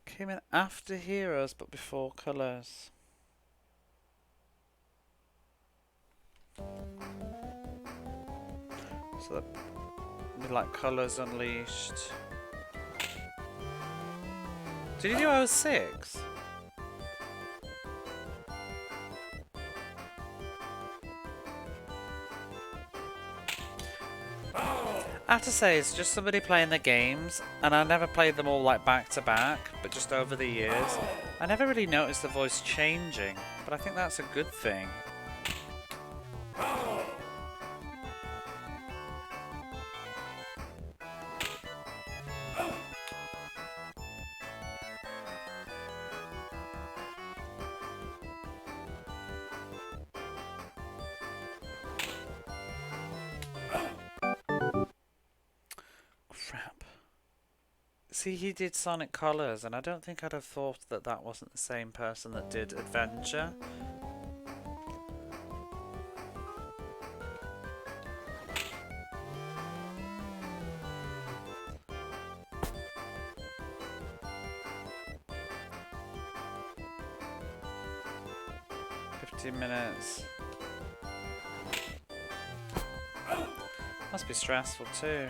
Came in after Heroes, but before Colours. So that with like Colours Unleashed. Did you do 06? I have to say, it's just somebody playing the games, and I never played them all like back to back, but just over the years. I never really noticed the voice changing, but I think that's a good thing. Crap. See, he did Sonic Colors, and I don't think I'd have thought that that wasn't the same person that did Adventure. Minutes. Must be stressful too.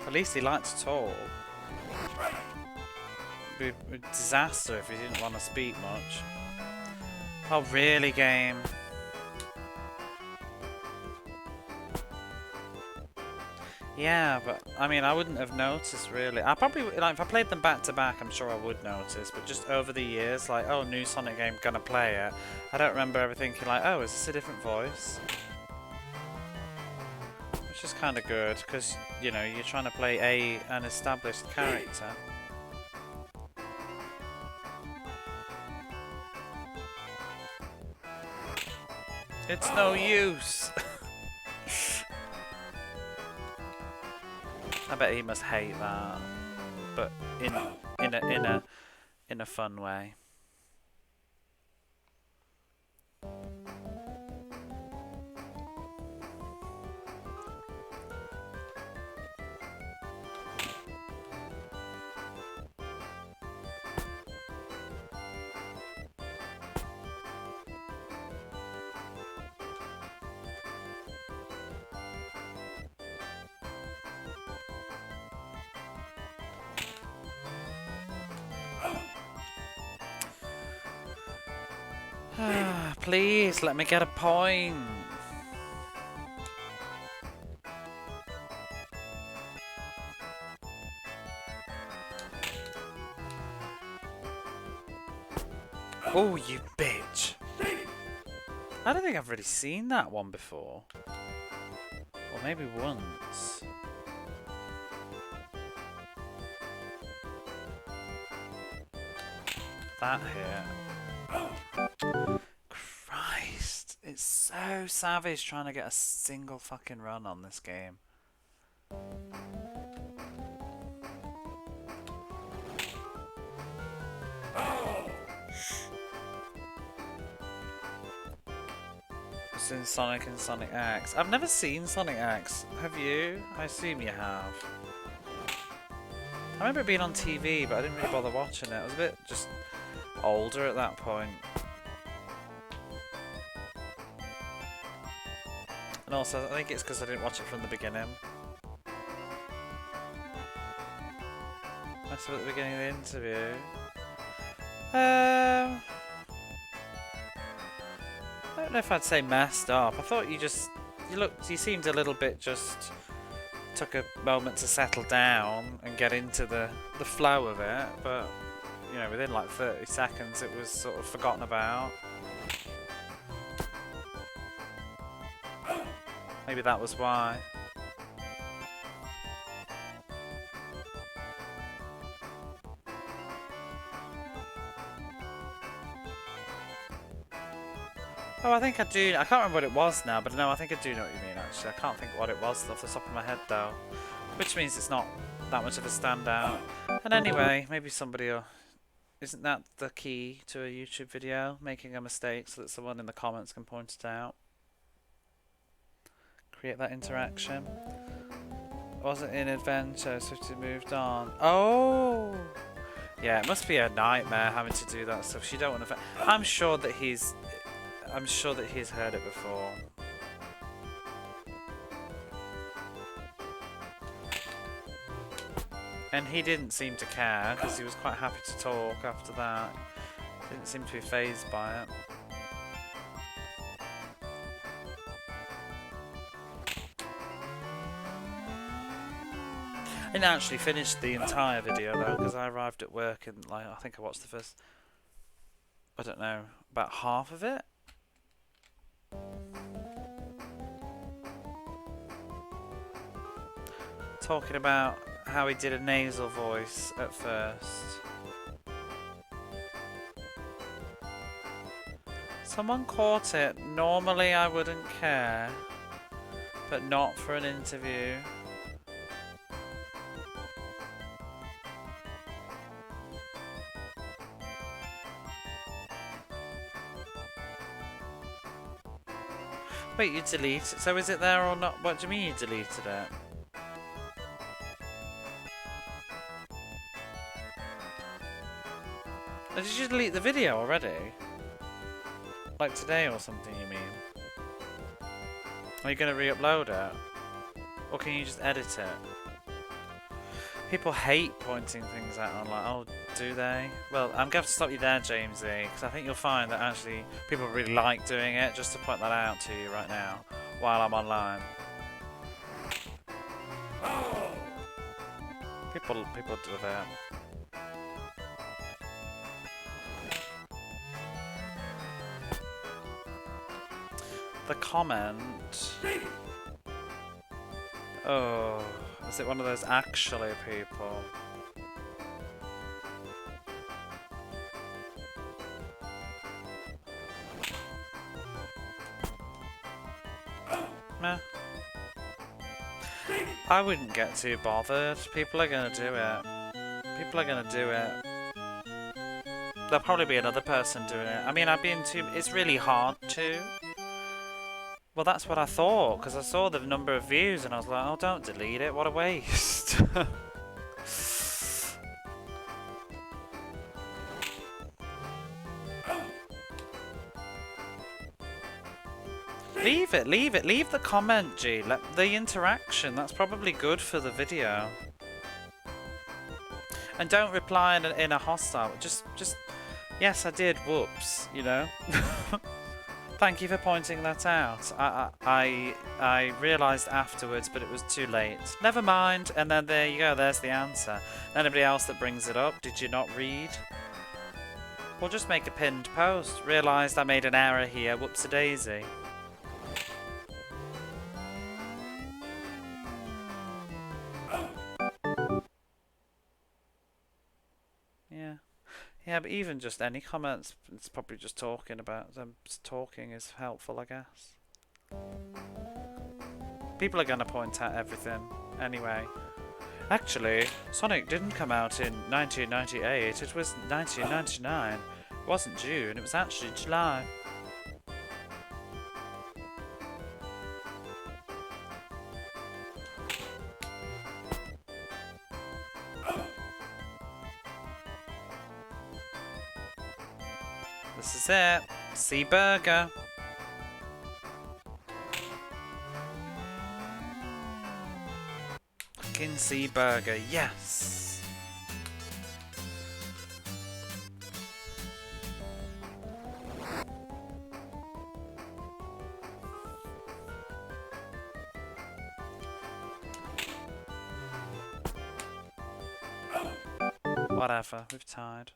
At least he liked to talk. It'd be a disaster if he didn't want to speak much. Oh really, game? Yeah, but I mean, I wouldn't have noticed really. I probably, like, if I played them back to back, I'm sure I would notice. But just over the years, like, oh, new Sonic game, gonna play it. I don't remember ever thinking like, oh, is this a different voice? Which is kind of good, because you know you're trying to play an established character. It's no use. I bet he must hate that, but in a fun way. Please, let me get a point. Oh, you bitch. I don't think I've really seen that one before. Or maybe once. That here. Christ, it's so savage trying to get a single fucking run on this game. It's in Sonic and Sonic X. I've never seen Sonic X. Have you? I assume you have. I remember it being on TV, but I didn't really bother watching it. I was a bit just older at that point. And also, I think it's because I didn't watch it from the beginning. I saw it at the beginning of the interview. I don't know if I'd say messed up. I thought you seemed a little bit just took a moment to settle down and get into the flow of it, but you know, within like 30 seconds it was sort of forgotten about. Maybe that was why. Oh, I think I do. I can't remember what it was now, but no, I think I do know what you mean, actually. I can't think what it was off the top of my head, though. Which means it's not that much of a standout. And anyway, maybe somebody will... Isn't that the key to a YouTube video? Making a mistake so that someone in the comments can point it out. Create that interaction. Wasn't in Adventure, so she moved on. Oh! Yeah, it must be a nightmare having to do that stuff. You don't want to... I'm sure that he's heard it before. And he didn't seem to care, because he was quite happy to talk after that. Didn't seem to be fazed by it. didn't actually finish the entire video though, because I arrived at work and like I think I watched the first, I don't know, about half of it. Talking about how he did a nasal voice at first. Someone caught it. Normally I wouldn't care, but not for an interview. Wait, you delete it? So is it there or not? What do you mean you deleted it? Did you delete the video already? Like today or something, you mean? Are you going to re-upload it? Or can you just edit it? People hate pointing things out online. Oh, do they? Well, I'm going to have to stop you there, Jamesy, because I think you'll find that actually people really like doing it, just to point that out to you right now, while I'm online. People do that. The comment. Oh, is it one of those actually people? Meh. I wouldn't get too bothered. People are gonna do it. People are gonna do it. There'll probably be another person doing it. I mean, it's really hard to. Well, that's what I thought, because I saw the number of views and I was like, oh, don't delete it, what a waste. Leave it, leave the comment, G. The interaction, that's probably good for the video. And don't reply in a hostile, just, yes, I did, whoops, you know? Thank you for pointing that out. I realised afterwards, but it was too late. Never mind, and then there you go, there's the answer. Anybody else that brings it up, did you not read? We'll just make a pinned post. Realised I made an error here, whoops-a-daisy. Yeah. Yeah, but even just any comments, it's probably just talking about them. Talking is helpful, I guess. People are going to point out everything anyway. Actually, Sonic didn't come out in 1998, it was 1999. It wasn't June, it was actually July. This is it. Sea Burger. Fucking Sea Burger, yes. Whatever, we've tied.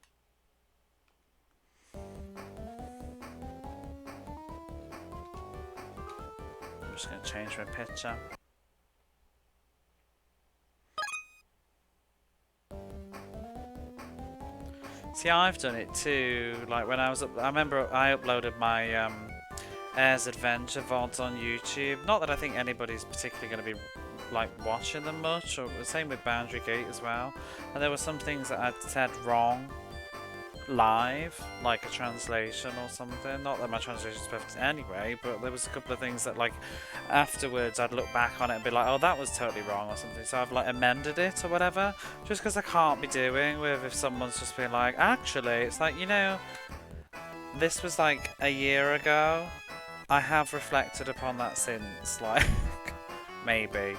I'm just going to change my picture. See, I've done it too. Like when I was I remember I uploaded my Air's Adventure VODs on YouTube. Not that I think anybody's particularly going to be like watching them much, or the same with Boundary Gate as well. And there were some things that I'd said wrong live, like a translation or something. Not that my translation's perfect anyway, but there was a couple of things that like afterwards I'd look back on it and be like, oh, that was totally wrong or something. So I've like amended it or whatever, just because I can't be doing with if someone's just being like, actually, it's like, you know, this was like a year ago. I have reflected upon that since, like, maybe.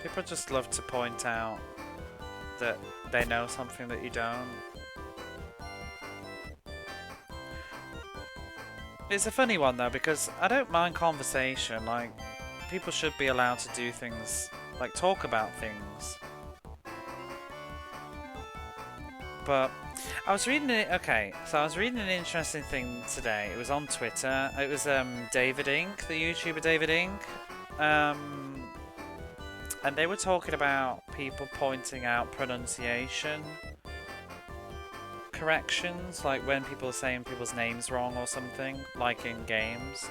People just love to point out that they know something that you don't. It's a funny one though because I don't mind conversation. Like, people should be allowed to do things, like talk about things. But I was reading it. Okay, so I was reading an interesting thing today. It was on Twitter. It was David Inc., the YouTuber David Inc. And they were talking about people pointing out pronunciation corrections, like when people are saying people's names wrong or something, like in games.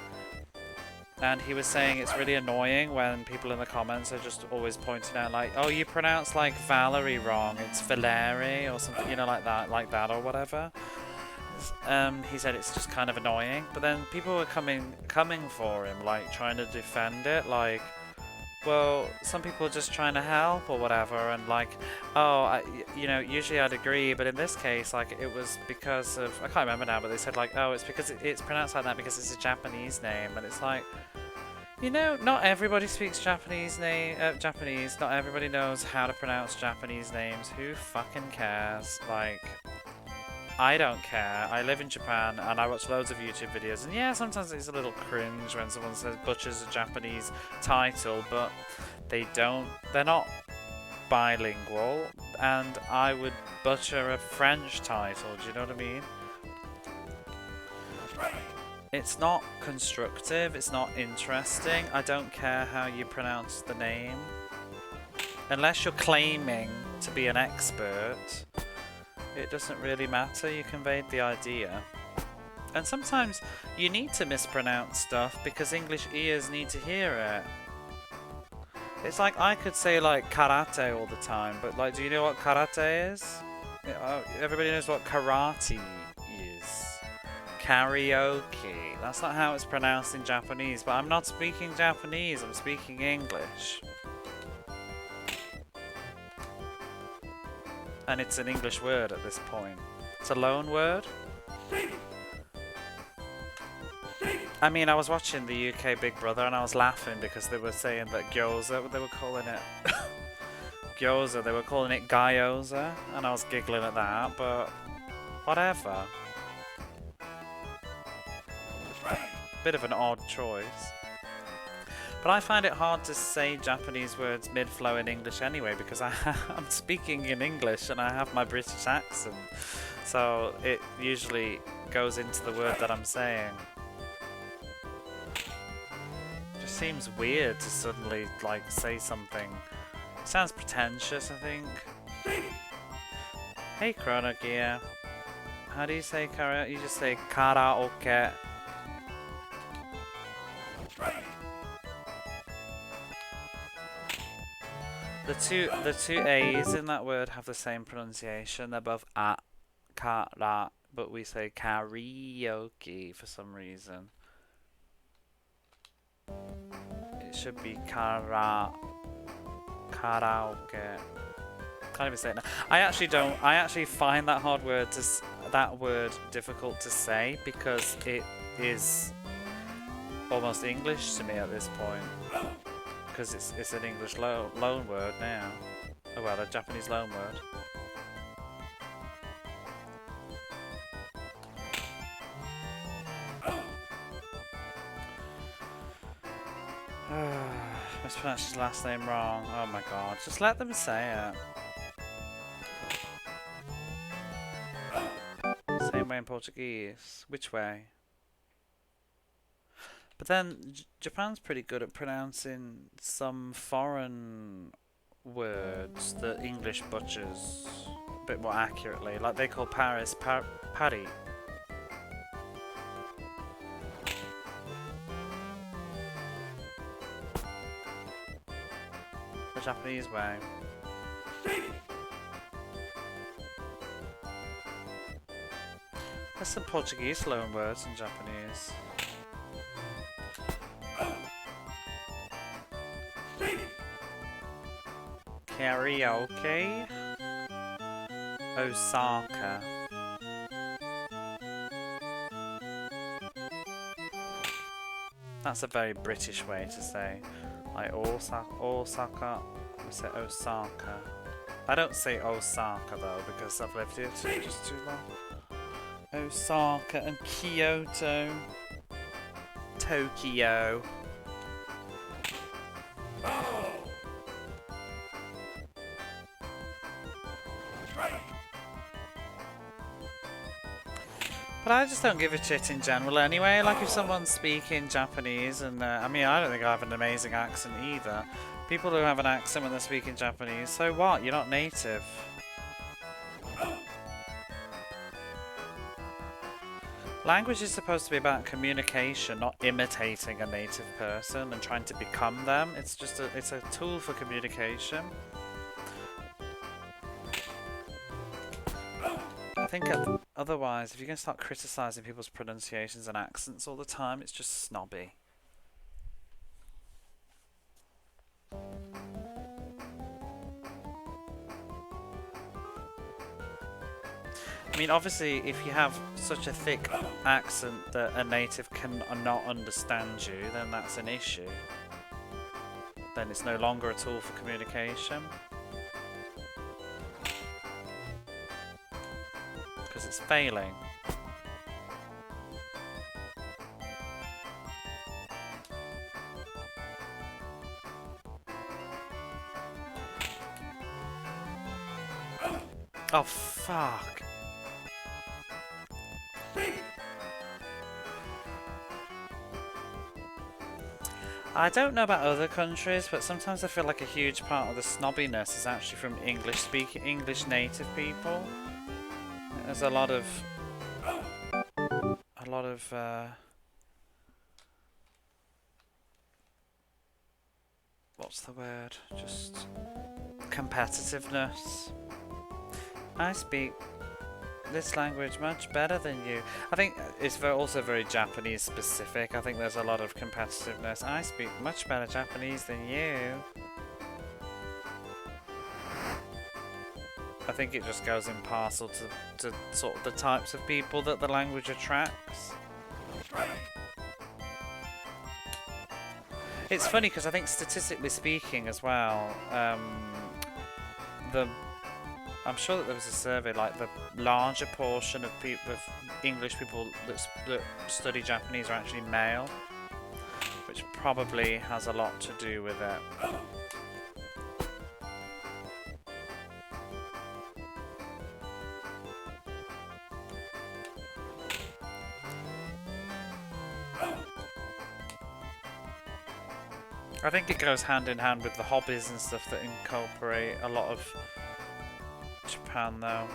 And he was saying it's really annoying when people in the comments are just always pointing out like, oh, you pronounce like Valerie wrong, it's Valeri or something, you know, like that or whatever. He said it's just kind of annoying, but then people were coming for him, like trying to defend it, like, well, some people are just trying to help or whatever, and like, oh, you know, usually I'd agree, but in this case, like, it was because of, I can't remember now, but they said like, oh, it's because it's pronounced like that because it's a Japanese name, and it's like, you know, not everybody speaks Japanese. Not everybody knows how to pronounce Japanese names. Who fucking cares? Like, I don't care. I live in Japan and I watch loads of YouTube videos, and yeah, sometimes it's a little cringe when someone says butchers a Japanese title, but they're not bilingual, and I would butcher a French title, do you know what I mean? It's not constructive, it's not interesting, I don't care how you pronounce the name. Unless you're claiming to be an expert, it doesn't really matter, you conveyed the idea. And sometimes you need to mispronounce stuff because English ears need to hear it. It's like I could say like karate all the time, but like, do you know what karate is? Everybody knows what karate is. Karaoke. That's not how it's pronounced in Japanese, but I'm not speaking Japanese, I'm speaking English. And it's an English word at this point. It's a loan word. I mean, I was watching the UK Big Brother and I was laughing because they were saying that gyoza, they were calling it gyoza, they were calling it gyoza, and I was giggling at that, but whatever. Bit of an odd choice. But I find it hard to say Japanese words mid-flow in English anyway, because I'm speaking in English and I have my British accent, so it usually goes into the word that I'm saying. Just seems weird to suddenly like say something. It sounds pretentious, I think. Hey Chrono Gear. How do you say karaoke? You just say karaoke. The two A's in that word have the same pronunciation. They're both at, kara, but we say karaoke for some reason. It should be karaoke. Can't even say it now. I actually find that word difficult to say because it is almost English to me at this point. Because it's an English loan word now. Oh well, a Japanese loan word. Mispronounced his last name wrong. Oh my god, just let them say it. Same way in Portuguese. Which way? But then Japan's pretty good at pronouncing some foreign words that English butchers a bit more accurately. Like they call Paris Paris. The Japanese way. There's some Portuguese loan words in Japanese. Karaoke. Osaka. That's a very British way to say. Like Osaka. We say Osaka. I don't say Osaka though because I've lived here just too long. Osaka and Kyoto. Tokyo. But I just don't give a shit in general anyway. Like if someone's speaking Japanese and I mean I don't think I have an amazing accent either. People who have an accent when they're speaking Japanese, so what? You're not native. Language is supposed to be about communication, not imitating a native person and trying to become them. It's just it's a tool for communication. I think otherwise, if you're going to start criticising people's pronunciations and accents all the time, it's just snobby. I mean, obviously, if you have such a thick accent that a native can not understand you, then that's an issue. Then it's no longer a tool for communication. Because it's failing. Oh, fuck. I don't know about other countries, but sometimes I feel like a huge part of the snobbiness is actually from English native people. There's a lot of what's the word? Just competitiveness. I speak this language much better than you. I think it's also very Japanese specific. I think there's a lot of competitiveness. I speak much better Japanese than you. I think it just goes in parcel to sort of the types of people that the language attracts. It's funny because I think statistically speaking as well, I'm sure that there was a survey like the larger portion of English people that study Japanese are actually male, which probably has a lot to do with it. I think it goes hand in hand with the hobbies and stuff that incorporate a lot of Japan, though.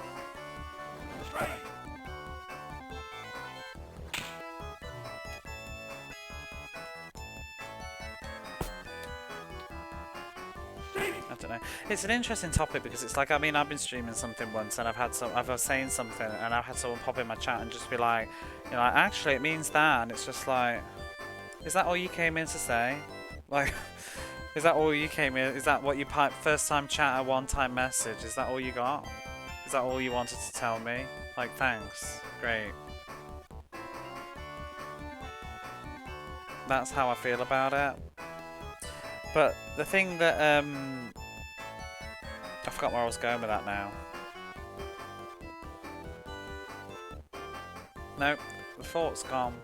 I don't know. It's an interesting topic because it's like, I mean, I've been streaming something once and I was saying something and I've had someone pop in my chat and just be like, you know, actually it means that, and it's just like, is that all you came in to say? Like, is that all you came in? Is that what you first time chat, a one-time message? Is that all you got? Is that all you wanted to tell me? Like, thanks. Great. That's how I feel about it. But the thing that, I forgot where I was going with that now. Nope, the thought's gone.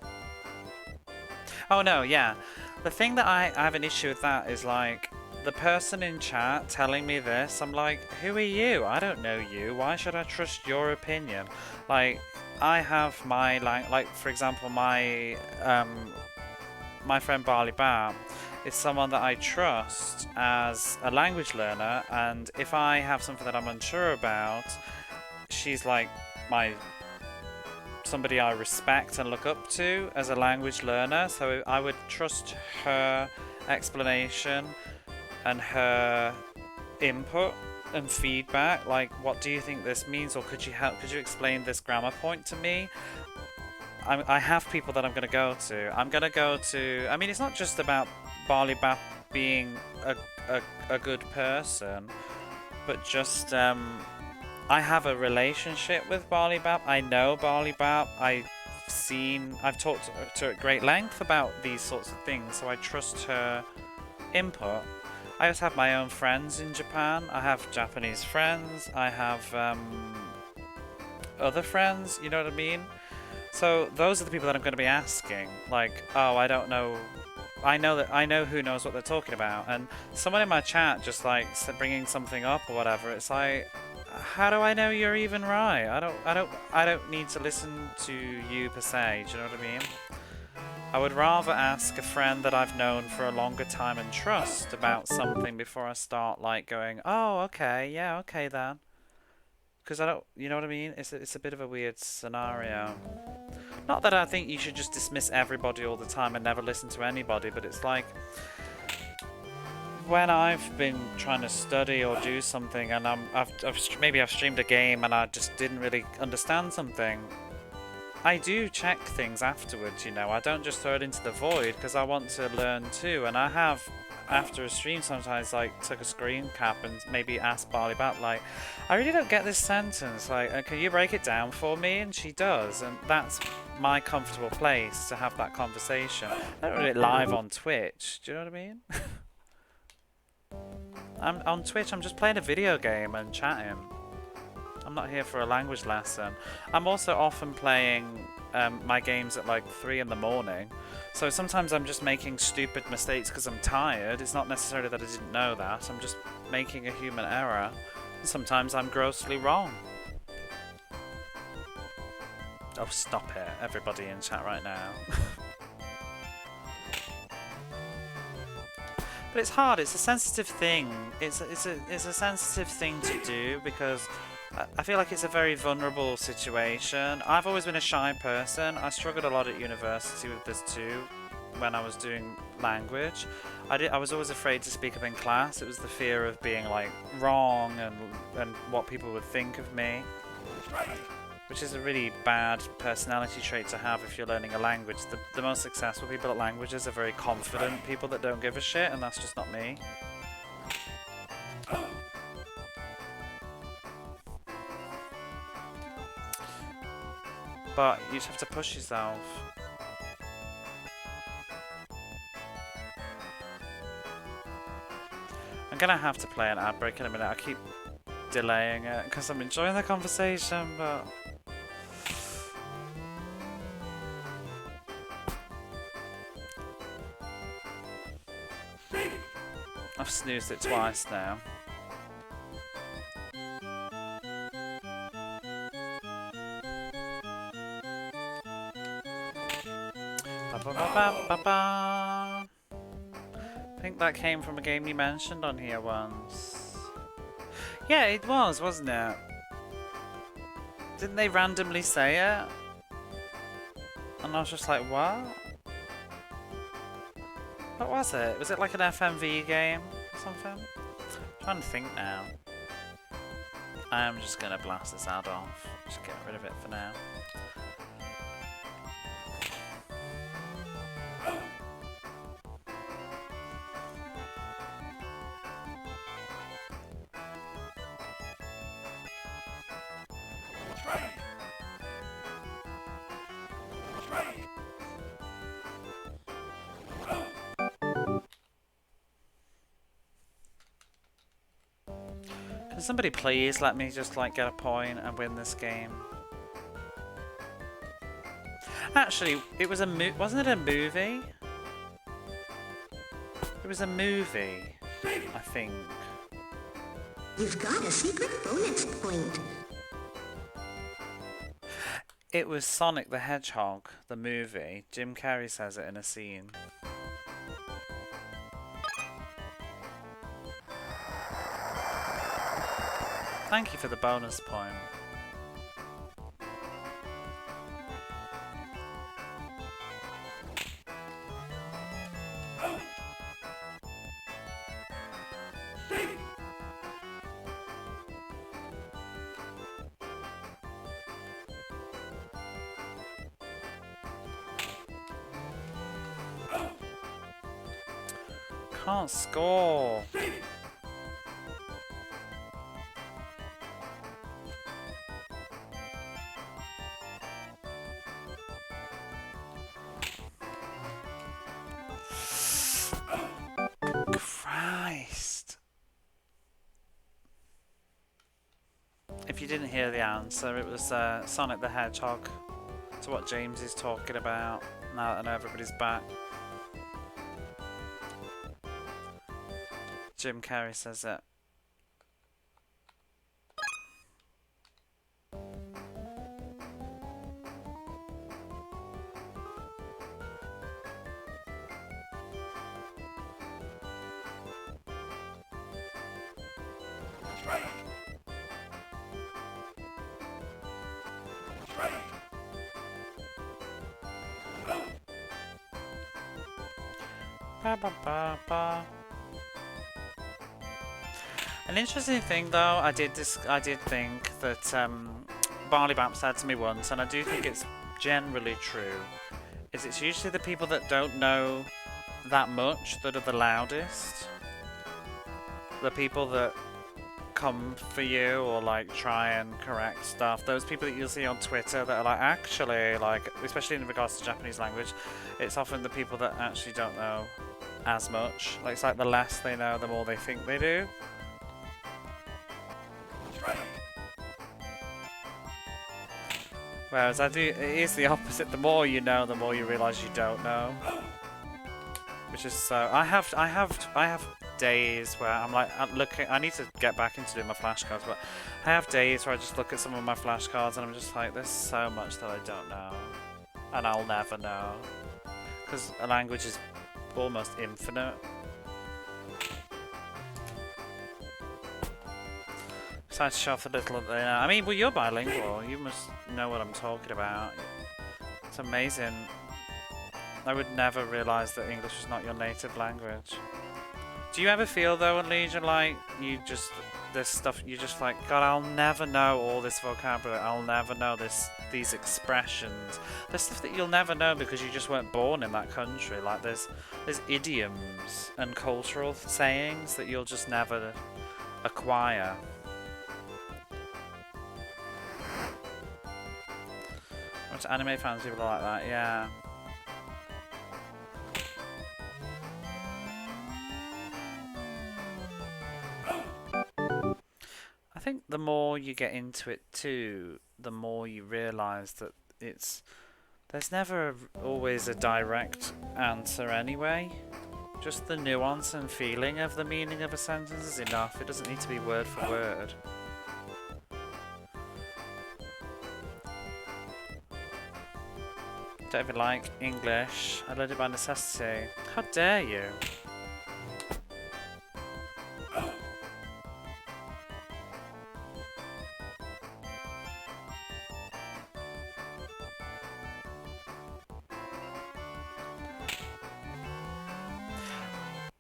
Oh no, yeah. The thing that I have an issue with that is like the person in chat telling me this, I'm like, who are you? I don't know you. Why should I trust your opinion? Like, I have my like for example, my friend Barley Bar is someone that I trust as a language learner, and if I have something that I'm unsure about, she's like somebody I respect and look up to as a language learner, so I would trust her explanation and her input and feedback, like, what do you think this means, or could you explain this grammar point to me? I have people that I'm going to go to. I mean, it's not just about Barley Bap being a good person, but just I have a relationship with Barley Bap. I know Barley Bap. I've talked to her at great length about these sorts of things, so I trust her input. I also have my own friends in Japan. I have Japanese friends. I have other friends, you know what I mean? So those are the people that I'm going to be asking. Like, oh, I don't know. I know who knows what they're talking about, and someone in my chat just like bringing something up or whatever. It's like, how do I know you're even right? I don't need to listen to you per se. Do you know what I mean? I would rather ask a friend that I've known for a longer time and trust about something before I start like going, oh, okay, yeah, okay then. Because I don't, you know what I mean? It's a bit of a weird scenario. Not that I think you should just dismiss everybody all the time and never listen to anybody, but it's like when I've been trying to study or do something and maybe I've streamed a game and I just didn't really understand something. I do check things afterwards, you know. I don't just throw it into the void because I want to learn too. And I have, after a stream, sometimes like took a screen cap and maybe asked Barley about like, I really don't get this sentence. Like, can you break it down for me? And she does, and that's my comfortable place to have that conversation. I don't do it live on Twitch. Do you know what I mean? I'm on Twitch. I'm just playing a video game and chatting. I'm not here for a language lesson. I'm also often playing my games at like 3 in the morning. So sometimes I'm just making stupid mistakes because I'm tired. It's not necessarily that I didn't know that. I'm just making a human error. And sometimes I'm grossly wrong. Oh, stop it, everybody in chat right now. But it's hard. It's a sensitive thing. It's a sensitive thing to do because I feel like it's a very vulnerable situation. I've always been a shy person. I struggled a lot at university with this too when I was doing language. I was always afraid to speak up in class. It was the fear of being like wrong and what people would think of me. Which is a really bad personality trait to have if you're learning a language. The most successful people at languages are very confident people that don't give a shit, and that's just not me. But you just have to push yourself. I'm gonna have to play an ad break in a minute. I keep delaying it because I'm enjoying the conversation, but I've snoozed it twice now. I think that came from a game you mentioned on here once. Yeah, it was, wasn't it? Didn't they randomly say it? And I was just like, what? What was it? Was it like an FMV game or something? I'm trying to think now. I am just gonna blast this ad off. Just get rid of it for now. Can somebody please let me just like get a point and win this game? Actually, it was wasn't it a movie? It was a movie, I think. You've got a secret bonus point. It was Sonic the Hedgehog, the movie. Jim Carrey says it in a scene. Thank you for the bonus point. Can't score. Christ. If you didn't hear the answer, it was Sonic the Hedgehog to what James is talking about now that I know everybody's back. Jim Carrey says it. Ba, ba, ba, ba. An interesting thing, though, I did think that Barley Bap said to me once, and I do think it's generally true, is it's usually the people that don't know that much that are the loudest. The people that come for you or like try and correct stuff. Those people that you'll see on Twitter that are like, actually, like, especially in regards to Japanese language, it's often the people that actually don't know as much. Like, it's like the less they know, the more they think they do. Whereas it is the opposite. The more you know, the more you realise you don't know. Which is so. I have days where I'm like, I need to get back into doing my flashcards, but I have days where I just look at some of my flashcards and I'm just like, there's so much that I don't know, and I'll never know, because a language is almost infinite. Excited to show off a little. I mean, well, you're bilingual. You must know what I'm talking about. It's amazing. I would never realise that English was not your native language. Do you ever feel though, Legion, like there's stuff you're just like, God, I'll never know all this vocabulary. I'll never know these expressions. There's stuff that you'll never know because you just weren't born in that country. Like there's idioms and cultural sayings that you'll just never acquire. Much anime fans, people are like that, yeah. I think the more you get into it too, the more you realise that there's never always a direct answer anyway. Just the nuance and feeling of the meaning of a sentence is enough. It doesn't need to be word for word. Don't even like English. I learned it by necessity. How dare you?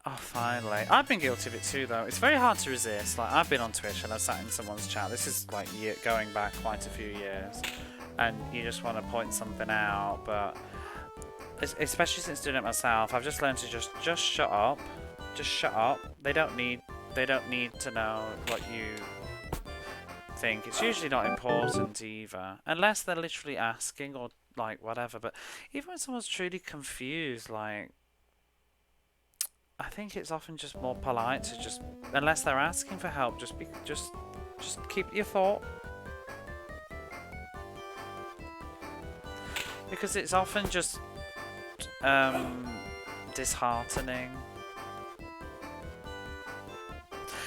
Oh, finally. I've been guilty of it too, though. It's very hard to resist. Like, I've been on Twitch and I've sat in someone's chat. This is like going back quite a few years. And you just want to point something out, but especially since doing it myself, I've just learned to just shut up. Just shut up. They don't need to know what you think. It's usually not important either, unless they're literally asking or like whatever. But even when someone's truly confused, like, I think it's often just more polite to just, unless they're asking for help, just keep your thought. Because it's often just disheartening.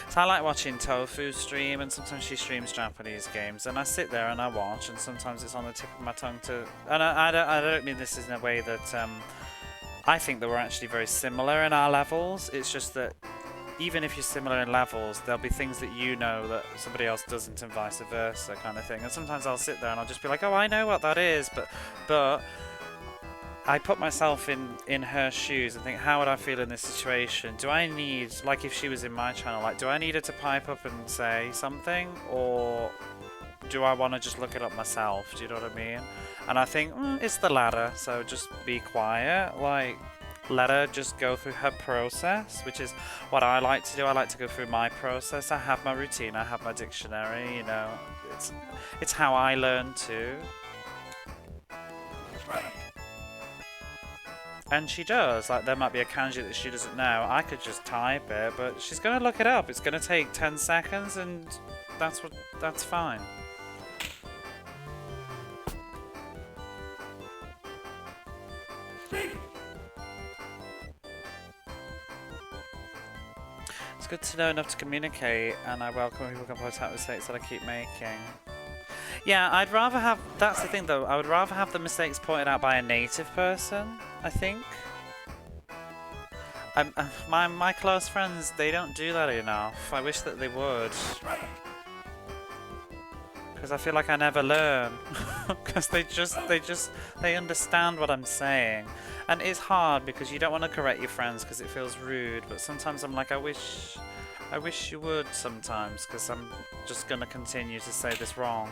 So I like watching Tofu stream, and sometimes she streams Japanese games, and I sit there and I watch, and sometimes it's on the tip of my tongue to. And I don't mean this in a way that I think that we're actually very similar in our levels. It's just that even if you're similar in levels, there'll be things that you know that somebody else doesn't, and vice versa, kind of thing. And sometimes I'll sit there and I'll just be like, oh, I know what that is, but I put myself in her shoes and think, how would I feel in this situation? Do I need, like if she was in my channel, like do I need her to pipe up and say something, or do I want to just look it up myself? Do you know what I mean? And I think it's the latter, so just be quiet, like let her just go through her process, which is what I like to do. I like to go through my process. I have my routine, I have my dictionary, you know, it's how I learn too. And she does, like there might be a kanji that she doesn't know, I could just type it, but she's gonna look it up. It's gonna take 10 seconds and that's fine. good to know enough to communicate, and I welcome people can point out mistakes that I keep making. Yeah, I'd rather have... That's the thing, though. I would rather have the mistakes pointed out by a native person, I think. My close friends, they don't do that enough. I wish that they would. Because I feel like I never learn. Because they understand what I'm saying. And it's hard because you don't want to correct your friends because it feels rude. But sometimes I'm like, I wish you would sometimes, because I'm just going to continue to say this wrong.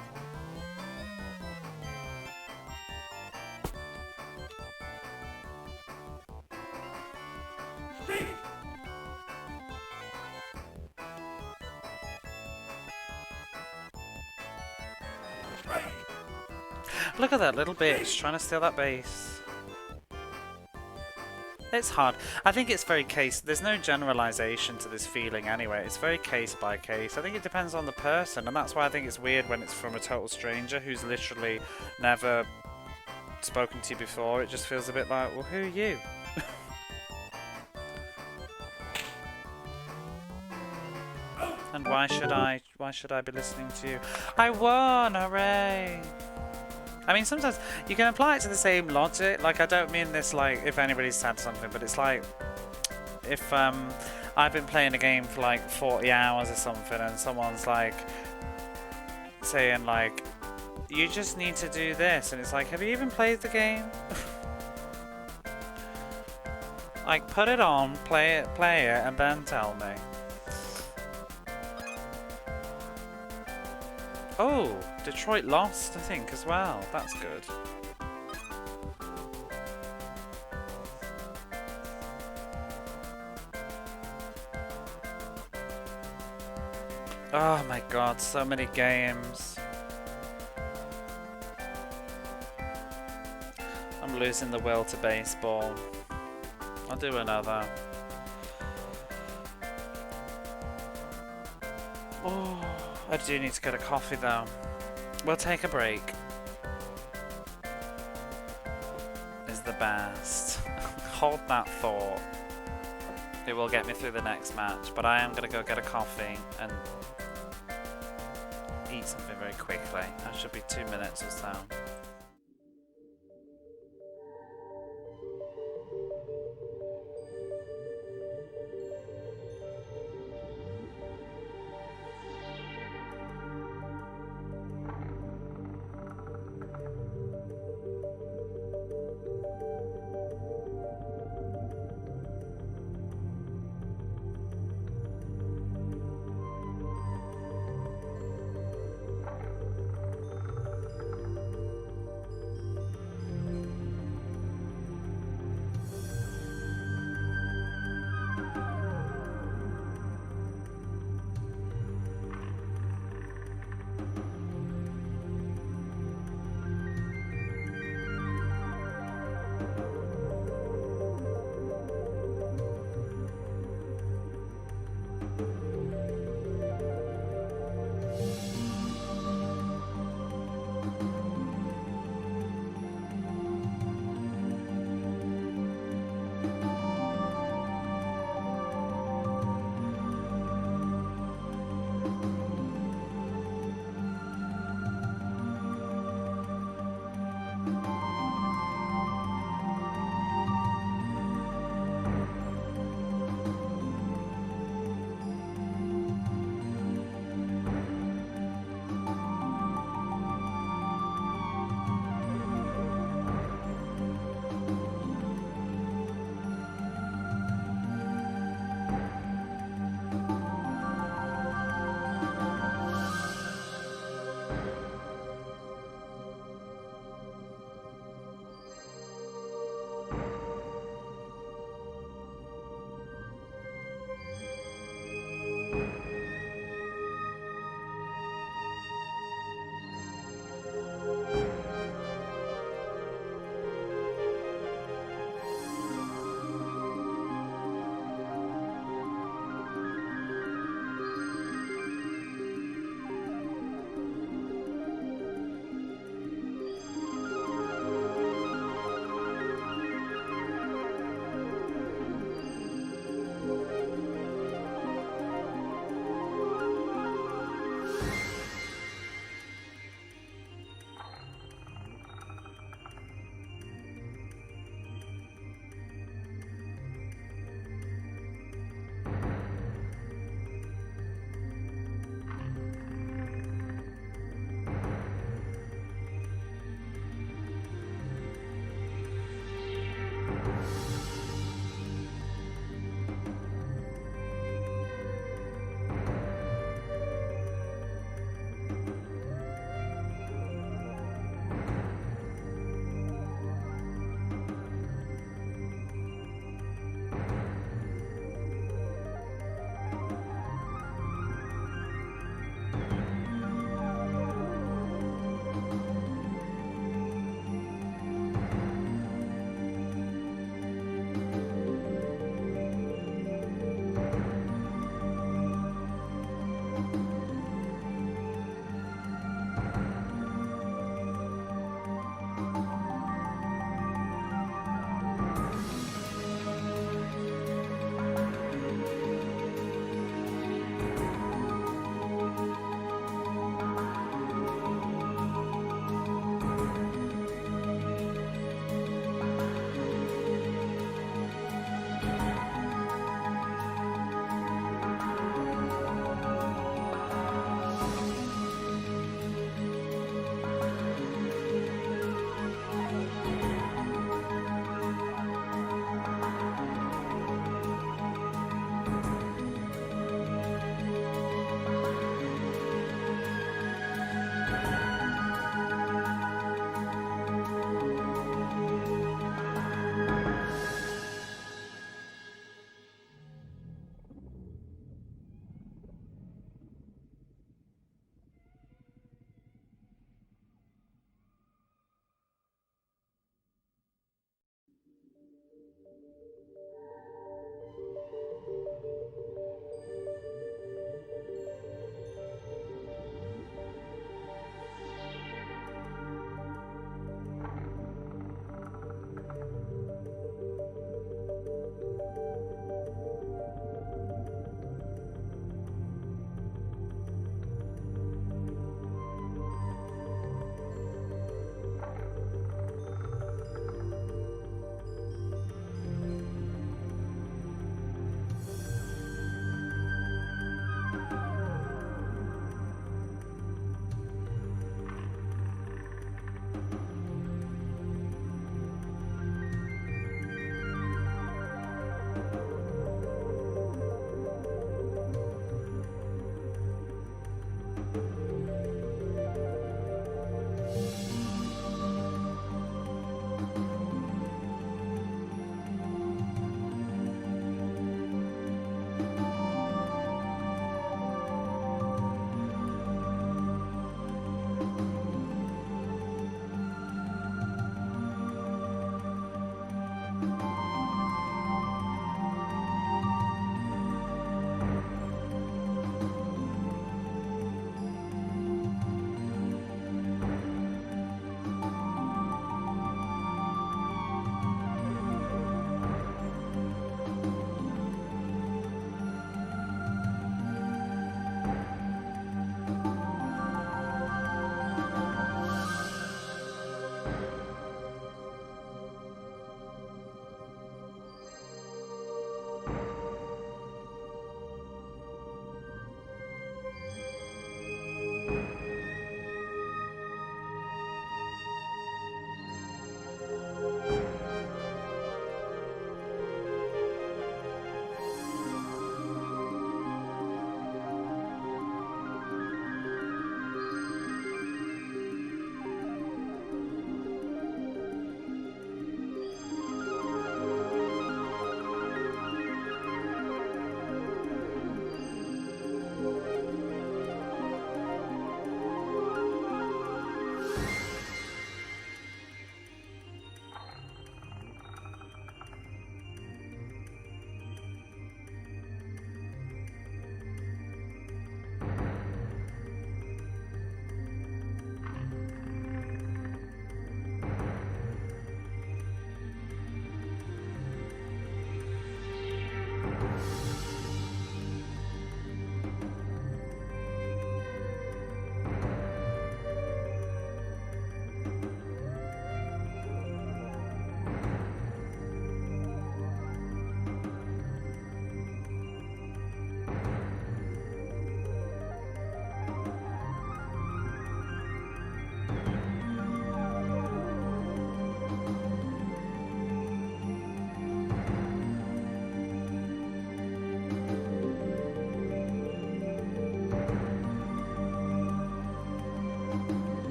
Look at that little bitch trying to steal that base. It's hard. I think it's very case... There's no generalization to this feeling anyway. It's very case by case. I think it depends on the person, and that's why I think it's weird when it's from a total stranger who's literally never spoken to you before. It just feels a bit like, well, who are you? And why should I be listening to you? I won! Hooray! I mean, sometimes you can apply it to the same logic. Like, I don't mean this like if anybody's said something, but it's like if I've been playing a game for like 40 hours or something, and someone's like saying like, you just need to do this, and it's like, have you even played the game? Like, put it on, play it, and then tell me. Oh, Detroit lost, I think, as well. That's good. Oh my god, so many games. I'm losing the will to baseball. I'll do another. Oh, I do need to get a coffee though. We'll take a break. Is the best. Hold that thought. It will get me through the next match, but I am going to go get a coffee and eat something very quickly. That should be 2 minutes or so.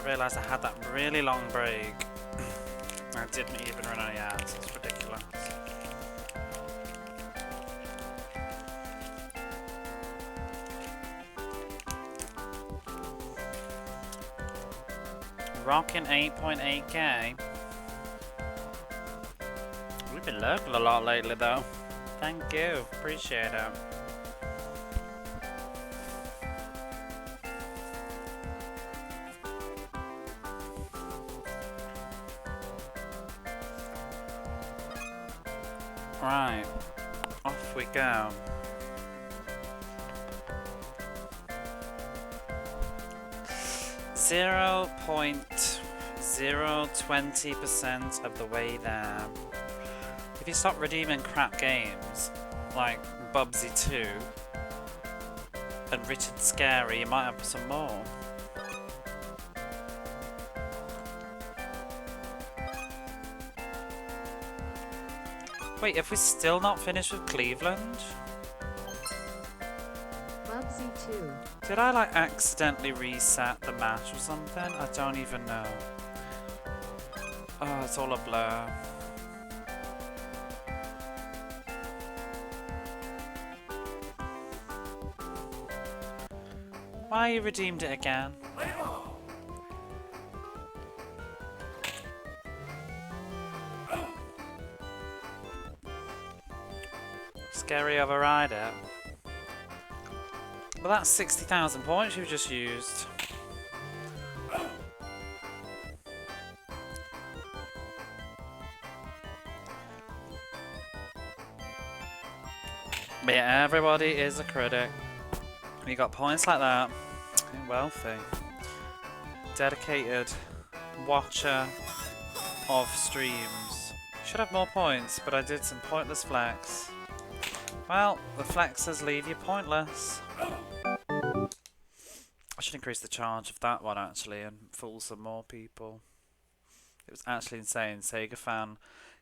I realised I had that really long break. I didn't even run any ads. It's ridiculous. Rocking 8.8k. We've been local a lot lately though. Thank you. Appreciate it. Right. Off we go. Zero 0.020% of the way there. If you stop redeeming crap games like Bubsy 2 and Richard Scary, you might have some more. Wait, have we still not finished with Cleveland? Bubsy 2. Did I like accidentally reset the match or something? I don't even know. Oh, it's all a blur. Why you redeemed it again? Scary override it. Well, that's 60,000 points you've just used. But yeah, everybody is a critic. You got points like that. You're wealthy. Dedicated watcher of streams. Should have more points, but I did some pointless flex. Well, the flexes leave you pointless. I should increase the charge of that one actually and fool some more people. It was actually insane. Sega Fan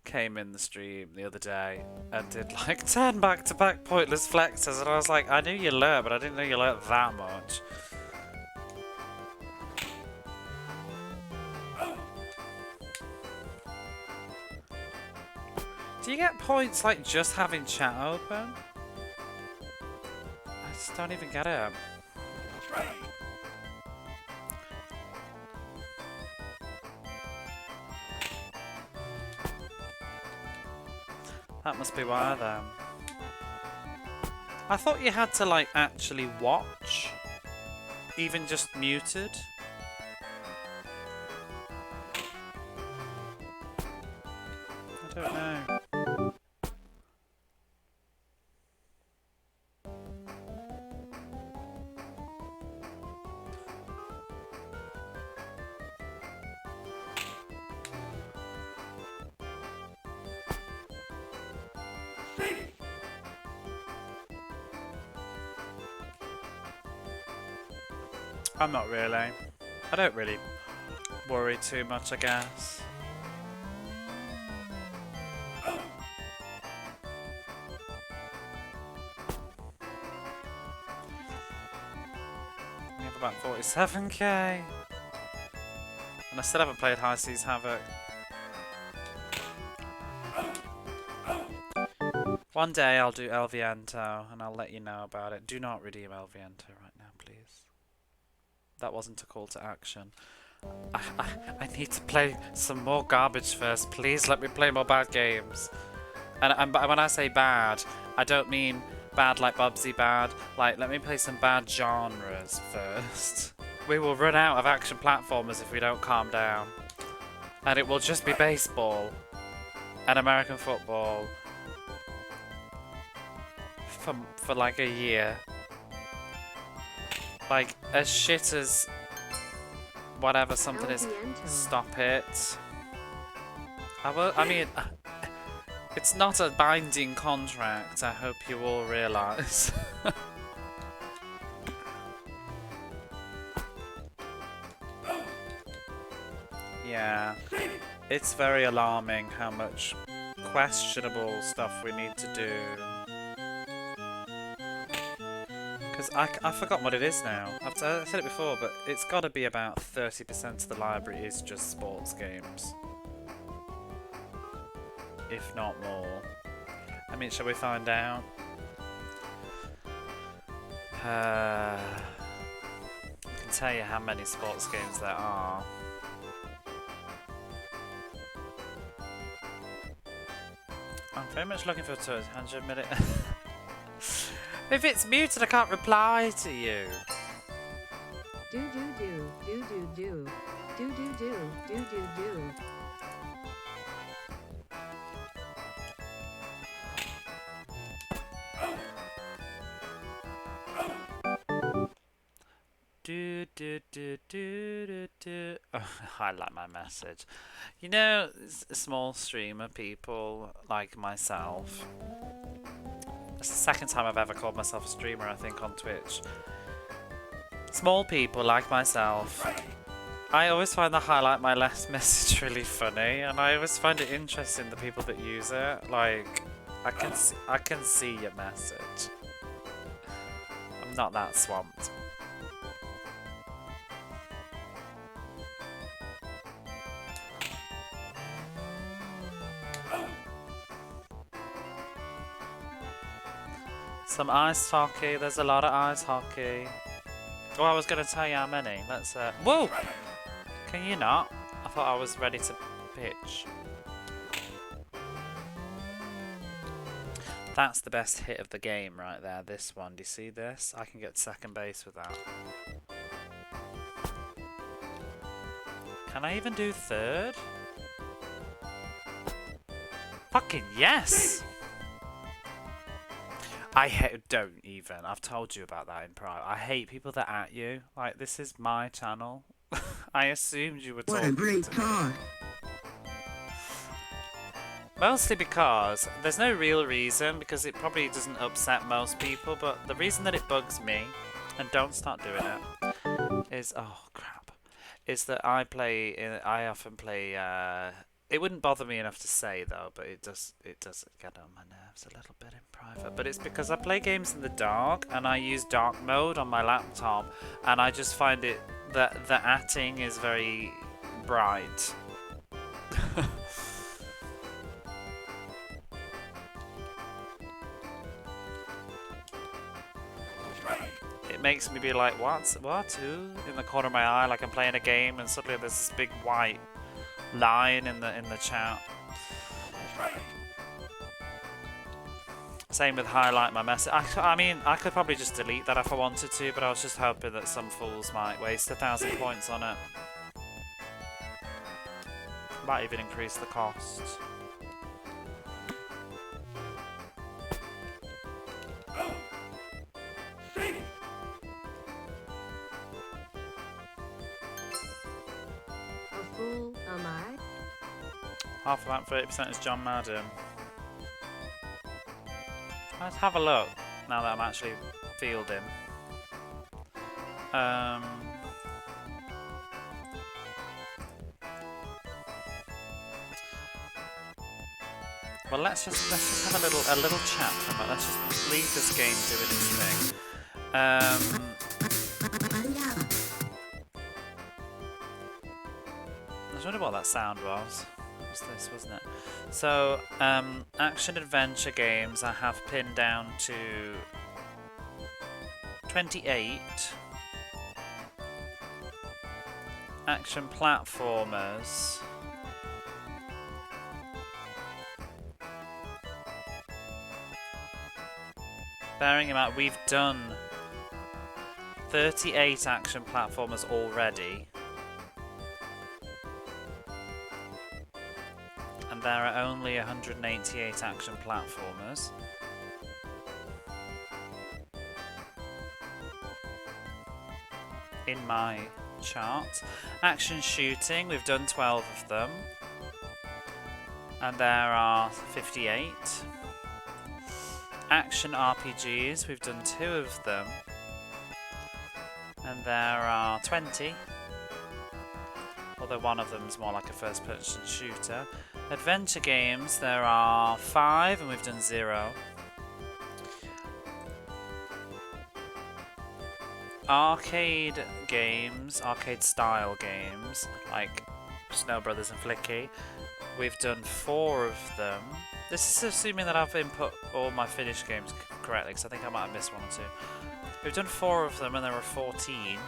came in the stream the other day and did like 10 back-to-back pointless flexes, and I was like, I knew you learnt, but I didn't know you learnt that much. Do you get points like just having chat open? I just don't even get it. That must be why then. I thought you had to like actually watch, even just muted. I don't know. I'm not really. I don't really worry too much, I guess. We have about 47k. And I still haven't played High Seas Havoc. One day I'll do El Viento and I'll let you know about it. Do not redeem El Viento right now, please. That wasn't a call to action. I need to play some more garbage first. Please let me play more bad games. And when I say bad, I don't mean bad like Bubsy bad. Like, let me play some bad genres first. We will run out of action platformers if we don't calm down. And it will just be baseball and American football for like a year. Like, as shit as whatever something is, stop it. I mean, it's not a binding contract, I hope you all realise. Yeah, it's very alarming how much questionable stuff we need to do. Because I forgot what it is now. I said it before, but it's got to be about 30% of the library is just sports games. If not more. I mean, shall we find out? I can tell you how many sports games there are. I'm very much looking for a 200-minute... If it's muted, I can't reply to you. Do do do do do do do do do do do do. Do do do do do do. Oh, I like my message. You know, small streamer people like myself. It's the second time I've ever called myself a streamer, I think, on Twitch. Small people like myself. I always find the highlight my last message really funny, and I always find it interesting the people that use it. Like, I can see your message. I'm not that swamped. Some ice hockey. There's a lot of ice hockey. Oh, I was going to tell you how many. Let's. Whoa! Can you not? I thought I was ready to pitch. That's the best hit of the game right there. This one. Do you see this? I can get second base with that. Can I even do third? Fucking yes! don't even. I've told you about that in private. I hate people that at you. Like, this is my channel. I assumed you were talking to me. What a great car. Mostly because there's no real reason, because it probably doesn't upset most people, but the reason that it bugs me, and don't start doing it, is, oh crap, is that I often play, it wouldn't bother me enough to say though, but it does get on my nerves a little bit in private, but it's because I play games in the dark, and I use dark mode on my laptop, and I just find it, that the atting is very bright. It makes me be like, what? Who? In the corner of my eye, like I'm playing a game, and suddenly there's this big white line in the chat. Same with highlight my message. I mean, I could probably just delete that if I wanted to, but I was just hoping that some fools might waste 1,000 points on it. Might even increase the cost. Half of that 30% is John Madden. Let's have a look now that I'm actually fielding. Well, let's just have a little chat for a moment. Let's just leave this game doing its thing. I was wondering what that sound was. Was this, wasn't it? So, action adventure games I have pinned down to 28. Action platformers. Bearing in mind, we've done 38 action platformers already. And there are only 188 action platformers. In my chart. Action shooting, we've done 12 of them. And there are 58. Action RPGs, we've done 2 of them. And there are 20. Although one of them is more like a first-person shooter. Adventure games, there are 5 and we've done 0. arcade games, arcade style games, like Snow Brothers and Flicky. We've done 4 of them. This is assuming that I've input all my finished games correctly, because I think I might have missed 1 or 2. We've done 4 of them, and there were 14.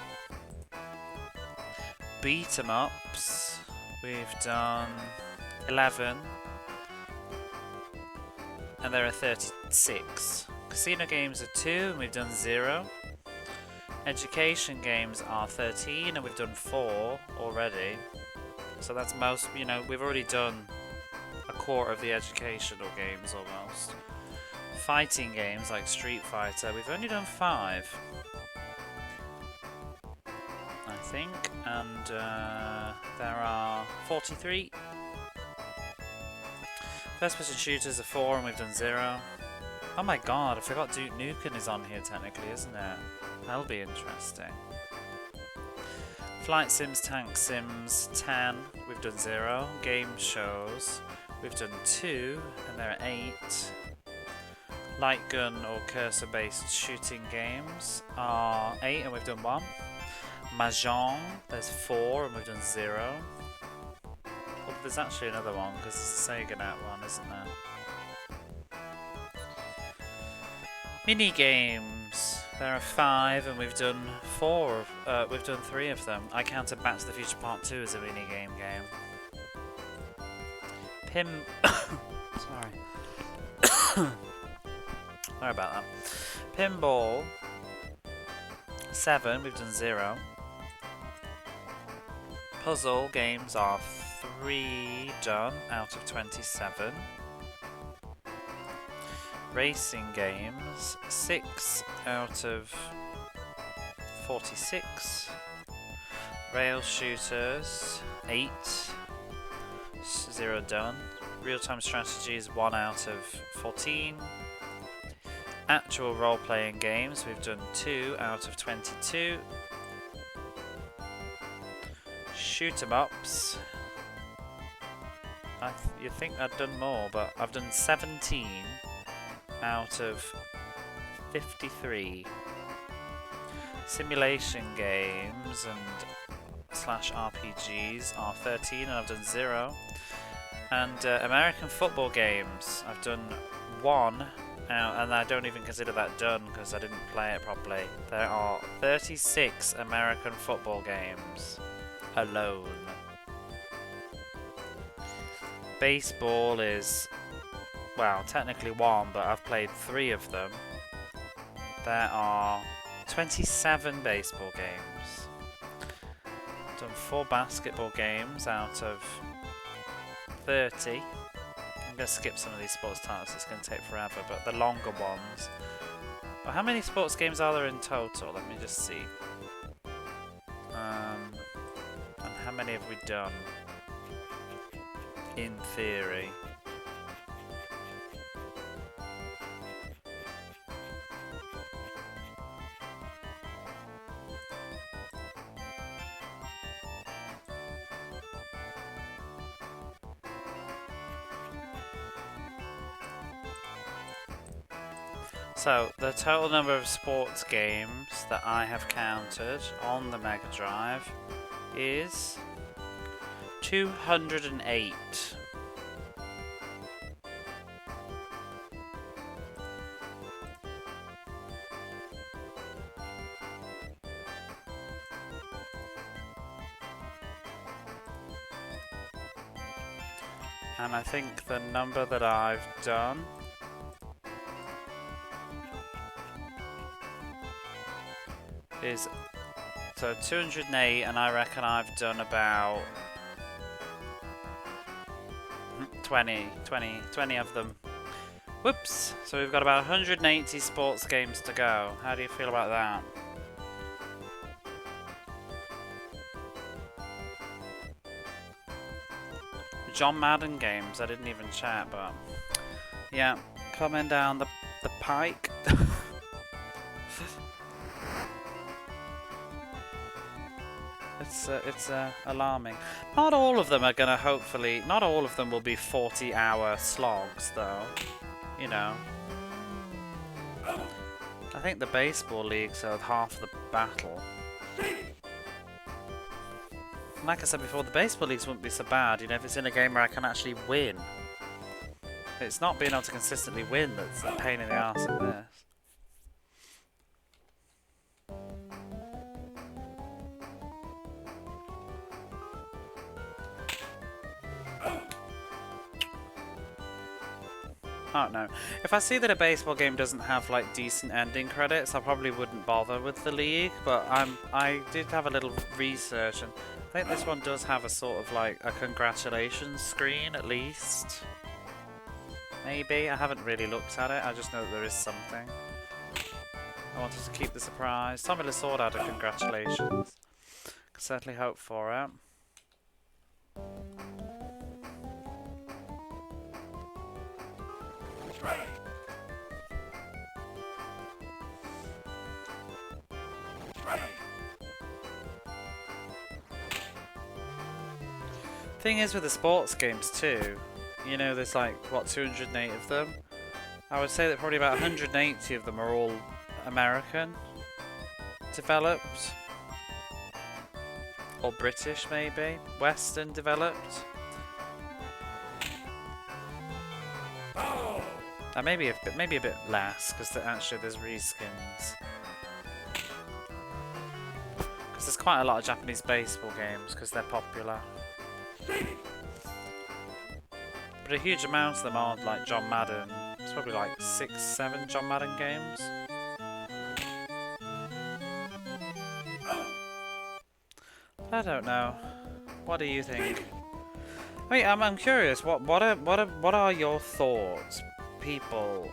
Beat 'em ups. We've done 11. And there are 36. Casino games are 2, and we've done 0. Education games are 13, and we've done 4 already. So that's most, you know, we've already done a quarter of the educational games almost. Fighting games like Street Fighter, we've only done 5. I think, and there are 43. First person shooters are 4, and we've done 0. Oh my god, I forgot Duke Nukem is on here technically, isn't it? That'll be interesting. Flight Sims, Tank Sims, 10, we've done 0. Game shows, we've done 2, and there are 8. Light gun or cursor based shooting games are 8, and we've done 1. Mahjong, there's 4, and we've done 0. Oh, there's actually another one, because it's a Sega Net one, isn't there? Mini games. There are 5, and we've done 4. We've done 3 of them. I counted Back to the Future Part 2 as a mini game. Sorry. Sorry about that. Pinball. 7. We've done 0. Puzzle games are 3 done out of 27. Racing games, 6 out of 46. Rail shooters, 8. 0 done. Real-time strategies, 1 out of 14. Actual role-playing games, we've done 2 out of 22. Shoot 'em ups. You'd think I'd done more, but I've done 17 out of 53. Simulation games and / RPGs are 13, and I've done 0. And American football games, I've done 1, and I don't even consider that done because I didn't play it properly. There are 36 American football games alone. Baseball is, well, technically 1, but I've played 3 of them. There are 27 baseball games. Done 4 basketball games out of 30. I'm going to skip some of these sports titles, it's going to take forever, but the longer ones. Well, how many sports games are there in total? Let me just see. And how many have we done? In theory. So, the total number of sports games that I have counted on the Mega Drive is 208. And I think the number that I've done is, so 208, and I reckon I've done about 20 of them. Whoops! So we've got about 180 sports games to go. How do you feel about that? John Madden games, I didn't even chat, but yeah, coming down the pike. It's alarming. Not all of them are gonna, hopefully, not all of them will be 40-hour slogs, though. You know. I think the baseball leagues are half the battle. And like I said before, the baseball leagues wouldn't be so bad, you know, if it's in a game where I can actually win. It's not being able to consistently win that's a pain in the arse in this. I don't know. If I see that a baseball game doesn't have like decent ending credits, I probably wouldn't bother with the league. But I did have a little research, and I think this one does have a sort of like a congratulations screen at least. Maybe I haven't really looked at it. I just know that there is something. I wanted to keep the surprise. Tommy Lasorda had a congratulations. Can certainly hope for it. Thing is with the sports games too, you know, there's like what 208 of them. I would say that probably about 180 of them are all American developed, or British maybe, Western developed. Maybe a bit less because actually there's reskins. Because there's quite a lot of Japanese baseball games because they're popular. But a huge amount of them aren't like John Madden. It's probably like 6, 7 John Madden games. I don't know. What do you think? Wait, I'm curious. What are your thoughts, people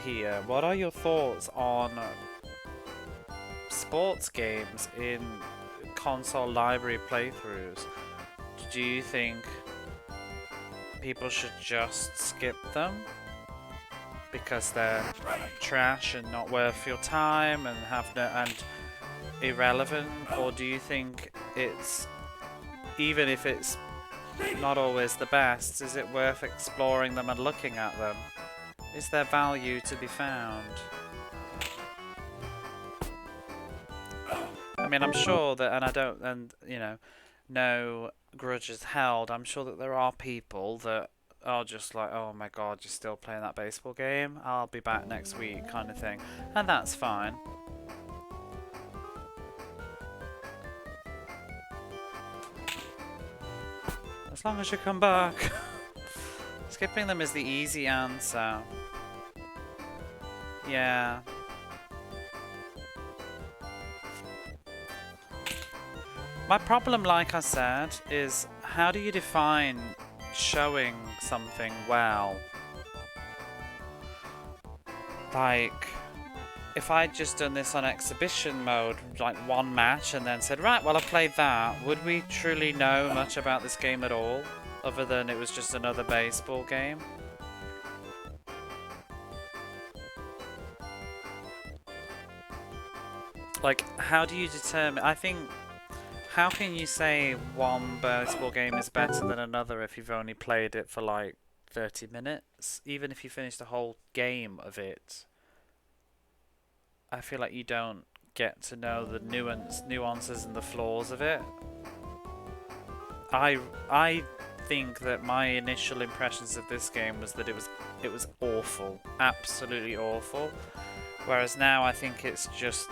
here? What are your thoughts on sports games in console library playthroughs? Do you think people should just skip them because they're trash and not worth your time and and irrelevant, or do you think it's, even if it's not always the best, is it worth exploring them and looking at them? Is there value to be found? I mean, I'm sure that, and you know, no grudges held, I'm sure that there are people that are just like, oh my god, you're still playing that baseball game? I'll be back next week kind of thing. And that's fine. As long as you come back. Skipping them is the easy answer. Yeah. My problem, like I said, is how do you define showing something well? Like, if I'd just done this on exhibition mode, like one match, and then said, right, well, I've played that, would we truly know much about this game at all? Other than it was just another baseball game? Like, how do you determine? I think, how can you say one baseball game is better than another if you've only played it for like 30 minutes? Even if you finished a whole game of it, I feel like you don't get to know the nuances and the flaws of it. I think that my initial impressions of this game was that it was awful, absolutely awful. Whereas now I think it's just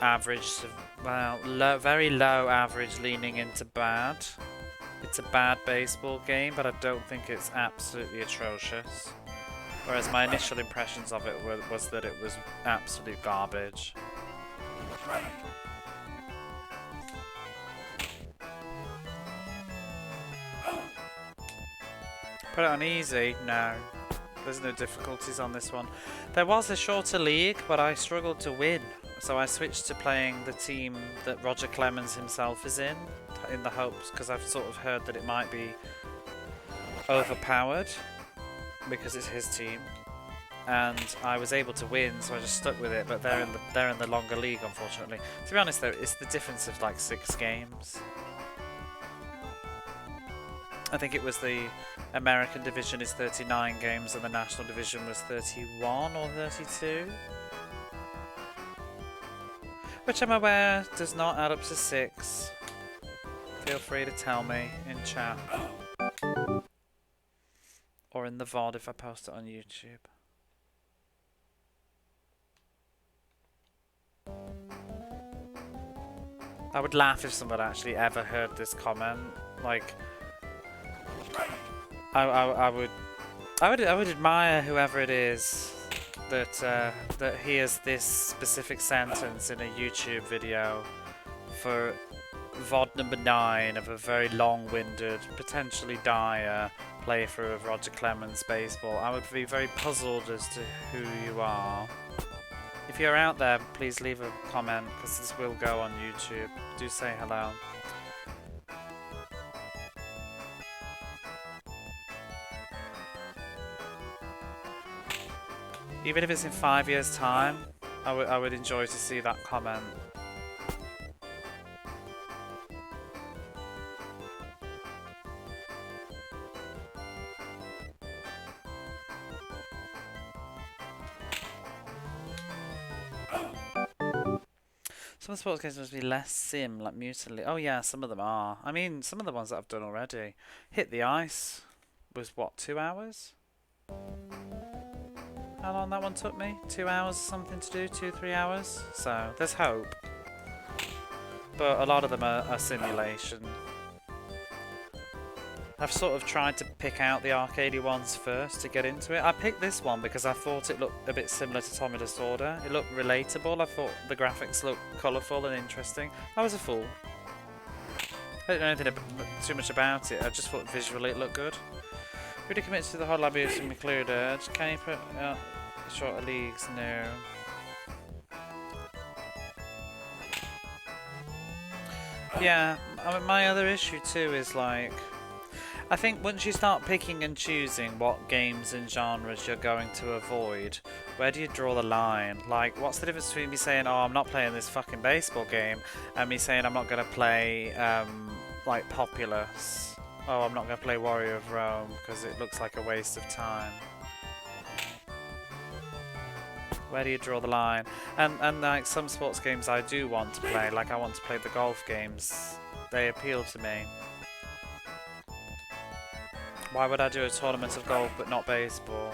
average to, well, very low average leaning into bad. It's a bad baseball game, but I don't think it's absolutely atrocious. Whereas my initial impressions of it was that it was absolute garbage. Put it on easy? No. There's no difficulties on this one. There was a shorter league, but I struggled to win. So I switched to playing the team that Roger Clemens himself is in the hopes, because I've sort of heard that it might be overpowered because it's his team. And I was able to win, so I just stuck with it. But they're in the longer league, unfortunately. To be honest, though, it's the difference of like 6 games. I think it was the American division is 39 games and the national division was 31 or 32. Which I'm aware does not add up to 6. Feel free to tell me in chat. Or in the VOD if I post it on YouTube. I would laugh if someone actually ever heard this comment. Like, I would admire whoever it is that hears this specific sentence in a YouTube video for VOD number 9 of a very long-winded, potentially dire playthrough of Roger Clemens baseball. I would be very puzzled as to who you are. If you're out there, please leave a comment, because this will go on YouTube. Do say hello. Even if it's in 5 years' time, I would enjoy to see that comment. Some sports games must be less sim, like Mutilate. Oh yeah, some of them are. I mean, some of the ones that I've done already. Hit the Ice was what, 2 hours? How long that one took me? 2 hours, something to do, 2-3 hours. So there's hope. But a lot of them are simulation. I've sort of tried to pick out the arcadey ones first to get into it. I picked this one because I thought it looked a bit similar to Tommy Disorder. It looked relatable. I thought the graphics looked colourful and interesting. I was a fool. I didn't know anything too much about it. I just thought visually it looked good. Really commits to the whole abuse and included. Can you put shorter leagues? No. Yeah, I mean, my other issue too is like, I think once you start picking and choosing what games and genres you're going to avoid, where do you draw the line? Like, what's the difference between me saying, oh, I'm not playing this fucking baseball game, and me saying I'm not going to play, like, Populous? Oh, I'm not going to play Warrior of Rome because it looks like a waste of time. Where do you draw the line? And like, some sports games I do want to play, like I want to play the golf games. They appeal to me. Why would I do a tournament of golf but not baseball?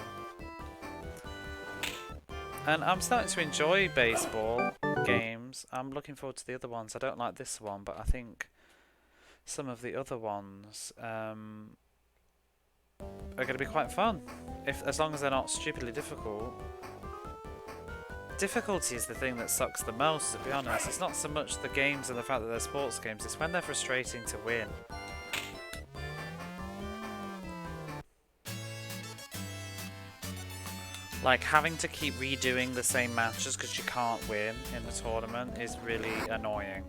And I'm starting to enjoy baseball games. I'm looking forward to the other ones. I don't like this one, but I think some of the other ones are going to be quite fun, as long as they're not stupidly difficult. Difficulty is the thing that sucks the most, to be honest. It's not so much the games and the fact that they're sports games, it's when they're frustrating to win. Like, having to keep redoing the same matches because you can't win in the tournament is really annoying.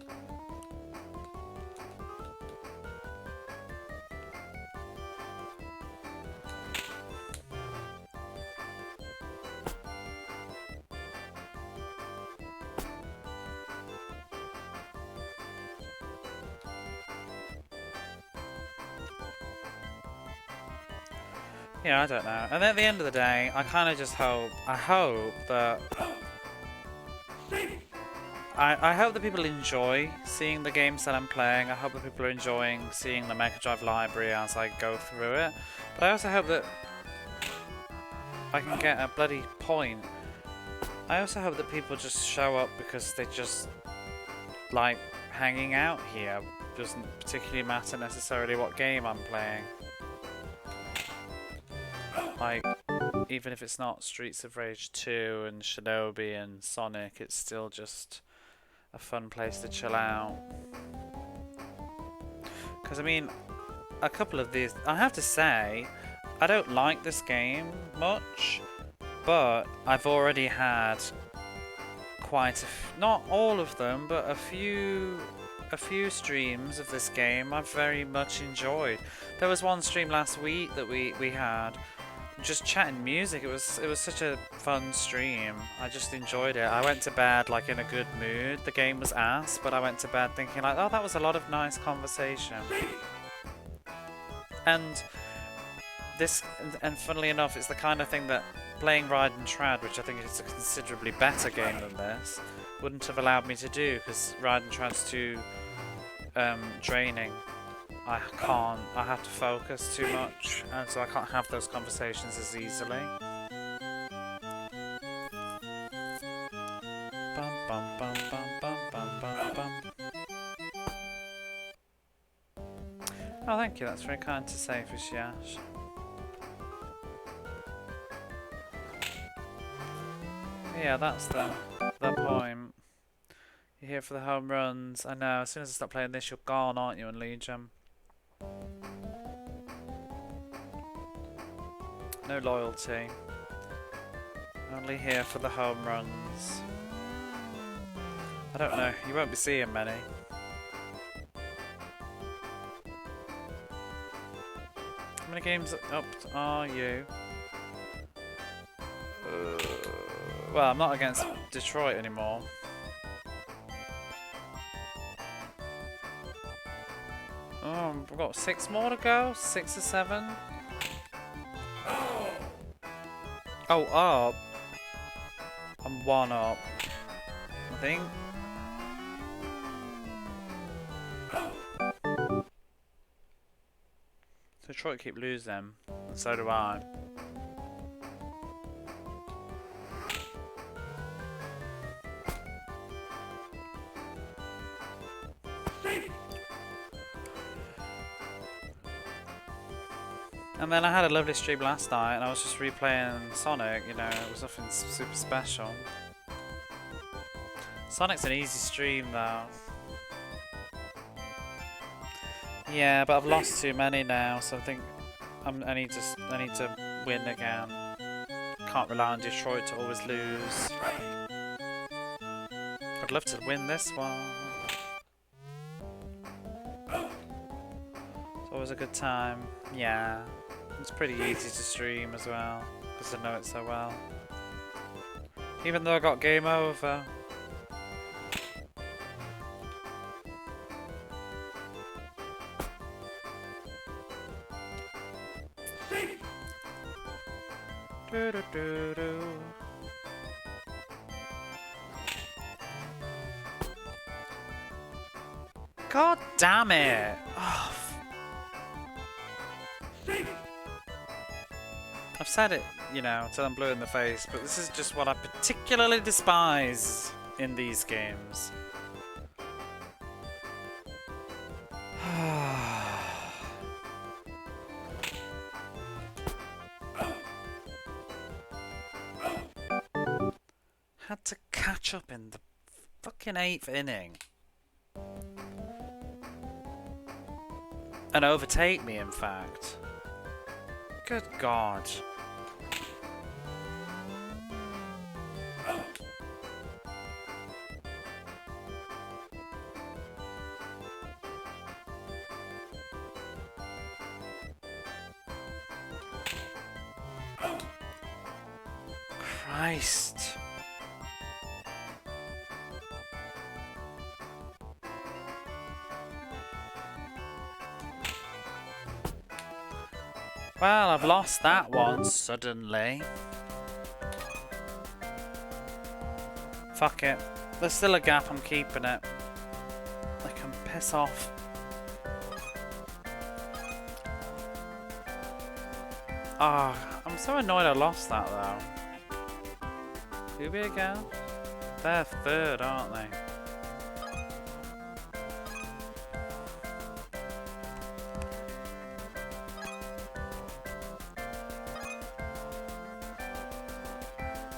Yeah, I don't know. And at the end of the day, I kind of just hope, I hope that people enjoy seeing the games that I'm playing. I hope that people are enjoying seeing the Mega Drive library as I go through it. But I also hope that I can get a bloody point. I also hope that people just show up because they just like hanging out here. Doesn't particularly matter necessarily what game I'm playing. Like, even if it's not Streets of Rage 2 and Shinobi and Sonic, it's still just a fun place to chill out. Because, I mean, a couple of these, I have to say, I don't like this game much, but I've already had quite not all of them, but a few streams of this game I've very much enjoyed. There was one stream last week that we had, just chatting music. It was such a fun stream. I just enjoyed it. I went to bed like in a good mood. The game was ass, but I went to bed thinking like, oh, that was a lot of nice conversation. And this, and funnily enough, it's the kind of thing that playing Ride and Trad, which I think is a considerably better game than this, wouldn't have allowed me to do, because Ride and Trad's too draining. I have to focus too much, and so I can't have those conversations as easily. Bum, bum, bum, bum, bum, bum, bum, bum. Oh, thank you, that's very kind to say, Fishiash. Yeah, that's the point. You're here for the home runs. I know, as soon as I stop playing this, you're gone, aren't you, in Legion? No loyalty. Only here for the home runs. I don't know, you won't be seeing many. How many games up are you? Well, I'm not against Detroit anymore. Oh, we've got 6 more to go? 6 or 7? Oh, up. I'm 1 up, I think. Detroit keep losing, and so do I. And then I had a lovely stream last night, and I was just replaying Sonic, you know, it was nothing super special. Sonic's an easy stream though. Yeah, but I've lost too many now, so I think I need to win again. Can't rely on Detroit to always lose. I'd love to win this one. It's always a good time. Yeah. It's pretty easy to stream as well, because I know it so well. Even though I got game over. Do, do, do, do. God damn it! Oh, I've said it, you know, till I'm blue in the face, but this is just what I particularly despise in these games. Had to catch up in the fucking 8th inning. And overtake me, in fact. Good God. Christ. Well, I've lost that one suddenly. Fuck it. There's still a gap, I'm keeping it. I can piss off. Ah, oh, I'm so annoyed I lost that though. Who be again? They're 3rd, aren't they?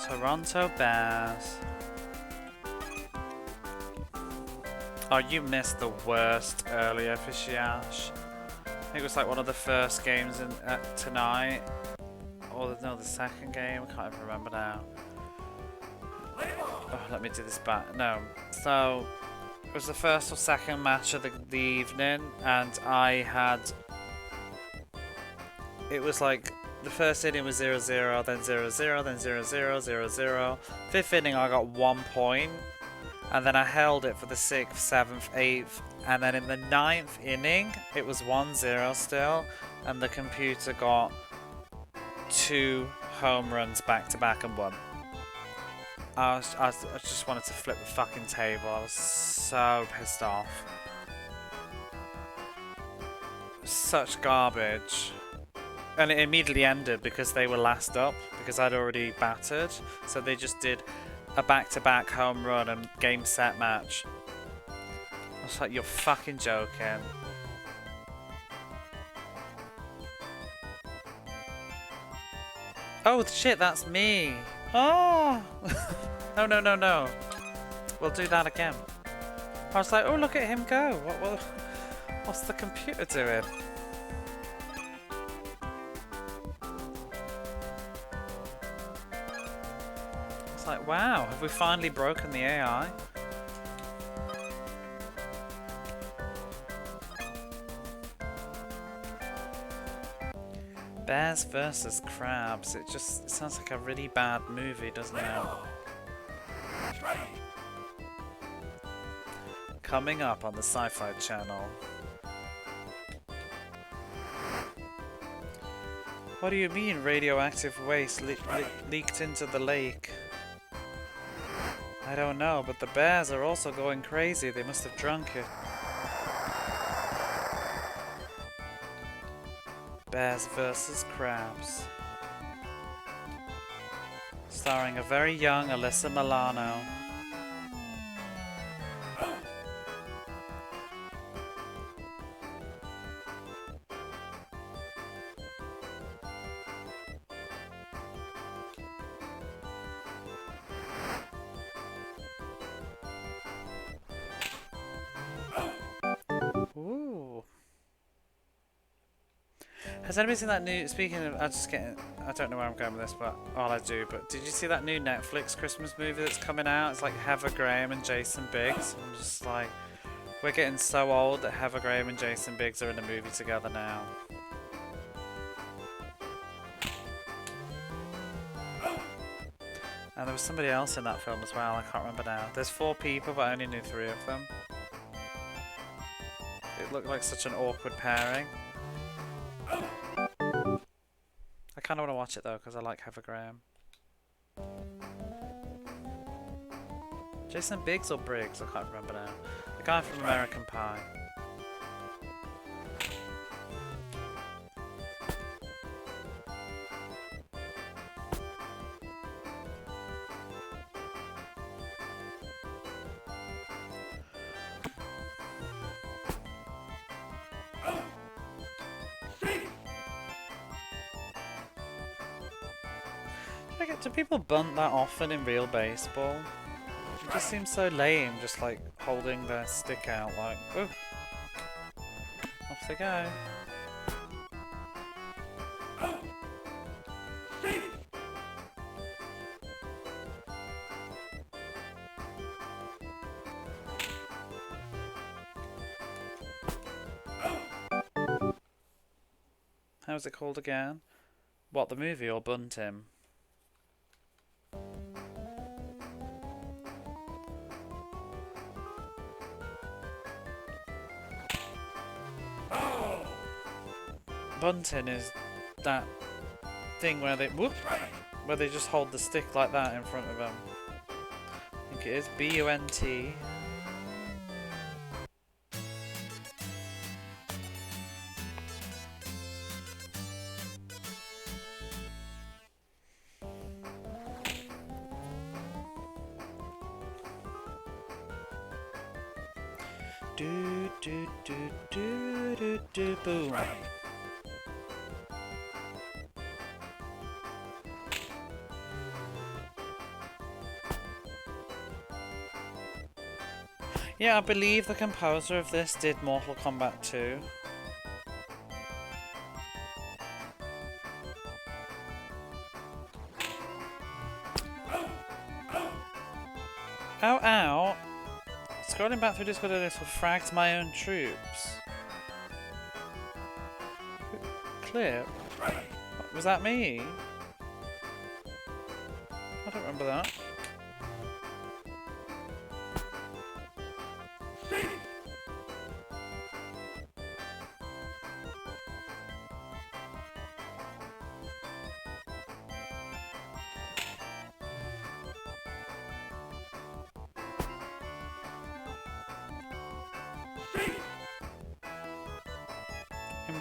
Toronto Bears. Oh, you missed the worst earlier, Fishiash. I think it was like one of the first games in tonight. Or no, the second game. I can't even remember now. Oh, let me do this back. No. So, it was the first or second match of the evening, and I had... It was like... The first inning was 0-0, then 0-0, then 0-0, 0-0. 5th inning I got 1 point. And then I held it for the 6th, 7th, 8th. And then in the 9th inning, it was 1-0 still. and the computer got 2 home runs back to back and won. I just wanted to flip the fucking table. I was so pissed off. Such garbage. And it immediately ended because they were last up, because I'd already battered. So they just did a back-to-back home run and game set match. I was like, you're fucking joking. Oh shit, that's me. Oh! No, no, no, no. We'll do that again. I was like, oh, look at him go. What's the computer doing? It's like, wow, have we finally broken the AI? Bears versus crabs. It sounds like a really bad movie, doesn't it? Coming up on the Sci-Fi Channel. What do you mean radioactive waste leaked into the lake? I don't know, but the bears are also going crazy. They must have drunk it. Bears versus crabs. Starring a very young Alyssa Milano. Ooh. Has anybody seen that new, speaking of, I don't know where I'm going with this, but, well, I do, but did you see that new Netflix Christmas movie that's coming out? It's like Heather Graham and Jason Biggs. I'm just like, we're getting so old that Heather Graham and Jason Biggs are in a movie together now. And there was somebody else in that film as well, I can't remember now. There's 4 people, but I only knew 3 of them. It looked like such an awkward pairing. I kind of want to watch it though, because I like Heather Graham. Jason Biggs or Briggs? I can't remember now. The guy from American Pie. Do people bunt that often in real baseball? It just seems so lame, just like holding their stick out like, ooh. Off they go. How's it called again? What, the movie or Bunt Him? Bunting is that thing where they where they just hold the stick like that in front of them. I think it is B-U-N-T. Do do do do do do boom. Yeah, I believe the composer of this did Mortal Kombat 2. Ow, ow! Scrolling back through Discord earlier for fragged my own troops. Clip? Was that me? I don't remember that.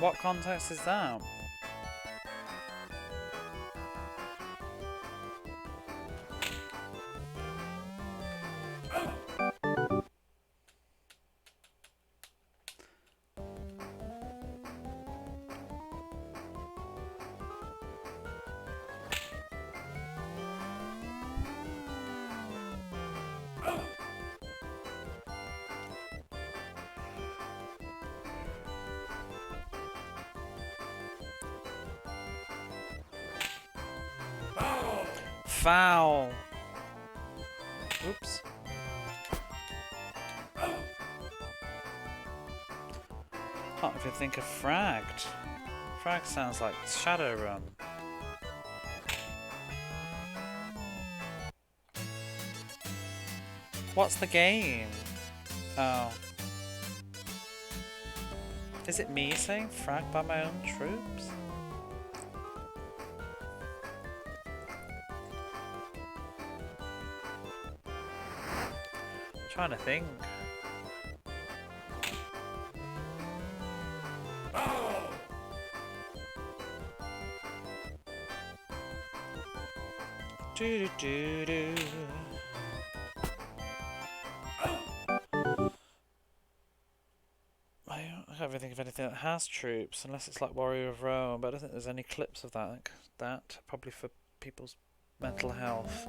what context is that? Foul! Oops. Can't even think of fragged. Frag sounds like Shadowrun. What's the game? Oh. Is it me saying frag by my own troops? Trying to think. Do do do do. I can't even think of anything that has troops, unless it's like Warrior of Rome. But I don't think there's any clips of that probably for people's mental health.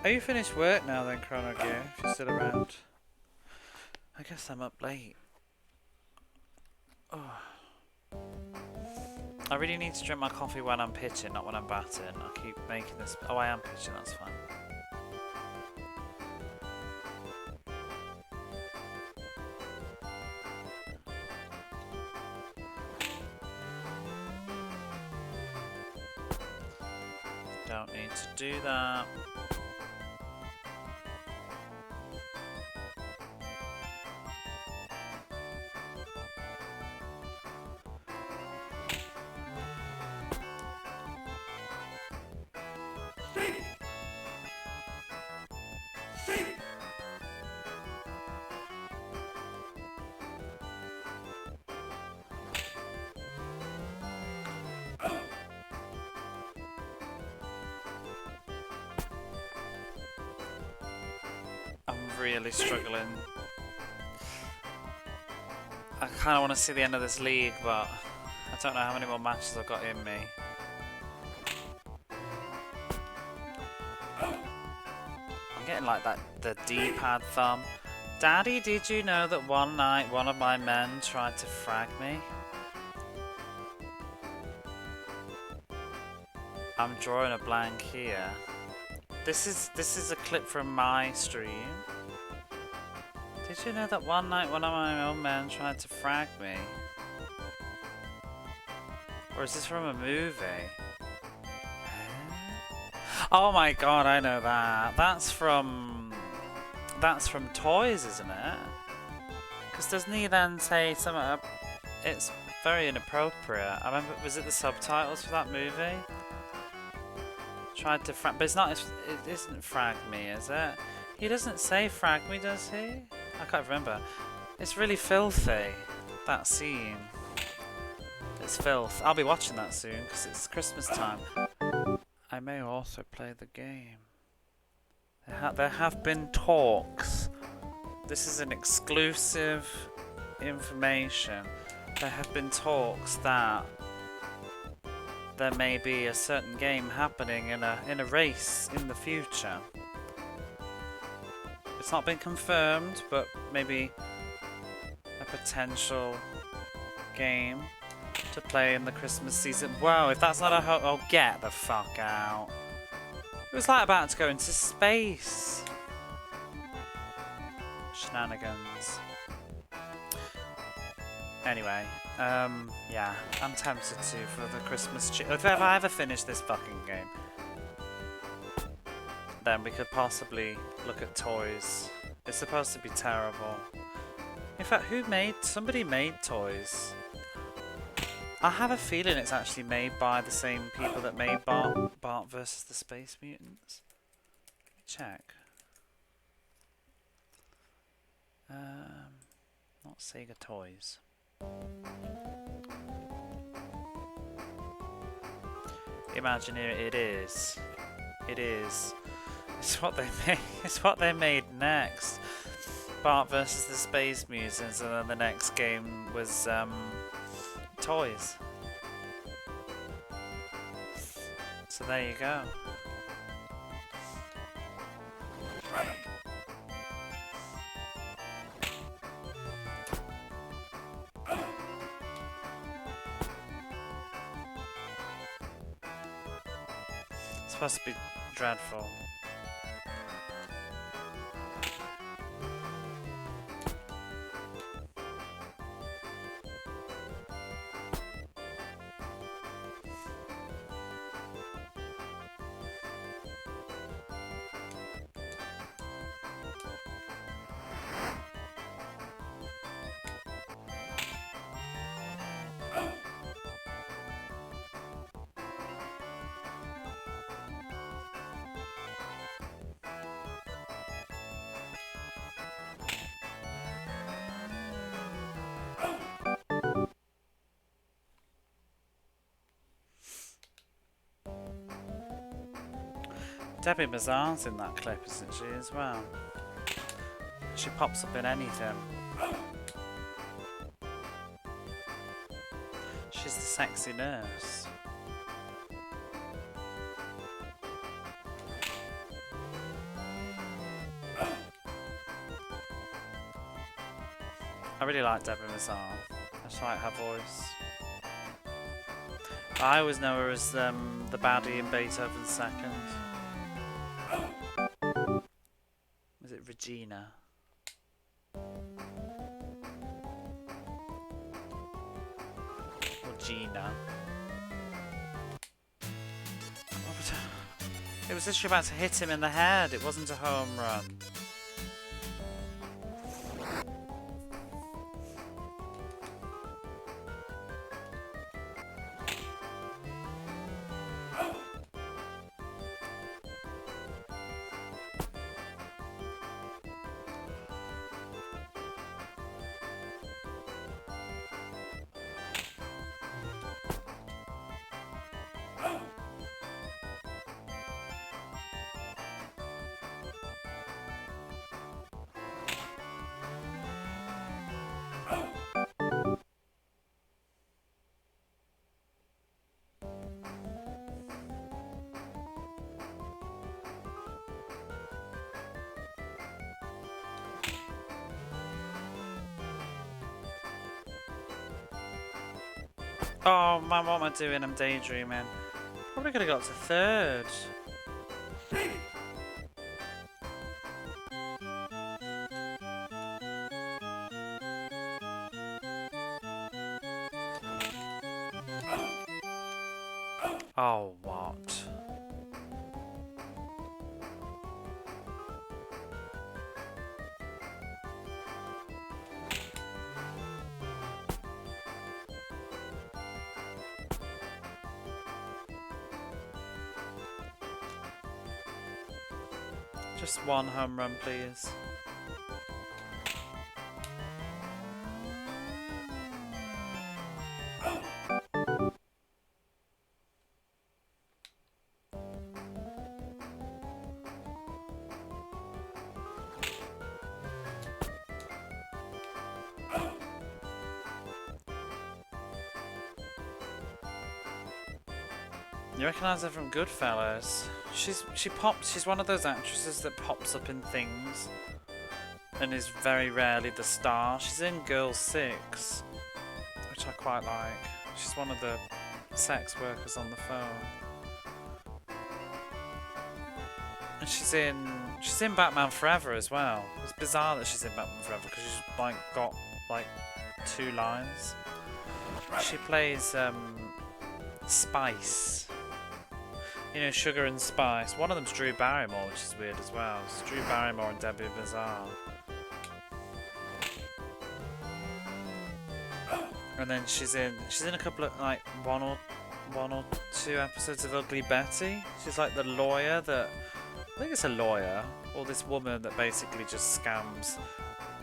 Are you finished work now then, Chrono Gear, if you're still around? I guess I'm up late. Oh. I really need to drink my coffee when I'm pitching, not when I'm batting. I keep making this... Oh, I am pitching, that's fine. Don't need to do that. Really struggling. I kind of want to see the end of this league, but I don't know how many more matches I've got in me. I'm getting like that, the D-pad thumb. Daddy, did you know that one night one of my men tried to frag me? I'm drawing a blank here. This is a clip from my stream. Did you know that one night one of my own men tried to frag me? Or is this from a movie? Oh my god, I know that. That's from Toys, isn't it? Because doesn't he then say something? It's very inappropriate. I remember, was it the subtitles for that movie? Tried to frag, but it's not. It isn't frag me, is it? He doesn't say frag me, does he? I can't remember. It's really filthy, that scene. It's filth. I'll be watching that soon because it's Christmas time. I may also play the game. There have been talks. This is an exclusive information. There have been talks that there may be a certain game happening in a race in the future. It's not been confirmed, but maybe a potential game to play in the Christmas season. Whoa, if that's not a oh, get the fuck out. It was like about to go into space. Shenanigans. Anyway, yeah, I'm tempted to for the Christmas if I ever finish this fucking game, then we could possibly look at toys. It's supposed to be terrible. In fact, somebody made toys. I have a feeling it's actually made by the same people that made Bart versus the Space Mutants. Let me check. Not Sega Toys. Imagineer, it is. It is. It's what they made. It's what they made next. Bart versus the Space Mutants, and then the next game was toys. So there you go. It's supposed to be dreadful. Debbie Mazar's in that clip, isn't she, as well? She pops up in anything. She's the sexy nurse. I really like Debbie Mazar. I just like her voice. I always know her as the baddie in Beethoven's Second. Was it Regina? Or Gina? It was literally about to hit him in the head. It wasn't a home run. Oh man, what am I doing? I'm daydreaming. Probably could have got to third. Oh, what? Just one home run, please. You recognise her from Goodfellas? She's one of those actresses that pops up in things. and is very rarely the star. She's in Girl 6, which I quite like. She's one of the sex workers on the phone. And she's in Batman Forever as well. It's bizarre that she's in Batman Forever because she's like got like 2 lines. She plays Spice. You know, Sugar and Spice. One of them's Drew Barrymore, which is weird as well. It's Drew Barrymore and Debbie Bizarre. And then she's in a couple of like one or 2 episodes of Ugly Betty. She's like the lawyer that, I think it's a lawyer, or this woman that basically just scams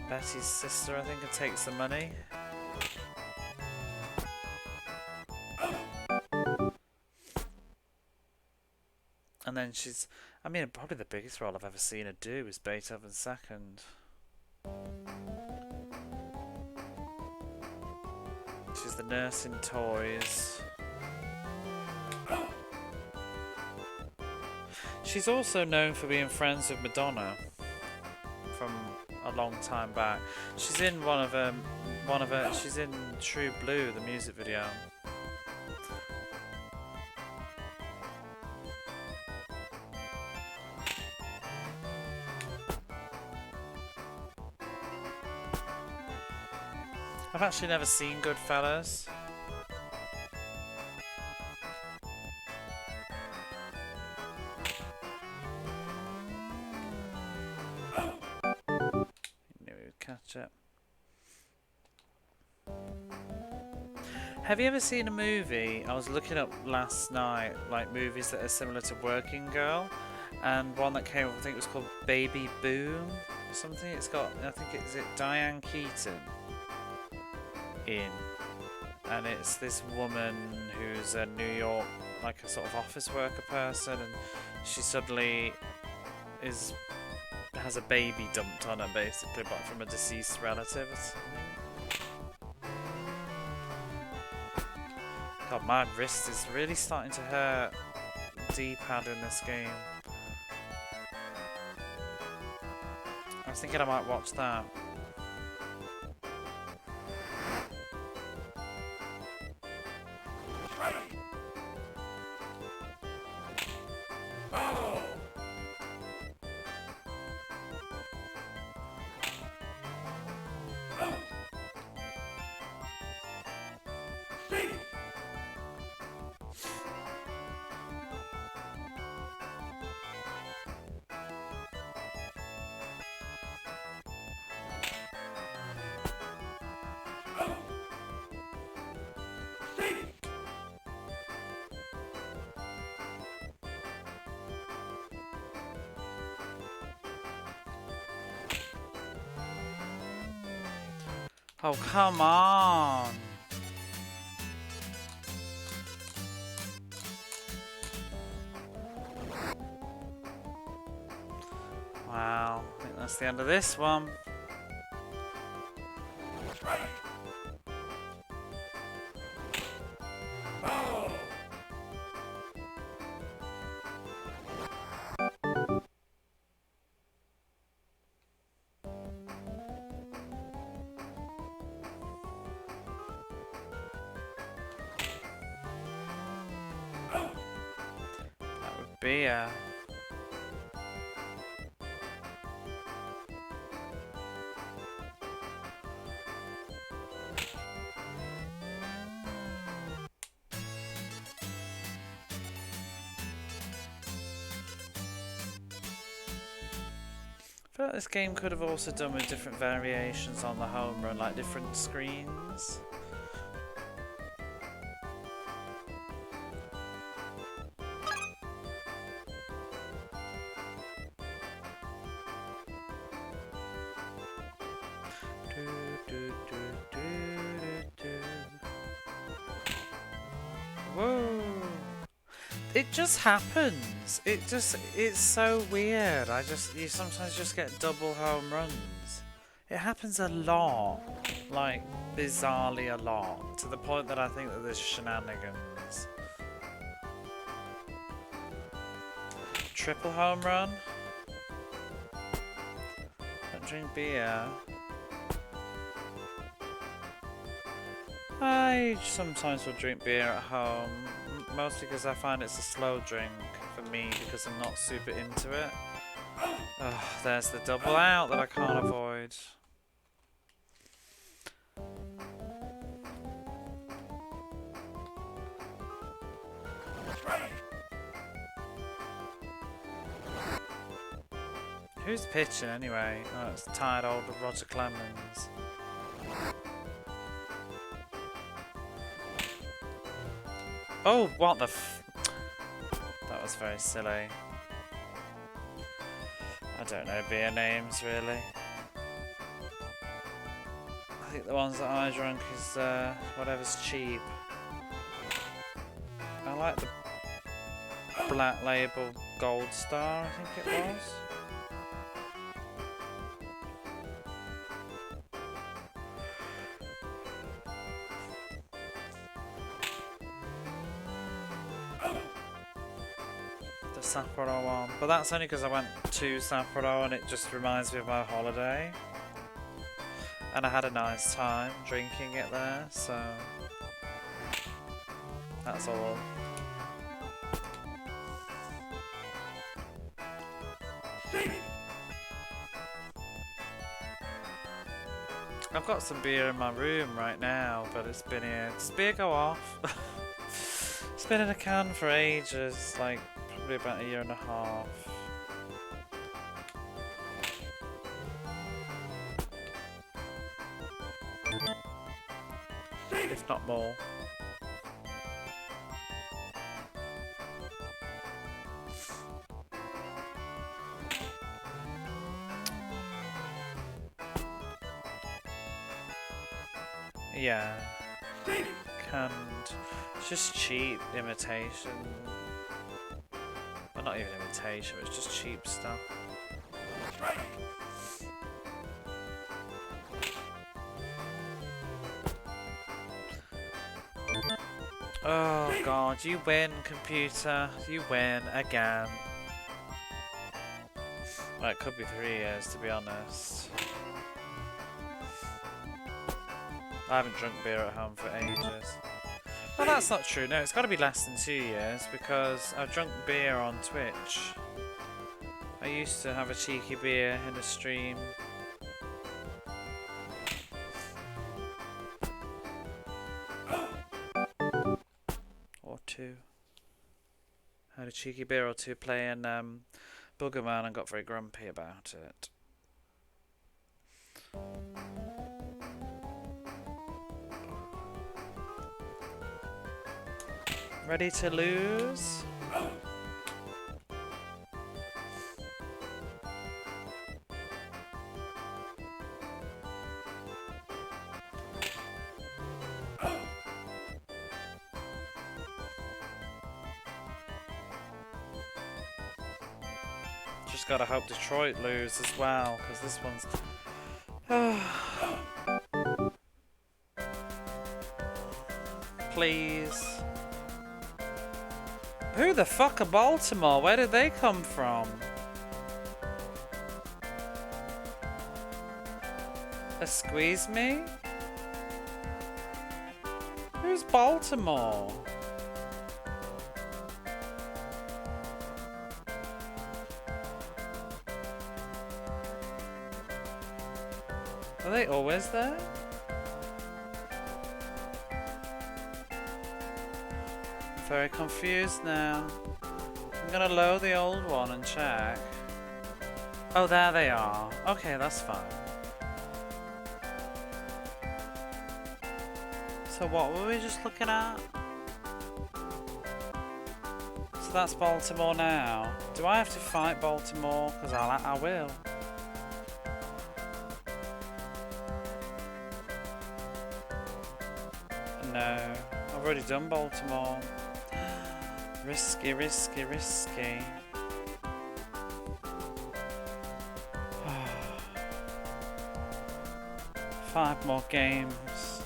Betty's sister, I think, and takes the money. And then she's, I mean, probably the biggest role I've ever seen her do is Beethoven's Second. She's the nurse in Toys. She's also known for being friends with Madonna from a long time back. She's in she's in True Blue, the music video. I've actually never seen Goodfellas. Knew we would catch it. Have you ever seen a movie? I was looking up last night, like movies that are similar to Working Girl, and one that came up, I think it was called Baby Boom or something. It's got, I think it's Diane Keaton in, and it's this woman who's a New York, like a sort of office worker person, and she suddenly has a baby dumped on her, basically, but from a deceased relative or something. God, my wrist is really starting to hurt. D-pad in this game. I was thinking I might watch that. Oh, come on! Wow, I think that's the end of this one. Beer. I feel like this game could have also done with different variations on the home run, like different screens. Whoa! It just happens. It's so weird. You sometimes just get double home runs. It happens a lot. Like, bizarrely a lot. To the point that I think that there's shenanigans. Triple home run? Don't drink beer. I sometimes will drink beer at home, mostly because I find it's a slow drink for me because I'm not super into it. Oh, there's the double out that I can't avoid. Who's pitching anyway? Oh, it's tired old Roger Clemens. Oh, what the f... That was very silly. I don't know beer names, really. I think the ones that I drunk is whatever's cheap. I like the Black Label Gold Star, I think it was. The Sapporo one. But that's only because I went to Sapporo and it just reminds me of my holiday. And I had a nice time drinking it there, so... That's all. I've got some beer in my room right now, but it's been here. Does beer go off? It's been in a can for ages, like probably about a year and a half. If not more. Yeah. Canned. It's just cheap imitation. Well, not even imitation, it's just cheap stuff. Oh god, you win, computer. You win again. Well, it could be 3 years, to be honest. I haven't drunk beer at home for ages. Well, that's not true. No, it's got to be less than 2 years because I've drunk beer on Twitch. I used to have a cheeky beer in a stream. Or 2. I had a cheeky beer or 2 playing Boogerman and got very grumpy about it. Ready to lose? Just gotta hope Detroit lose as well, because this one's... Please. Who the fuck are Baltimore? Where did they come from? Squeeze me? Who's Baltimore? Are they always there? I'm very confused now. I'm gonna load the old one and check. Oh, there they are. Okay, that's fine. So what were we just looking at? So that's Baltimore now. Do I have to fight Baltimore? Because I will. No, I've already done Baltimore. Risky, risky, risky. 5 more games.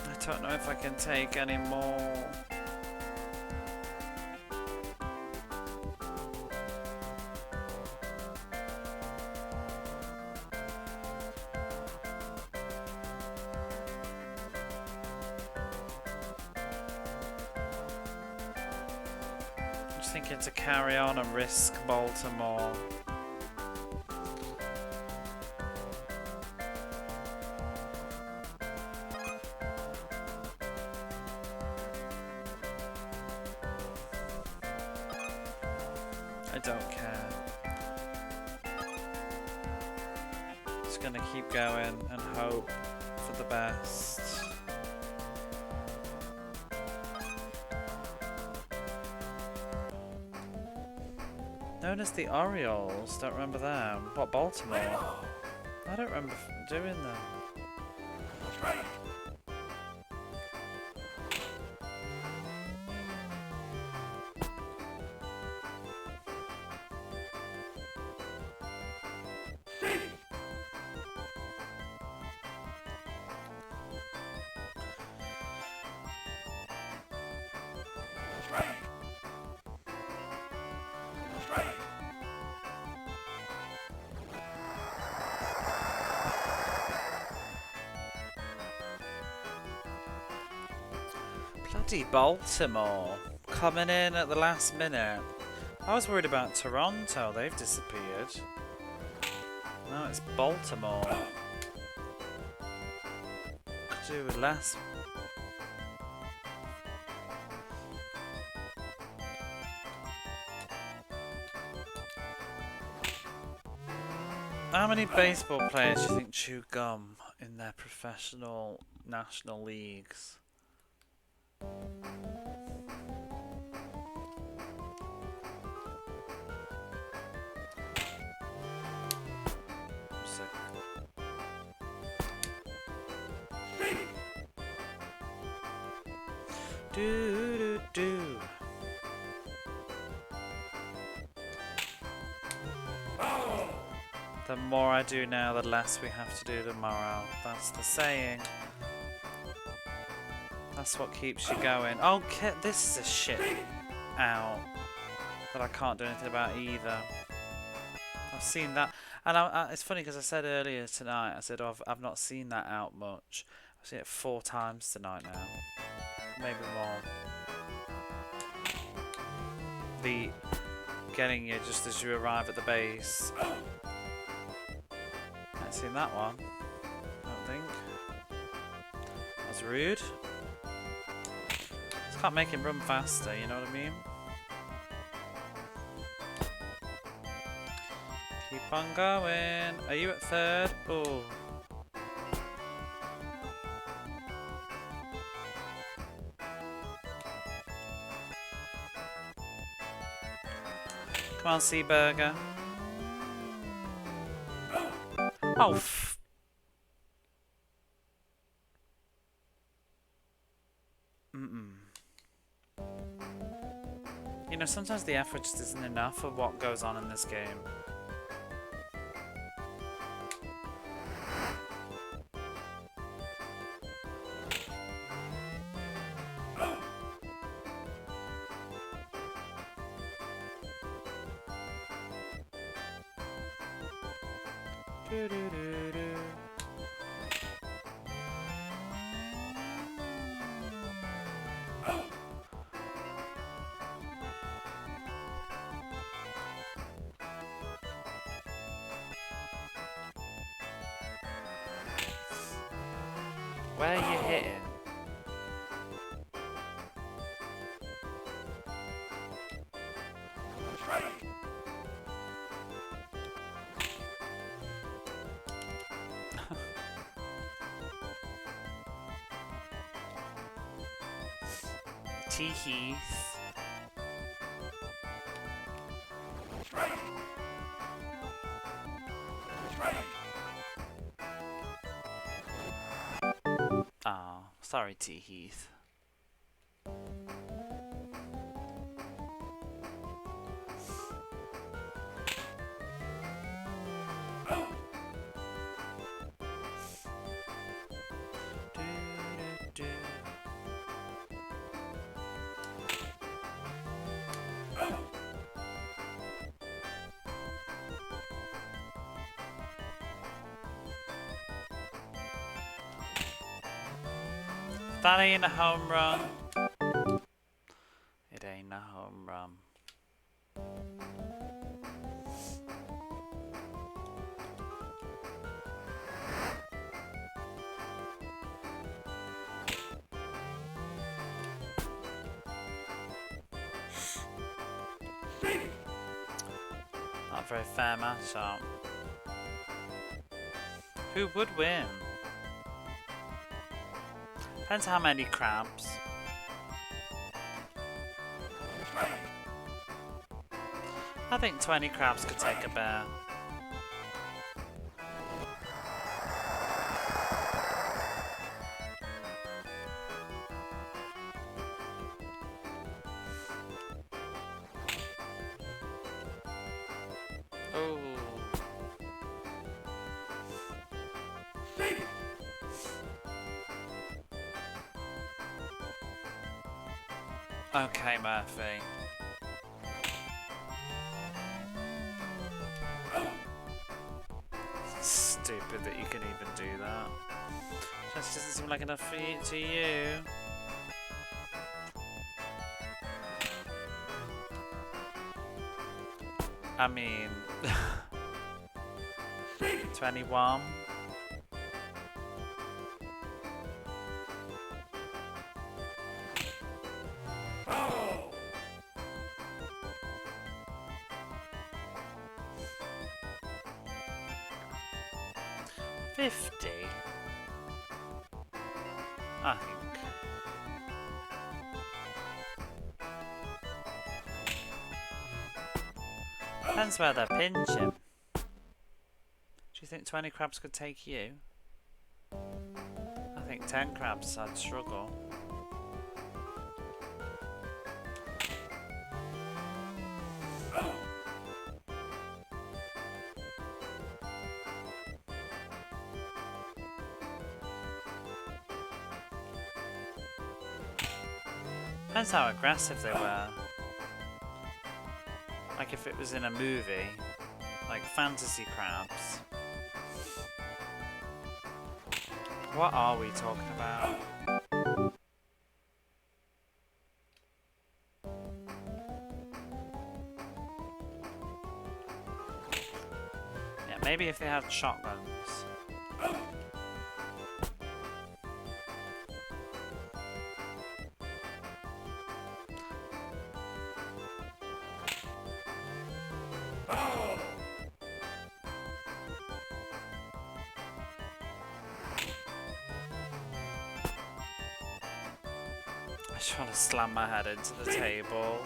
I don't know if I can take any more. was thinking to carry on and risk Baltimore. I don't care. Just gonna keep going and hope for the best. Known as the Orioles, don't remember them. What, Baltimore? I don't remember doing them. Bloody Baltimore, coming in at the last minute. I was worried about Toronto, they've disappeared. No, it's Baltimore. Could do with less. How many baseball players do you think chew gum in their professional national leagues? Do do do. The more I do now, the less we have to do tomorrow. That's the saying. That's what keeps you going. Oh, this is a shit out that I can't do anything about either. I've seen that, and it's funny because I said earlier tonight, I said, oh, I've not seen that out much. I've seen it 4 times tonight now, maybe more. The getting you just as you arrive at the base. Haven't seen that one, I don't think. That's rude. Just can't make him run faster, you know what I mean? Keep on going. Are you at 3rd? Oh. Come on, Seaburger. Oh, You know, sometimes the effort just isn't enough of what goes on in this game. Where are you hitting? Heath. Oh, sorry, T. Heath. That ain't a home run. It ain't a home run. Not a very fair matchup. Who would win? Depends how many crabs. I think 20 crabs could take a bear. Oh. Okay, Murphy. Stupid that you can even do that. Just doesn't seem like enough for you, to you. I mean, 21. Oh. 50. I think. Depends where they're pinching. Do you think 20 crabs could take you? I think 10 crabs I'd struggle. Depends how aggressive they were. Like if it was in a movie, like fantasy crabs. What are we talking about? Yeah, maybe if they had shotguns. I just want to slam my head into the table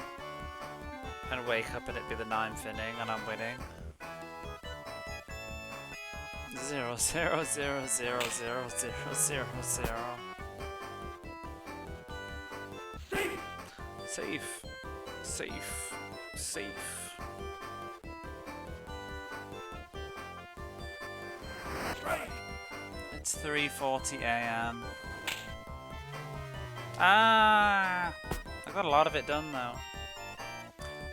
and wake up and it be the 9th inning and I'm winning. 0 0 0 0 0 0 0 0. Safe. Safe. Safe. It's 3:40 AM. Ah! I got a lot of it done though.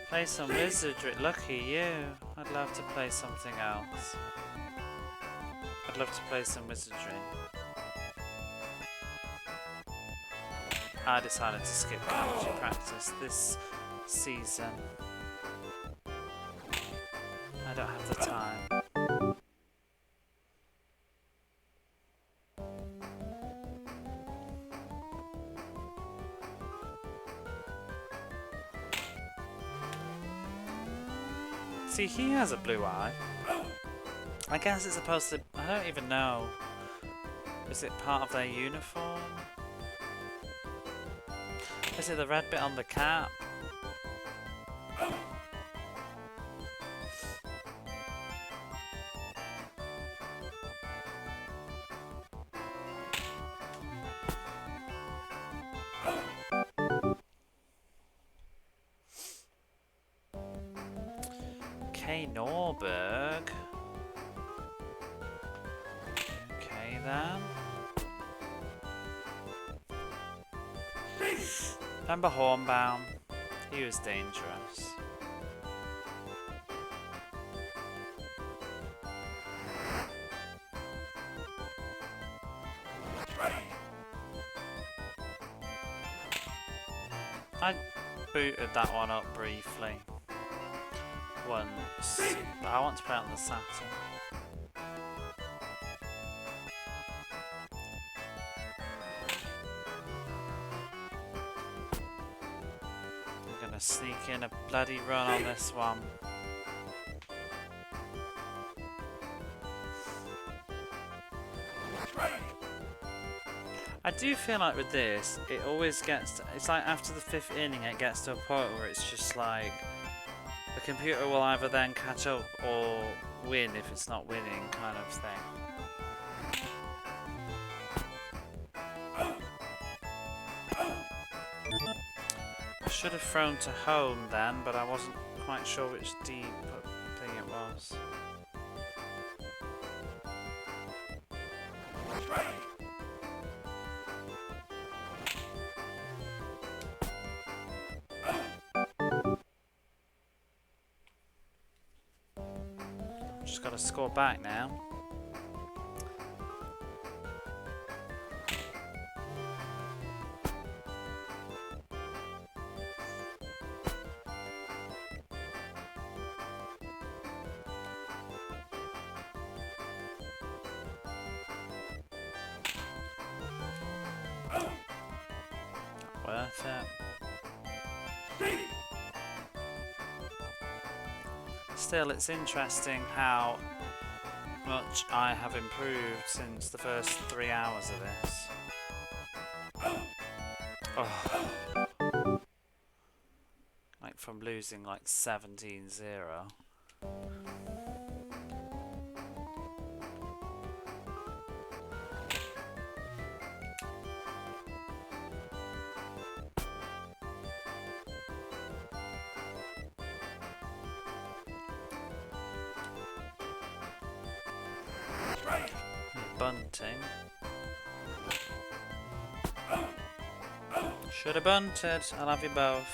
Play some wizardry. Lucky you. I'd love to play something else. I'd love to play some wizardry. I decided to skip strategy practice this season. I don't have the time. See, he has a blue eye. I guess it's supposed to... I don't even know. Is it part of their uniform? Is it the red bit on the cap? Norberg. Okay then. Remember Hornbaum? He was dangerous. I booted that one up briefly. Once, but I want to play on the Saturn. I'm gonna gonna sneak in a bloody run on this one. I do feel like with this, it always gets to, it's like after the 5th inning it gets to a point where it's just like the computer will either then catch up or win if it's not winning kind of thing. I should have thrown to home then, but I wasn't quite sure which deep thing it was. Just got to score back now. Worth it. Still, it's interesting how much I have improved since the first 3 hours of this. Oh. Like from losing like 17-0. Bunting. Should have bunted. I'll have you both.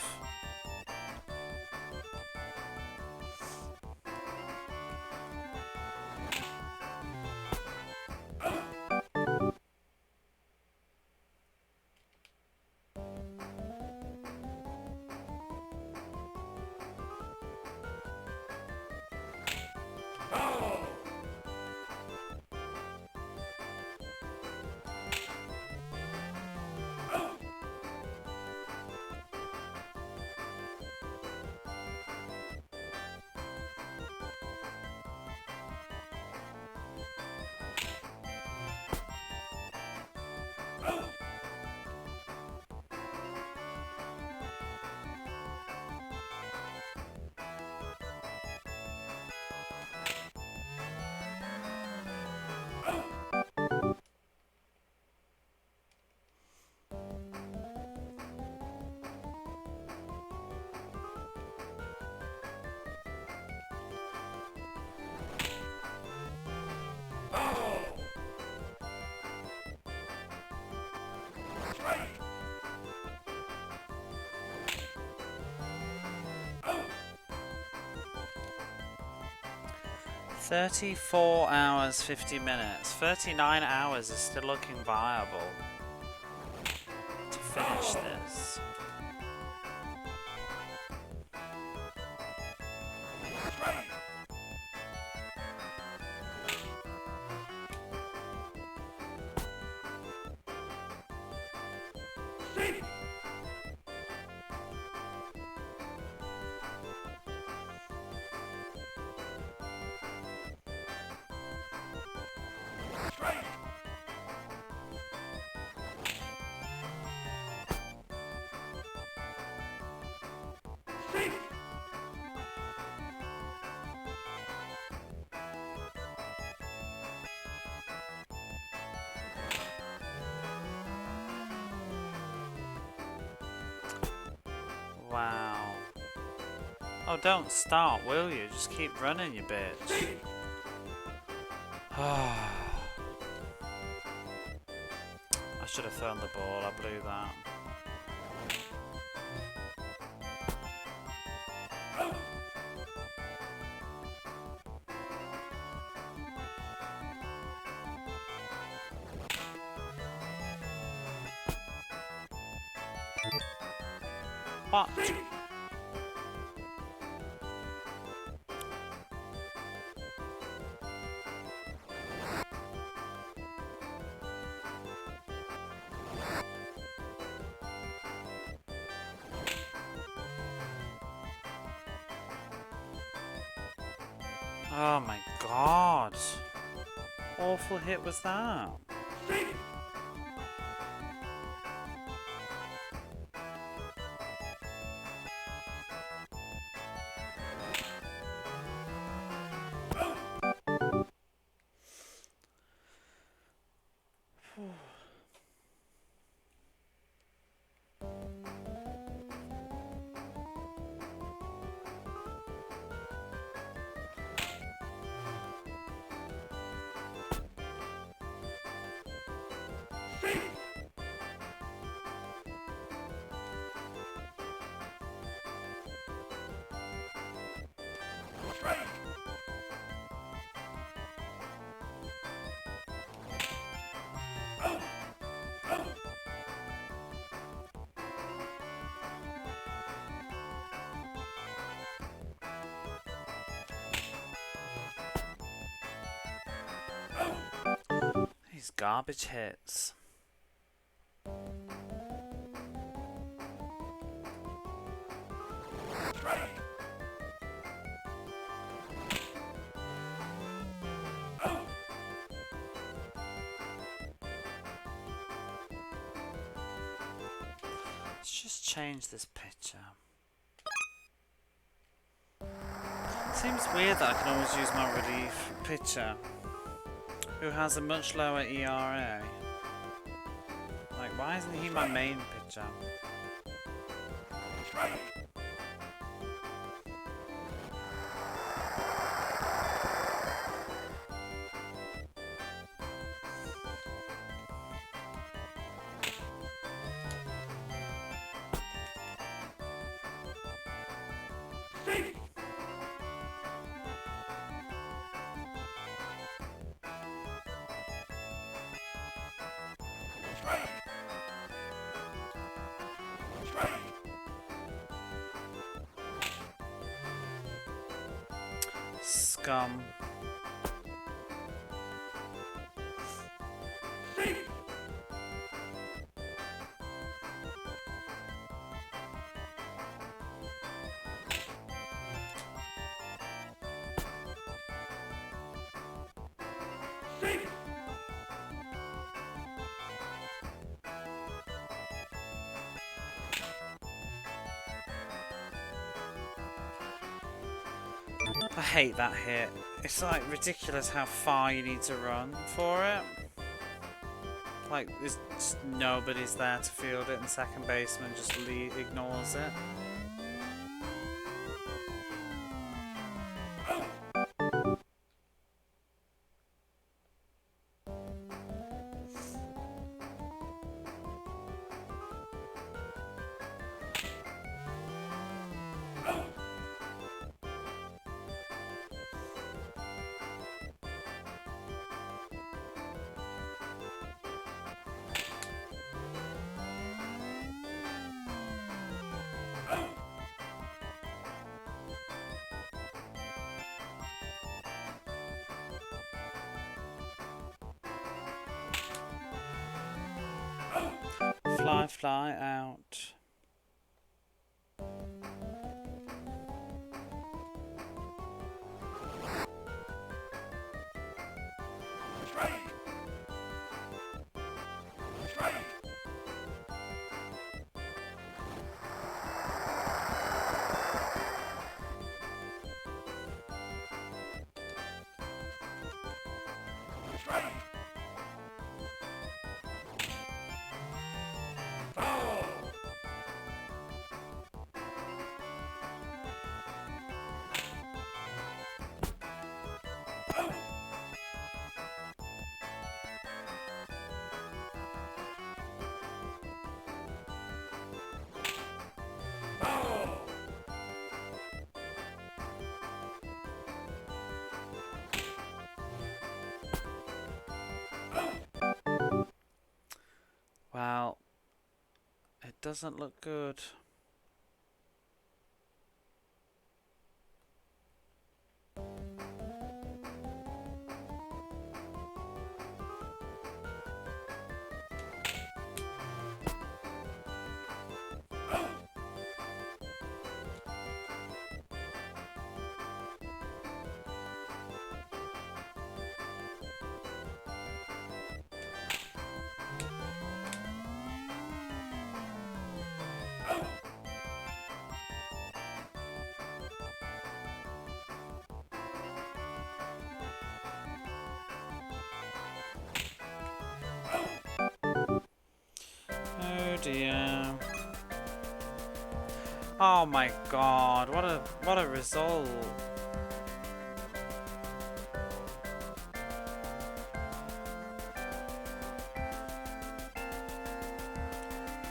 "34 hours 50 minutes. 39 hours is still looking viable to finish this. Wow. Oh, don't stop, will you? Just keep running, you bitch. I should have thrown the ball, I blew that. What? Oh my god. Awful hit was that? These garbage hits. Let's just change this picture. Seems weird that I can always use my relief pitcher, who has a much lower ERA. Like, why isn't he my main pitcher? Scum. I hate that hit. It's like ridiculous how far you need to run for it. Like, there's just nobody's there to field it and second baseman just ignores it. Fly, fly out. Well, it doesn't look good. Oh my god, what a result.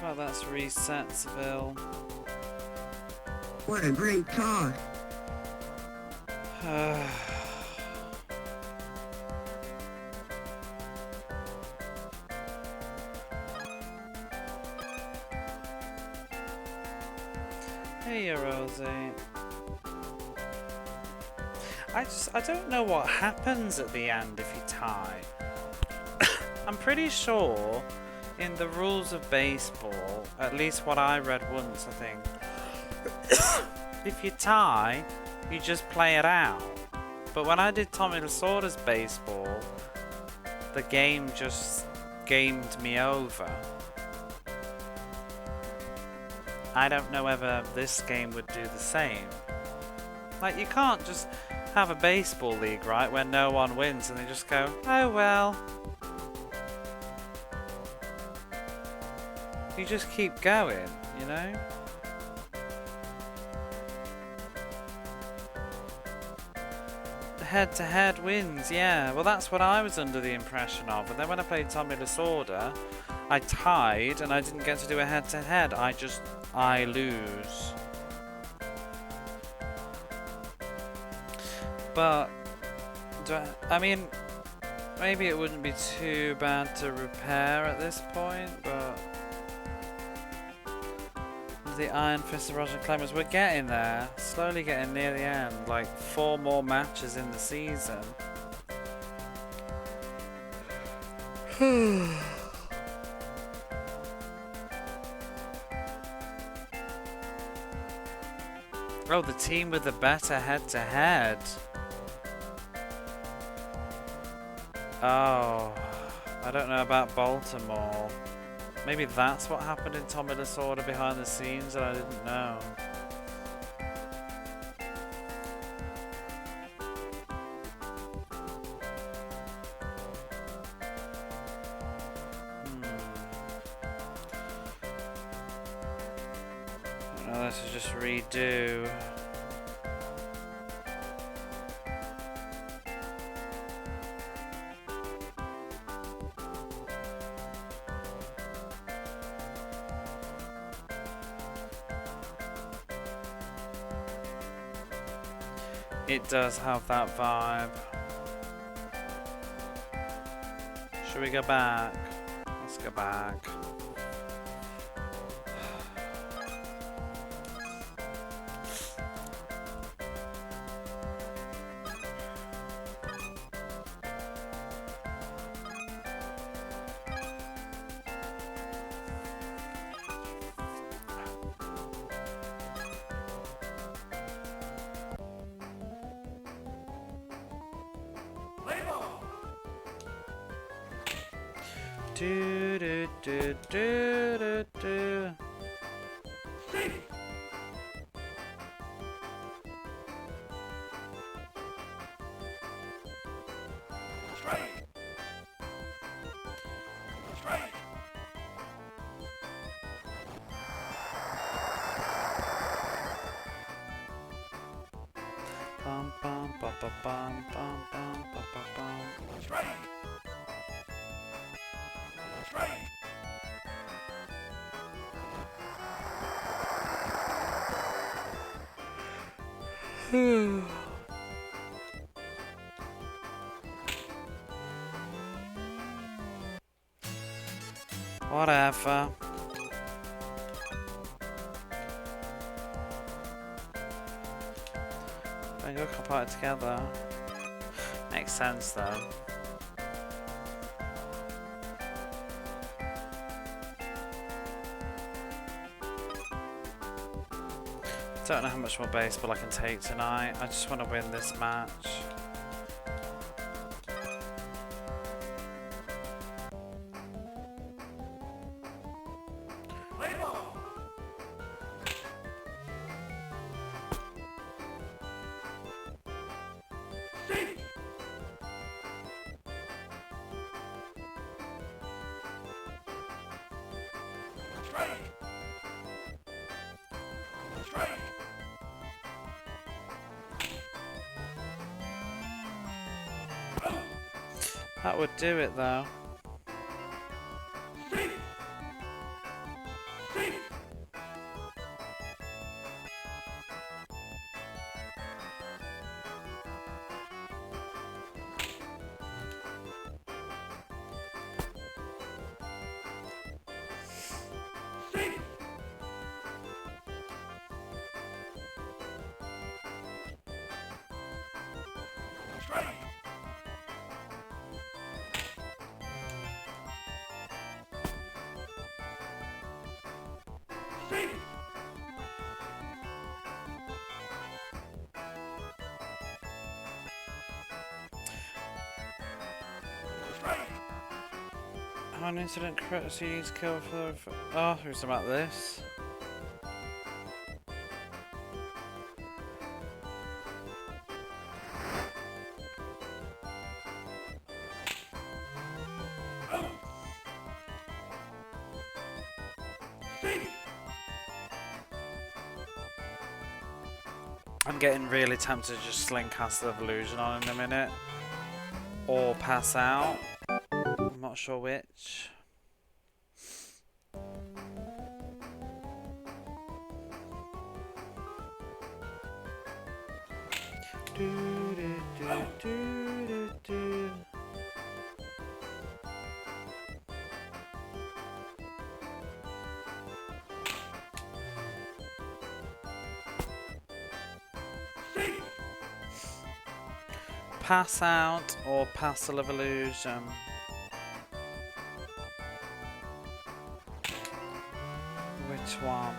Well, that's Resetsville. What a great talk. Hey, Rosie. I don't know what happens at the end if you tie. I'm pretty sure in the rules of baseball, at least what I read once, I think, if you tie, you just play it out. But when I did Tommy Lasorda's baseball, the game just gamed me over. I don't know whether this game would do the same. Like, you can't just have a baseball league, right, where no one wins and they just go, oh well. You just keep going, you know? Head-to-head wins, yeah. Well, that's what I was under the impression of. And then when I played Tommy Lasorda, I tied and I didn't get to do a head-to-head. I lose. But, I mean, maybe it wouldn't be too bad to repair at this point, but the Iron Fist of Roger Clemens, we're getting there, slowly getting near the end, like 4 more matches in the season. Oh, the team with the better head-to-head. Oh, I don't know about Baltimore. Maybe that's what happened in Tommy Lasorda behind the scenes that I didn't know. Oh, let's just redo. It does have that vibe. Should we go back? Let's go back. Do do do do do do. Bum bum ba ba bum bum bum ba ba bum. Whatever. Then go compile it together. Makes sense though. Don't know how much more baseball I can take tonight. I just want to win this match. That would do it though. How an incident creates you need to kill for the... Oh, who's about this? I'm getting really tempted to just sling Castle of Illusion on in a minute. Or pass out. I'm not sure which. Pass out or Castle of Illusion. Which one?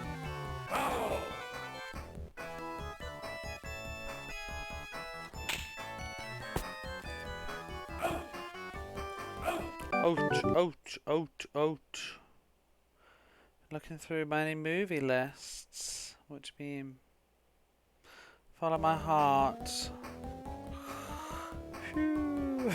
Ouch, ouch, ouch, ouch. Looking through many movie lists. Which mean follow my heart. Phew.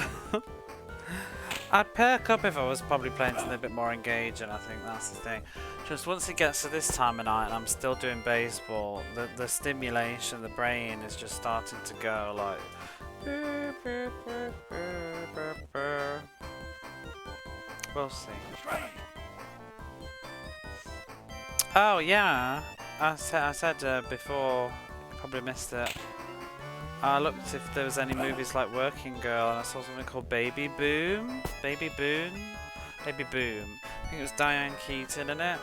I'd perk up if I was probably playing something a bit more engaging. I think that's the thing. Just once it gets to this time of night and I'm still doing baseball, the stimulation, the brain is just starting to go like. We'll see. Oh yeah, I said before, you probably missed it. I looked if there was any movies like Working Girl, and I saw something called Baby Boom. Baby Boom. I think it was Diane Keaton in it.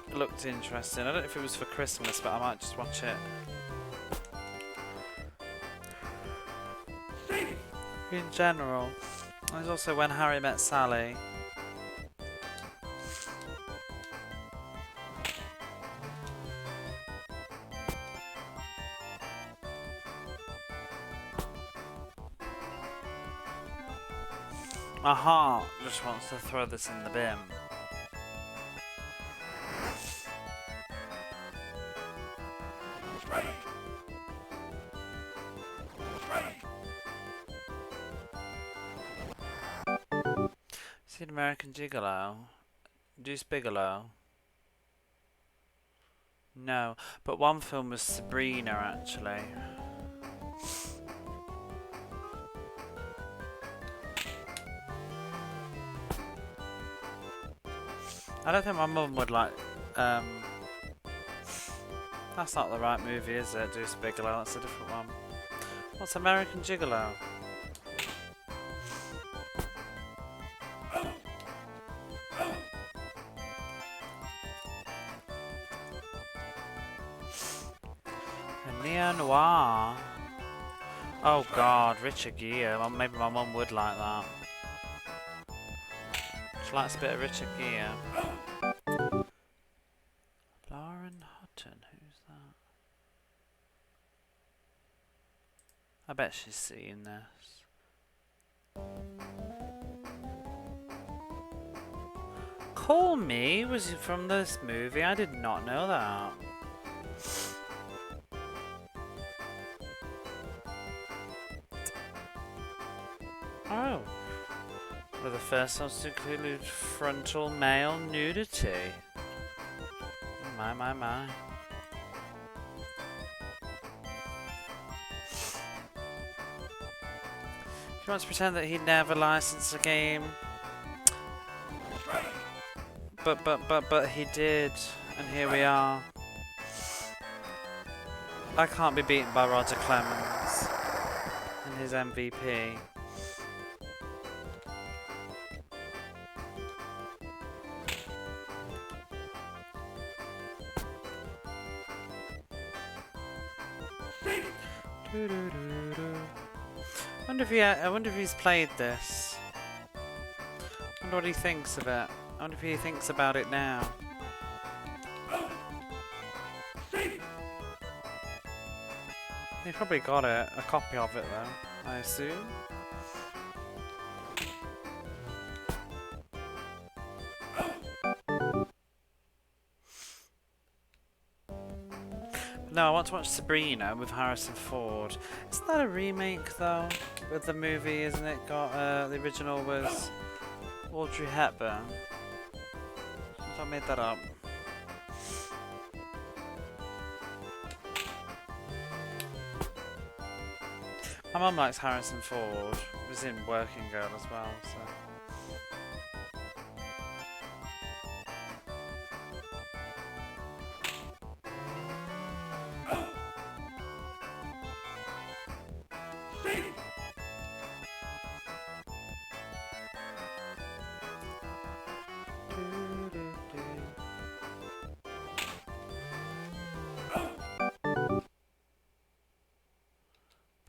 It looked interesting. I don't know if it was for Christmas, but I might just watch it. In general. There's also When Harry Met Sally. My heart just wants to throw this in the bin. See an American Gigolo? Deuce Bigelow? No, but one film was Sabrina actually. I don't think my mum would like. That's not the right movie, is it? Deuce Bigelow. That's a different one. What's American Gigolo? A neo-noir. Oh God, Richard Gere. Well, maybe my mum would like that. She likes a bit of Richard Gere. Lauren Hutton, who's that? I bet she's seen this. Call Me was from this movie. I did not know that. Oh. Well, the first ones to include frontal male nudity. My. If you wants to pretend that he never licensed a game. But he did, and here we are. I can't be beaten by Roger Clemens and his MVP. I wonder if he's played this. I wonder what he thinks of it. I wonder if he thinks about it now. He probably got it, a copy of it though, I assume. No, I want to watch Sabrina with Harrison Ford. Isn't that a remake though? With the movie, isn't it? Got the original was Audrey Hepburn. I made that up. My mum likes Harrison Ford. He was in Working Girl as well, so.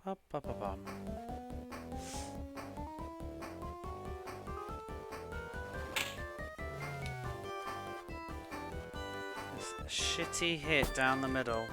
Ba-ba-ba-bum. This shitty hit down the middle.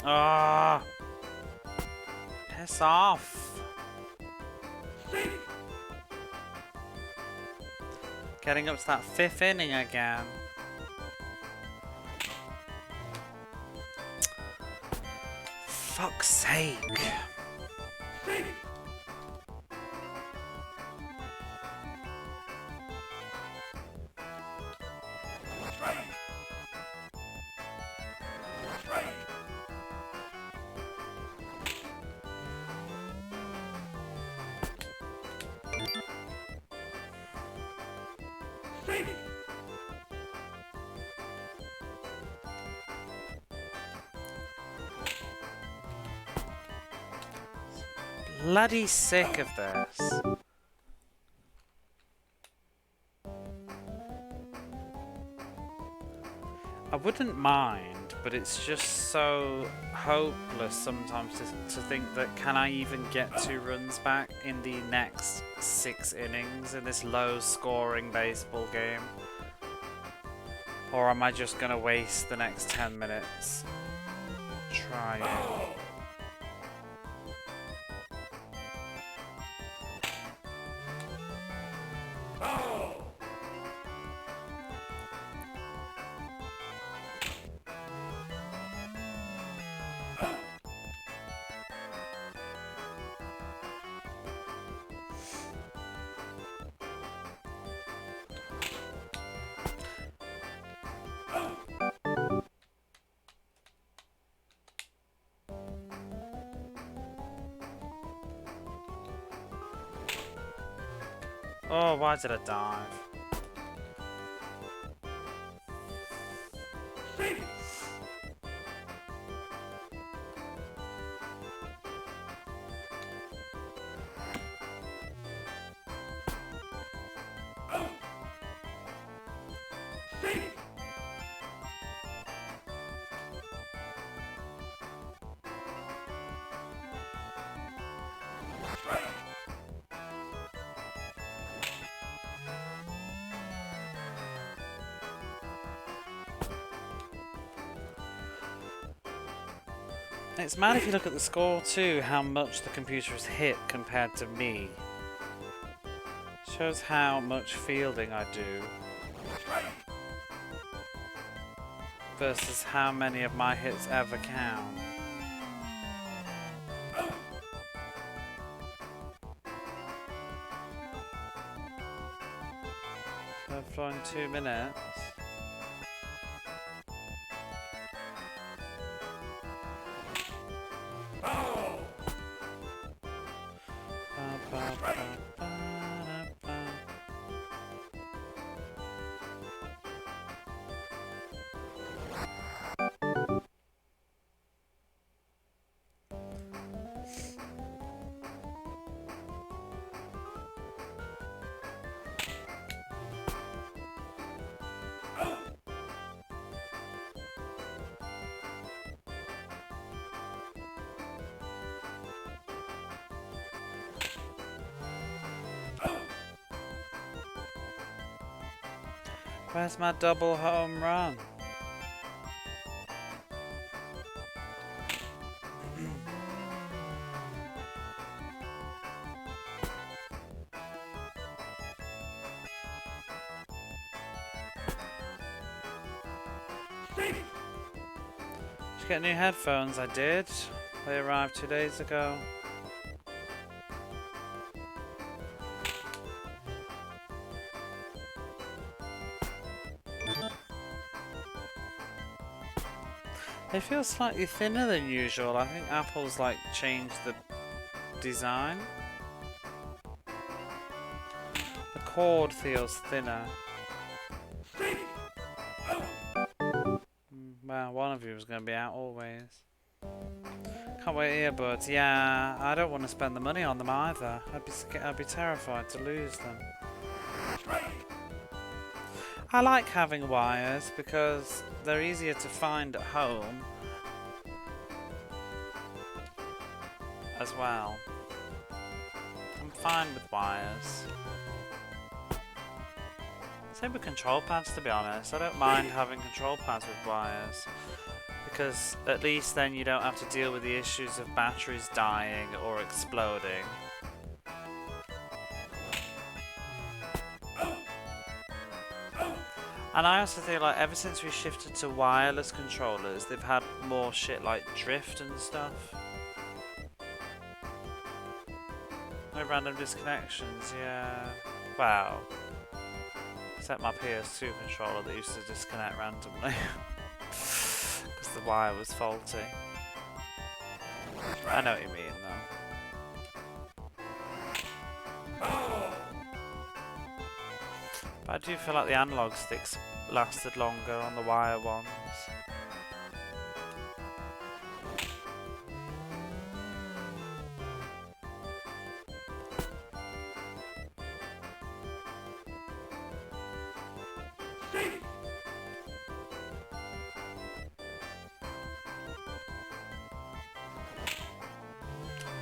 Ah! Piss off! Getting up to that 5th inning again. Fuck's sake. Bloody sick of this. I wouldn't mind, but it's just so hopeless sometimes to think that can I even get 2 runs back in the next 6 innings in this low scoring baseball game? Or am I just gonna waste the next 10 minutes trying? Oh, why did I dive? It's mad if you look at the score too, how much the computer has hit compared to me. Shows how much fielding I do versus how many of my hits ever count. I've flown 2 minutes. Where's my double home run? Did you get new headphones? I did. They arrived 2 days ago. They feel slightly thinner than usual. I think Apple's like changed the design. The cord feels thinner. Well, one of you is going to be out always. Can't wear earbuds. Yeah, I don't want to spend the money on them either. I'd be terrified to lose them. I like having wires because they're easier to find at home as well. I'm fine with wires. Same with control pads, to be honest. I don't mind having control pads with wires because at least then you don't have to deal with the issues of batteries dying or exploding. And I also think like ever since we shifted to wireless controllers, they've had more shit like drift and stuff. No random disconnections, yeah. Wow. Except my PS2 controller that used to disconnect randomly. Because the wire was faulty. I know what you mean though. But I do feel like the analog sticks lasted longer on the wire ones.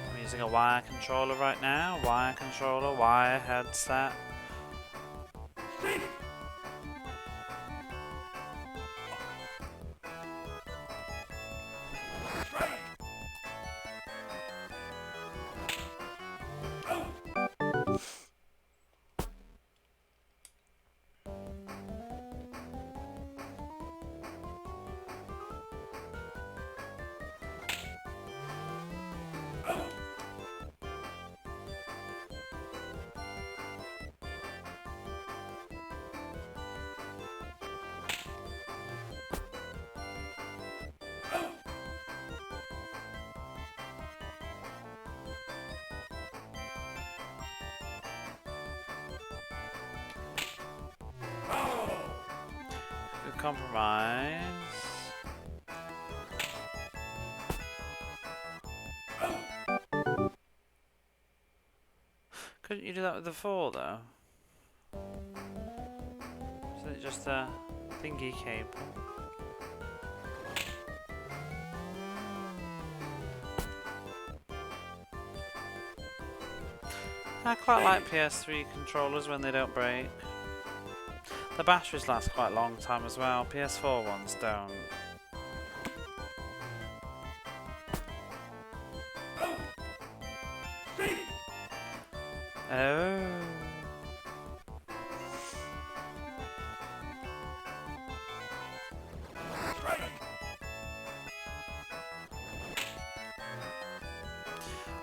I'm using a wire controller right now. Wire controller, wire headset. Good compromise. Couldn't you do that with the 4 though? Isn't it just a thingy cable? I quite like PS3 controllers when they don't break. The batteries last quite a long time as well. PS4 ones don't. Oh.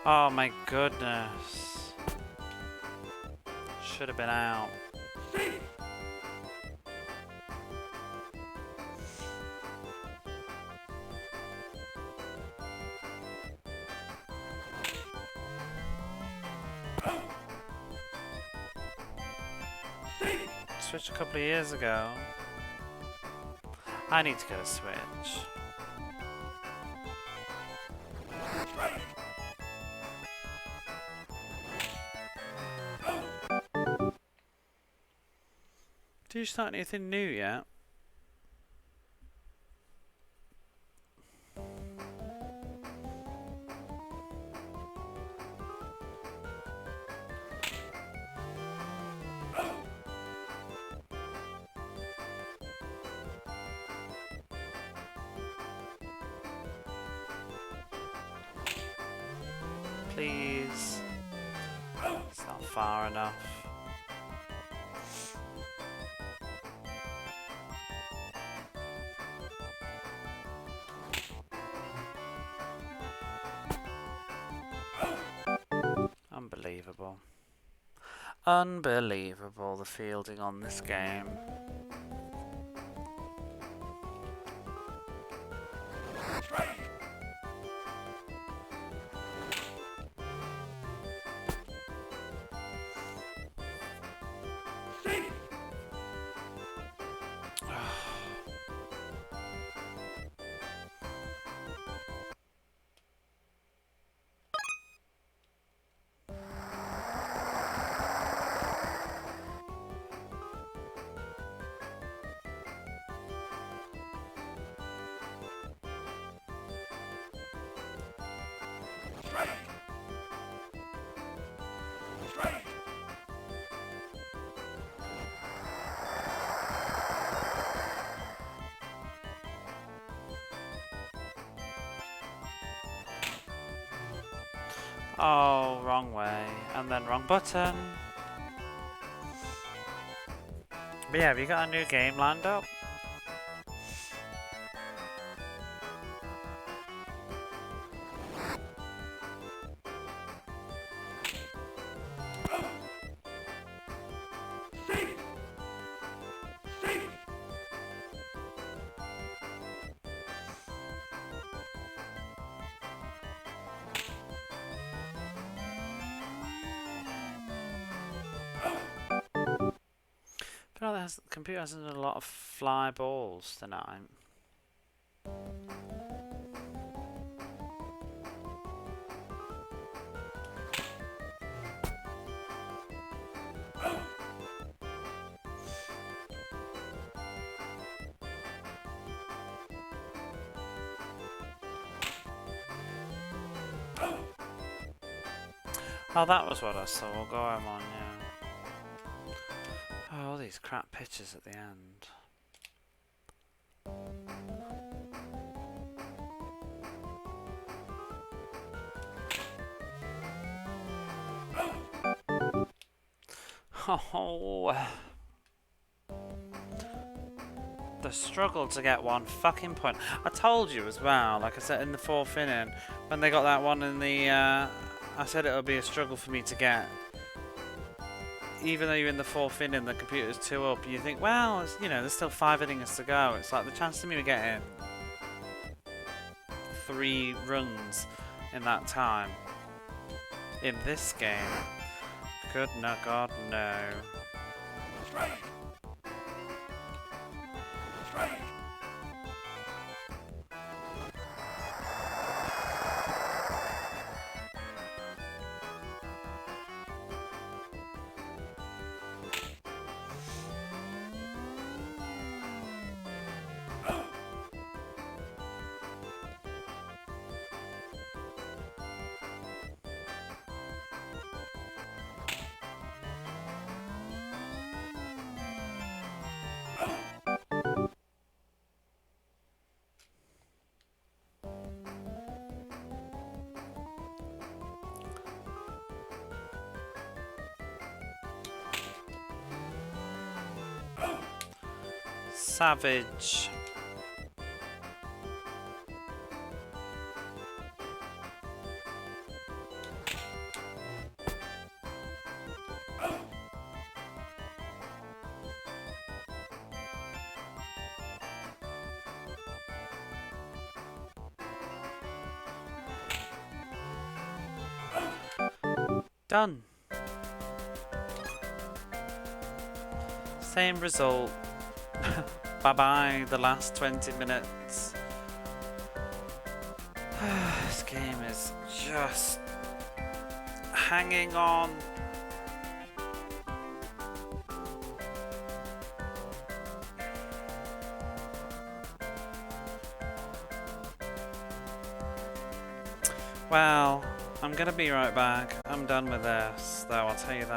Oh my goodness. Should have been out. Switch a couple of years ago. I need to get a Switch. Did you start anything new yet? Please. It's not far enough. Unbelievable. Unbelievable, the fielding on this game. Oh, wrong way. And then wrong button. But yeah, have you got a new game lined up? I feel like the computer hasn't done a lot of fly balls tonight. Oh, that was what I saw. We'll go home on, yeah. Oh, all these crap pictures at the end. Oh, the struggle to get one fucking point. I told you as well, like I said in the fourth inning, when they got that one in the, I said it would be a struggle for me to get. Even though you're in the fourth inning, the computer's 2 up, you think, well, it's, you know, there's still 5 innings to go. It's like the chance of me getting 3 runs in that time in this game. Good no, God, no. Savage. Done. Same result. Bye bye, the last 20 minutes. This game is just hanging on. Well, I'm gonna be right back. I'm done with this, though, I'll tell you that.